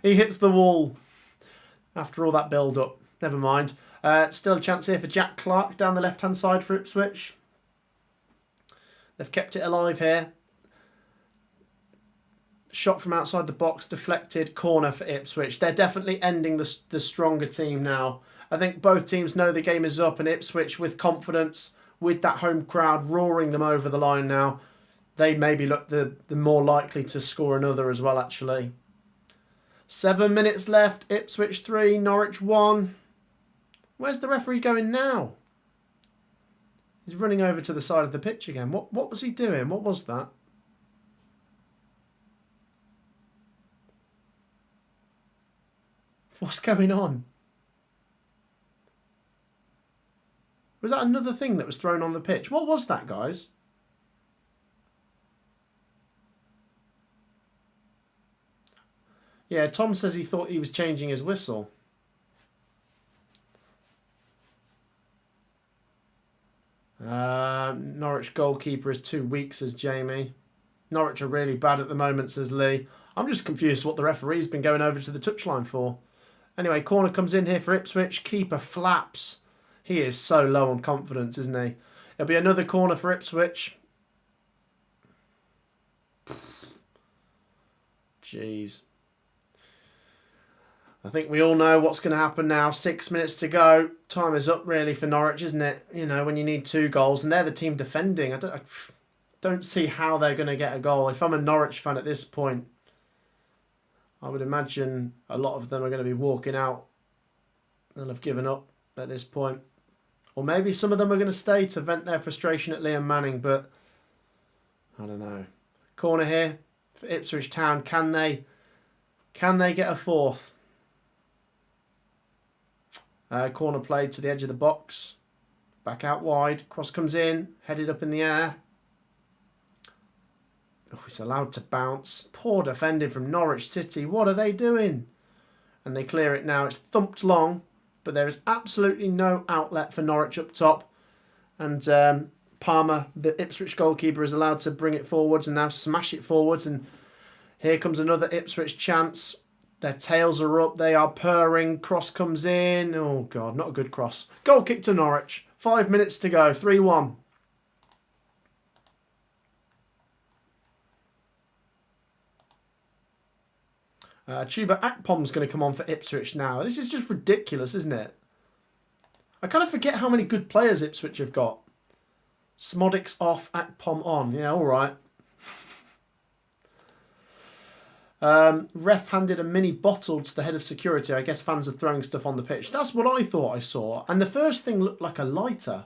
He hits the wall. After all that build-up. Never mind. Still a chance here for Jack Clark down the left-hand side for Ipswich. They've kept it alive here. Shot from outside the box, deflected, corner for Ipswich. They're definitely ending the stronger team now. I think both teams know the game is up, and Ipswich, with confidence, with that home crowd roaring them over the line now, they maybe look the more likely to score another as well, actually. 7 minutes left. Ipswich 3, Norwich 1. Where's the referee going now? He's running over to the side of the pitch again. What was he doing? What was that? What's going on? Was that another thing that was thrown on the pitch? What was that, guys? Yeah, Tom says he thought he was changing his whistle. Norwich goalkeeper is 2 weeks, says Jamie. Norwich are really bad at the moment, says Lee. I'm just confused what the referee's been going over to the touchline for. Anyway, corner comes in here for Ipswich. Keeper flaps. He is so low on confidence, isn't he? It'll be another corner for Ipswich. Jeez. I think we all know what's going to happen now. 6 minutes to go. Time is up really for Norwich, isn't it? You know, when you need 2 goals and they're the team defending. I don't see how they're going to get a goal. If I'm a Norwich fan at this point, I would imagine a lot of them are going to be walking out and have given up at this point. Or maybe some of them are going to stay to vent their frustration at Liam Manning, but I don't know. Corner here for Ipswich Town. Can they get a fourth? Corner played to the edge of the box. Back out wide. Cross comes in. Headed up in the air. Oh, it's allowed to bounce. Poor defending from Norwich City. What are they doing? And they clear it now. It's thumped long, but there is absolutely no outlet for Norwich up top. And Palmer, the Ipswich goalkeeper, is allowed to bring it forwards and now smash it forwards. And here comes another Ipswich chance. Their tails are up. They are purring. Cross comes in. Oh, God, not a good cross. Goal kick to Norwich. 5 minutes to go. 3-1. Chuba Akpom's going to come on for Ipswich now. This is just ridiculous, isn't it? I kind of forget how many good players Ipswich have got. Smodix off, Akpom on. Yeah, all right. Ref handed a mini bottle to the head of security. I guess fans are throwing stuff on the pitch. That's what I thought I saw. And the first thing looked like a lighter.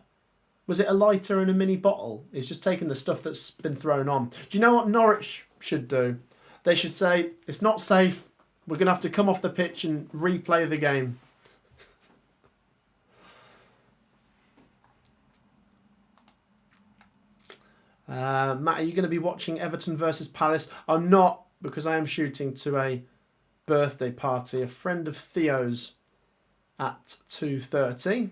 Was it a lighter and a mini bottle? He's just taken the stuff that's been thrown on. Do you know what Norwich should do? They should say, it's not safe. We're going to have to come off the pitch and replay the game. Matt, are you going to be watching Everton versus Palace? I'm not, because I am shooting to a birthday party, a friend of Theo's, at 2:30.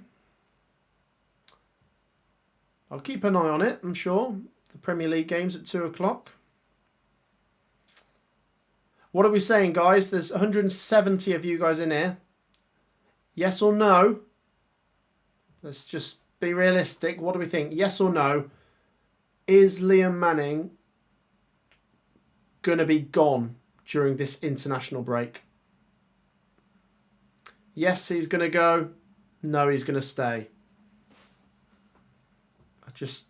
I'll keep an eye on it, I'm sure. The Premier League game's at 2 o'clock. What are we saying, guys? There's 170 of you guys in here. Yes or no? Let's just be realistic. What do we think? Yes or no? Is Liam Manning going to be gone during this international break? Yes, he's going to go. No, he's going to stay. I just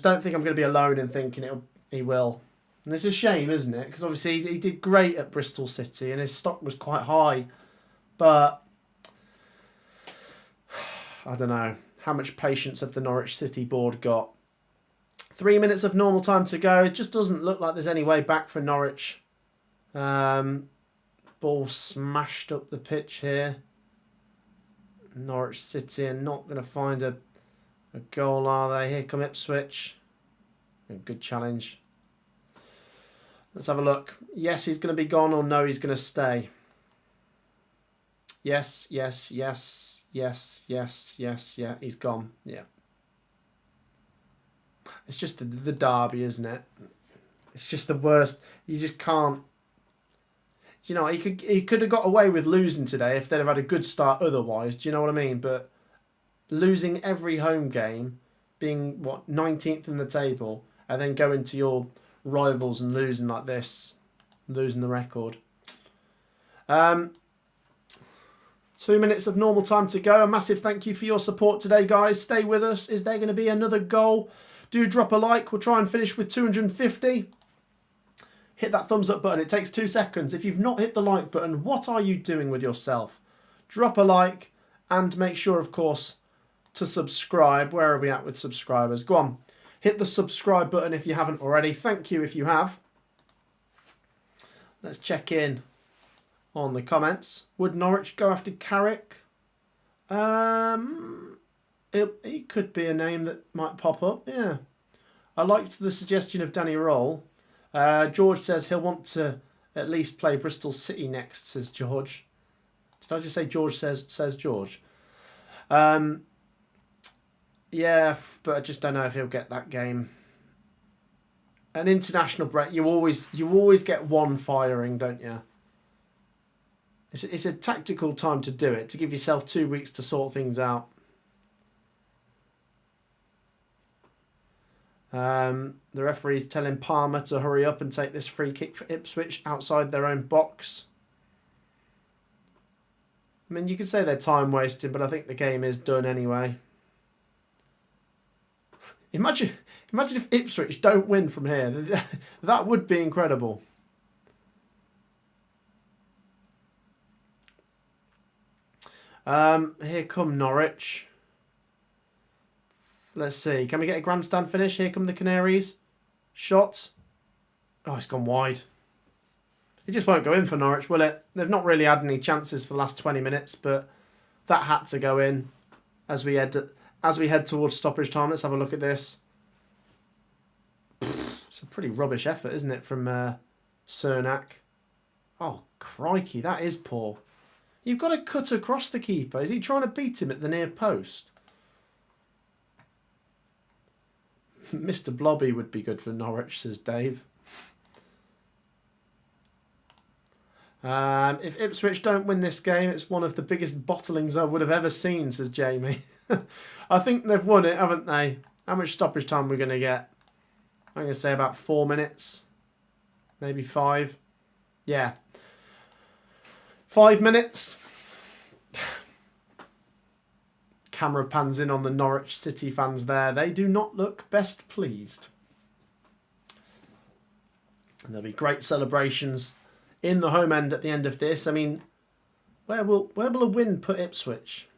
don't think I'm going to be alone in thinking he will. And it's a shame, isn't it? Because obviously he did great at Bristol City and his stock was quite high. But I don't know. How much patience have the Norwich City board got? 3 minutes of normal time to go. It just doesn't look like there's any way back for Norwich. Ball smashed up the pitch here. Norwich City are not going to find a goal, are they? Here come Ipswich. A good challenge. Let's have a look. Yes, he's going to be gone, or no, he's going to stay. Yes, yes, yes, yes, yes, yes, yeah, he's gone. Yeah. It's just the derby, isn't it? It's just the worst. You just can't. You know, he could have got away with losing today if they'd have had a good start otherwise. Do you know what I mean? But losing every home game, being, what, 19th in the table, and then going to your rivals and losing like this, losing the record. 2 minutes of normal time to go. A massive thank you for your support today, guys. Stay with us. Is there going to be another goal? Do drop a like. We'll try and finish with 250. Hit that thumbs up button. It takes 2 seconds. If you've not hit the like button, what are you doing with yourself? Drop a like and make sure, of course, to subscribe. Where are we at with subscribers? Go on. Hit the subscribe button if you haven't already. Thank you if you have. Let's check in on the comments. Would Norwich go after Carrick? It could be a name that might pop up. Yeah. I liked the suggestion of Danny Roll. George says he'll want to at least play Bristol City next, says George. Did I just say George says George? Yeah, but I just don't know if he'll get that game. An international break, you always get one firing, don't you? It's a tactical time to do it, to give yourself 2 weeks to sort things out. The referee's telling Palmer to hurry up and take this free kick for Ipswich outside their own box. I mean, you could say they're time wasting, but I think the game is done anyway. Imagine if Ipswich don't win from here. That would be incredible. Here come Norwich. Let's see. Can we get a grandstand finish? Here come the Canaries. Shot. Oh, it's gone wide. It just won't go in for Norwich, will it? They've not really had any chances for the last 20 minutes, but that had to go in as we head towards stoppage time. Let's have a look at this. It's a pretty rubbish effort, isn't it, from Cernak? Oh, crikey, that is poor. You've got to cut across the keeper. Is he trying to beat him at the near post? Mr. Blobby would be good for Norwich, says Dave. If Ipswich don't win this game, it's one of the biggest bottlings I would have ever seen, says Jamie. I think they've won it, haven't they? How much stoppage time are we going to get? I'm going to say about 4 minutes. Maybe 5. Yeah. 5 minutes. Camera pans in on the Norwich City fans there. They do not look best pleased. And there'll be great celebrations in the home end at the end of this. I mean, where will a win put Ipswich?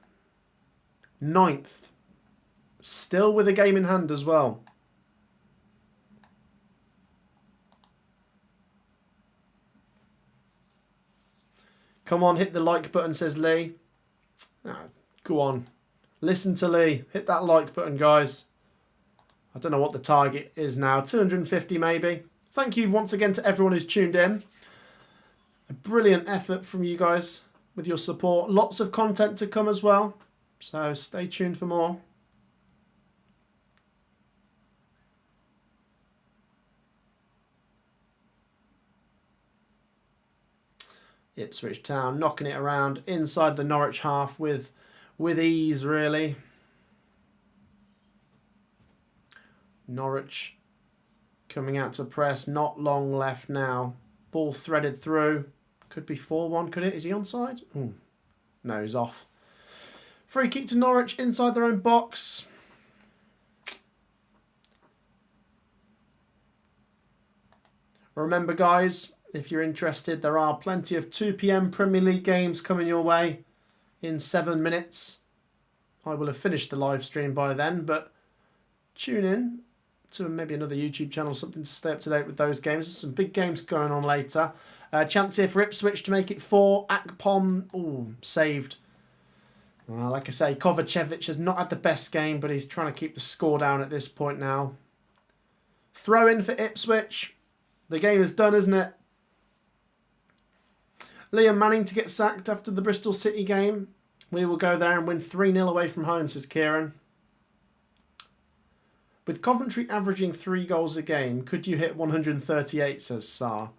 9th. Still with a game in hand as well. Come on, hit the like button, says Lee. Go on. Listen to Lee. Hit that like button, guys. I don't know what the target is now. 250 maybe. Thank you once again to everyone who's tuned in. A brilliant effort from you guys with your support. Lots of content to come as well. So stay tuned for more. Ipswich Town knocking it around inside the Norwich half with ease, really. Norwich coming out to press. Not long left now. Ball threaded through. Could be 4-1, could it? Is he onside? Ooh. No, he's off. Free kick to Norwich inside their own box. Remember, guys, if you're interested, there are plenty of 2 PM Premier League games coming your way in 7 minutes. I will have finished the live stream by then, but tune in to maybe another YouTube channel, something to stay up to date with those games. There's some big games going on later. Chance here for Ipswich to make it 4. Akpom, ooh, saved. Well, like I say, Kovacevic has not had the best game, but he's trying to keep the score down at this point now. Throw in for Ipswich. The game is done, isn't it? Liam Manning to get sacked after the Bristol City game. We will go there and win 3-0 away from home, says Kieran. With Coventry averaging 3 goals a game, could you hit 138, says Sar.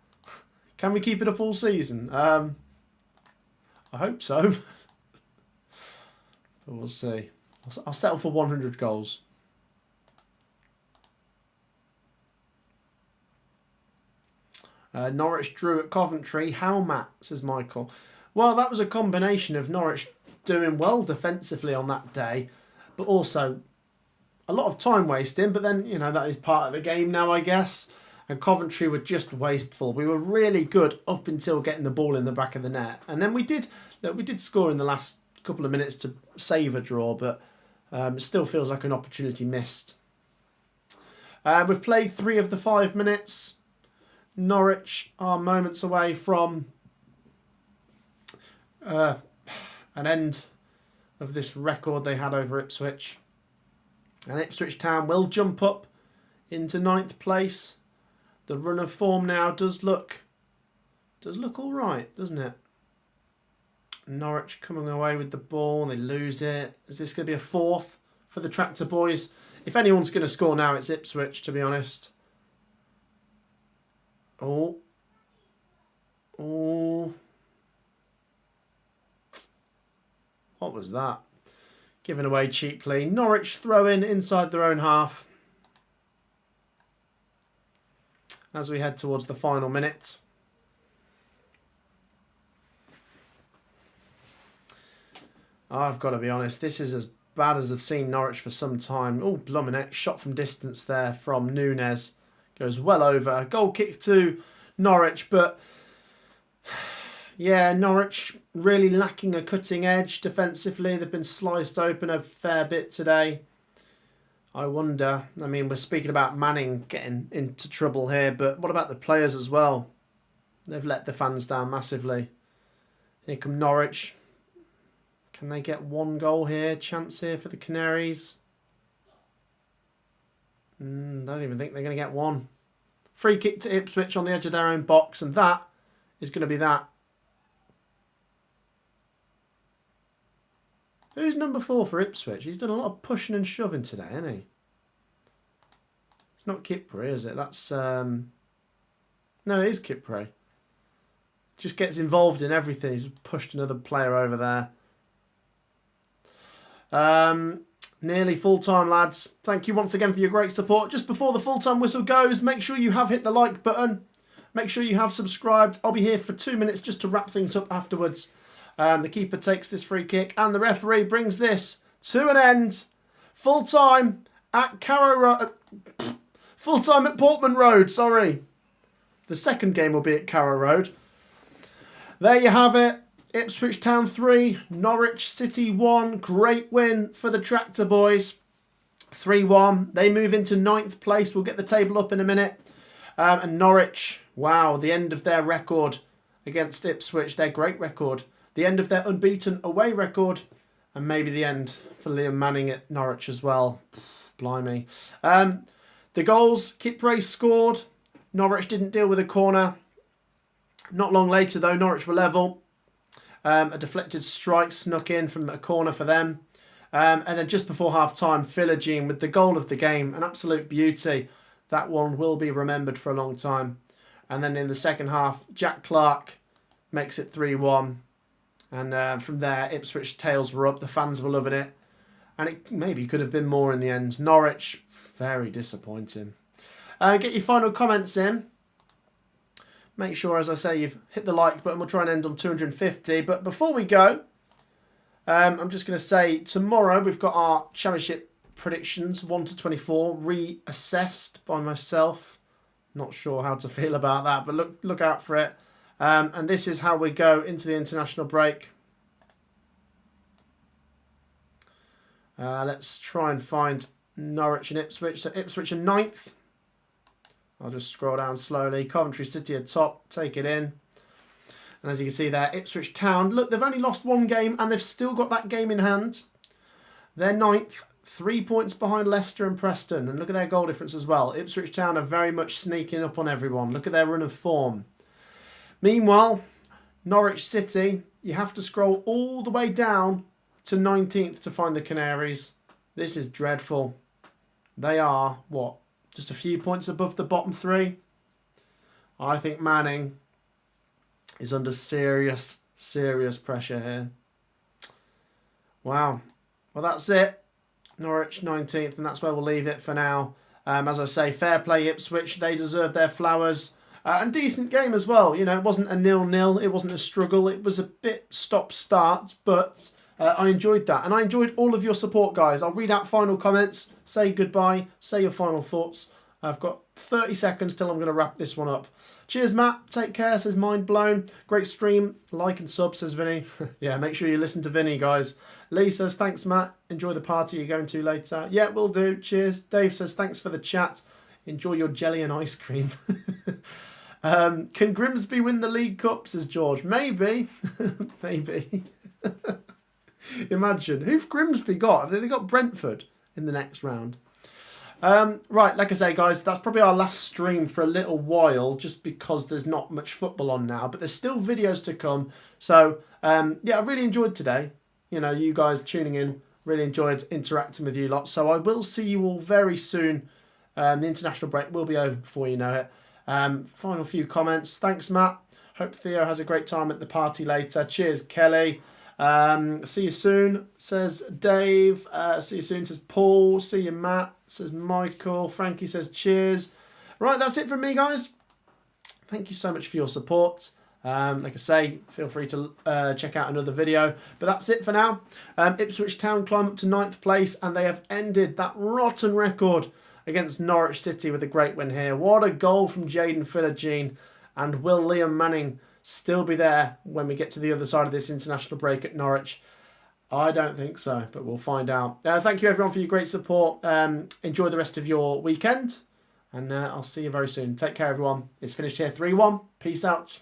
Can we keep it up all season? I hope so. But we'll see. I'll settle for 100 goals. Norwich drew at Coventry. How, Matt, says Michael. Well, that was a combination of Norwich doing well defensively on that day, but also a lot of time wasting. But then, you know, that is part of the game now, I guess. And Coventry were just wasteful. We were really good up until getting the ball in the back of the net. And then we did score in the last couple of minutes to save a draw, but it still feels like an opportunity missed. We've played 3 of the 5 minutes. Norwich are moments away from an end of this record they had over Ipswich. And Ipswich Town will jump up into 9th place. The run of form now does look all right, doesn't it? Norwich coming away with the ball. They lose it. Is this going to be a 4th for the Tractor Boys? If anyone's going to score now, it's Ipswich, to be honest. Oh. What was that? Given away cheaply. Norwich throw in inside their own half. As we head towards the final minute. I've got to be honest, this is as bad as I've seen Norwich for some time. Oh, Blumenech, shot from distance there from Nunes. Goes well over. Goal kick to Norwich, but yeah, Norwich really lacking a cutting edge defensively. They've been sliced open a fair bit today. I wonder, I mean, we're speaking about Manning getting into trouble here, but what about the players as well? They've let the fans down massively. Here come Norwich. Can they get 1 goal here? Chance here for the Canaries. Don't even think they're going to get 1. Free kick to Ipswich on the edge of their own box, and that is going to be that. Who's number 4 for Ipswich? He's done a lot of pushing and shoving today, hasn't he? It's not Kipre, is it? That's no, it is Kipre. Just gets involved in everything. He's pushed another player over there. Nearly full-time, lads. Thank you once again for your great support. Just before the full-time whistle goes, make sure you have hit the like button. Make sure you have subscribed. I'll be here for 2 minutes just to wrap things up afterwards. The keeper takes this free kick and the referee brings this to an end. Full-time at full-time at Portman Road, sorry. The second game will be at Carrow Road. There you have it. Ipswich Town 3, Norwich City 1. Great win for the Tractor Boys. 3-1. They move into 9th place. We'll get the table up in a minute. And Norwich, wow, the end of their record against Ipswich. Their great record. The end of their unbeaten away record. And maybe the end for Liam Manning at Norwich as well. Blimey. The goals, Kipre scored. Norwich didn't deal with a corner. Not long later, though, Norwich were level. A deflected strike snuck in from a corner for them. And then just before half-time, Philogene with the goal of the game. An absolute beauty. That one will be remembered for a long time. And then in the second half, Jack Clark makes it 3-1. And from there, Ipswich tails were up. The fans were loving it. And it maybe could have been more in the end. Norwich, very disappointing. Get your final comments in. Make sure, as I say, you've hit the like button. We'll try and end on 250. But before we go, I'm just going to say tomorrow we've got our championship predictions, 1 to 24, reassessed by myself. Not sure how to feel about that, but look out for it. And this is how we go into the international break. Let's try and find Norwich and Ipswich. So Ipswich are 9th. I'll just scroll down slowly. Coventry City are top. Take it in. And as you can see there, Ipswich Town, look, they've only lost one game and they've still got that game in hand. They're 9th, 3 points behind Leicester and Preston. And look at their goal difference as well. Ipswich Town are very much sneaking up on everyone. Look at their run of form. Meanwhile, Norwich City, you have to scroll all the way down to 19th to find the Canaries. This is dreadful. They are, what, just a few points above the bottom 3? I think Manning is under serious, serious pressure here. Wow. Well, that's it. Norwich 19th, and that's where we'll leave it for now. As I say, fair play Ipswich. They deserve their flowers. And decent game as well. You know, it wasn't a 0-0. It wasn't a struggle. It was a bit stop-start, but I enjoyed that. And I enjoyed all of your support, guys. I'll read out final comments, say goodbye, say your final thoughts. I've got 30 seconds till I'm going to wrap this one up. Cheers, Matt. Take care, says Mind Blown. Great stream. Like and sub, says Vinny. Yeah, make sure you listen to Vinny, guys. Lee says, thanks, Matt. Enjoy the party you're going to later. Yeah, will do. Cheers. Dave says, thanks for the chat. Enjoy your jelly and ice cream. Can Grimsby win the League Cup, says George. Maybe. Maybe. Imagine. Who've Grimsby got? Have they got Brentford in the next round? Right, like I say, guys, that's probably our last stream for a little while, just because there's not much football on now, but there's still videos to come. So, yeah, I really enjoyed today. You know, you guys tuning in, really enjoyed interacting with you lot. So I will see you all very soon. The international break will be over before you know it. Final few comments. Thanks, Matt. Hope Theo has a great time at the party later. Cheers, Kelly. See you soon, says Dave. See you soon, says Paul. See you, Matt, says Michael. Frankie says cheers. Right, that's it from me, guys. Thank you so much for your support. Like I say, feel free to check out another video. But that's it for now. Ipswich Town climb up to 9th place, and they have ended that rotten record against Norwich City with a great win here. What a goal from Jaden Philogene. And will Liam Manning still be there when we get to the other side of this international break at Norwich? I don't think so, but we'll find out. Thank you, everyone, for your great support. Enjoy the rest of your weekend, and I'll see you very soon. Take care, everyone. It's finished here 3-1. Peace out.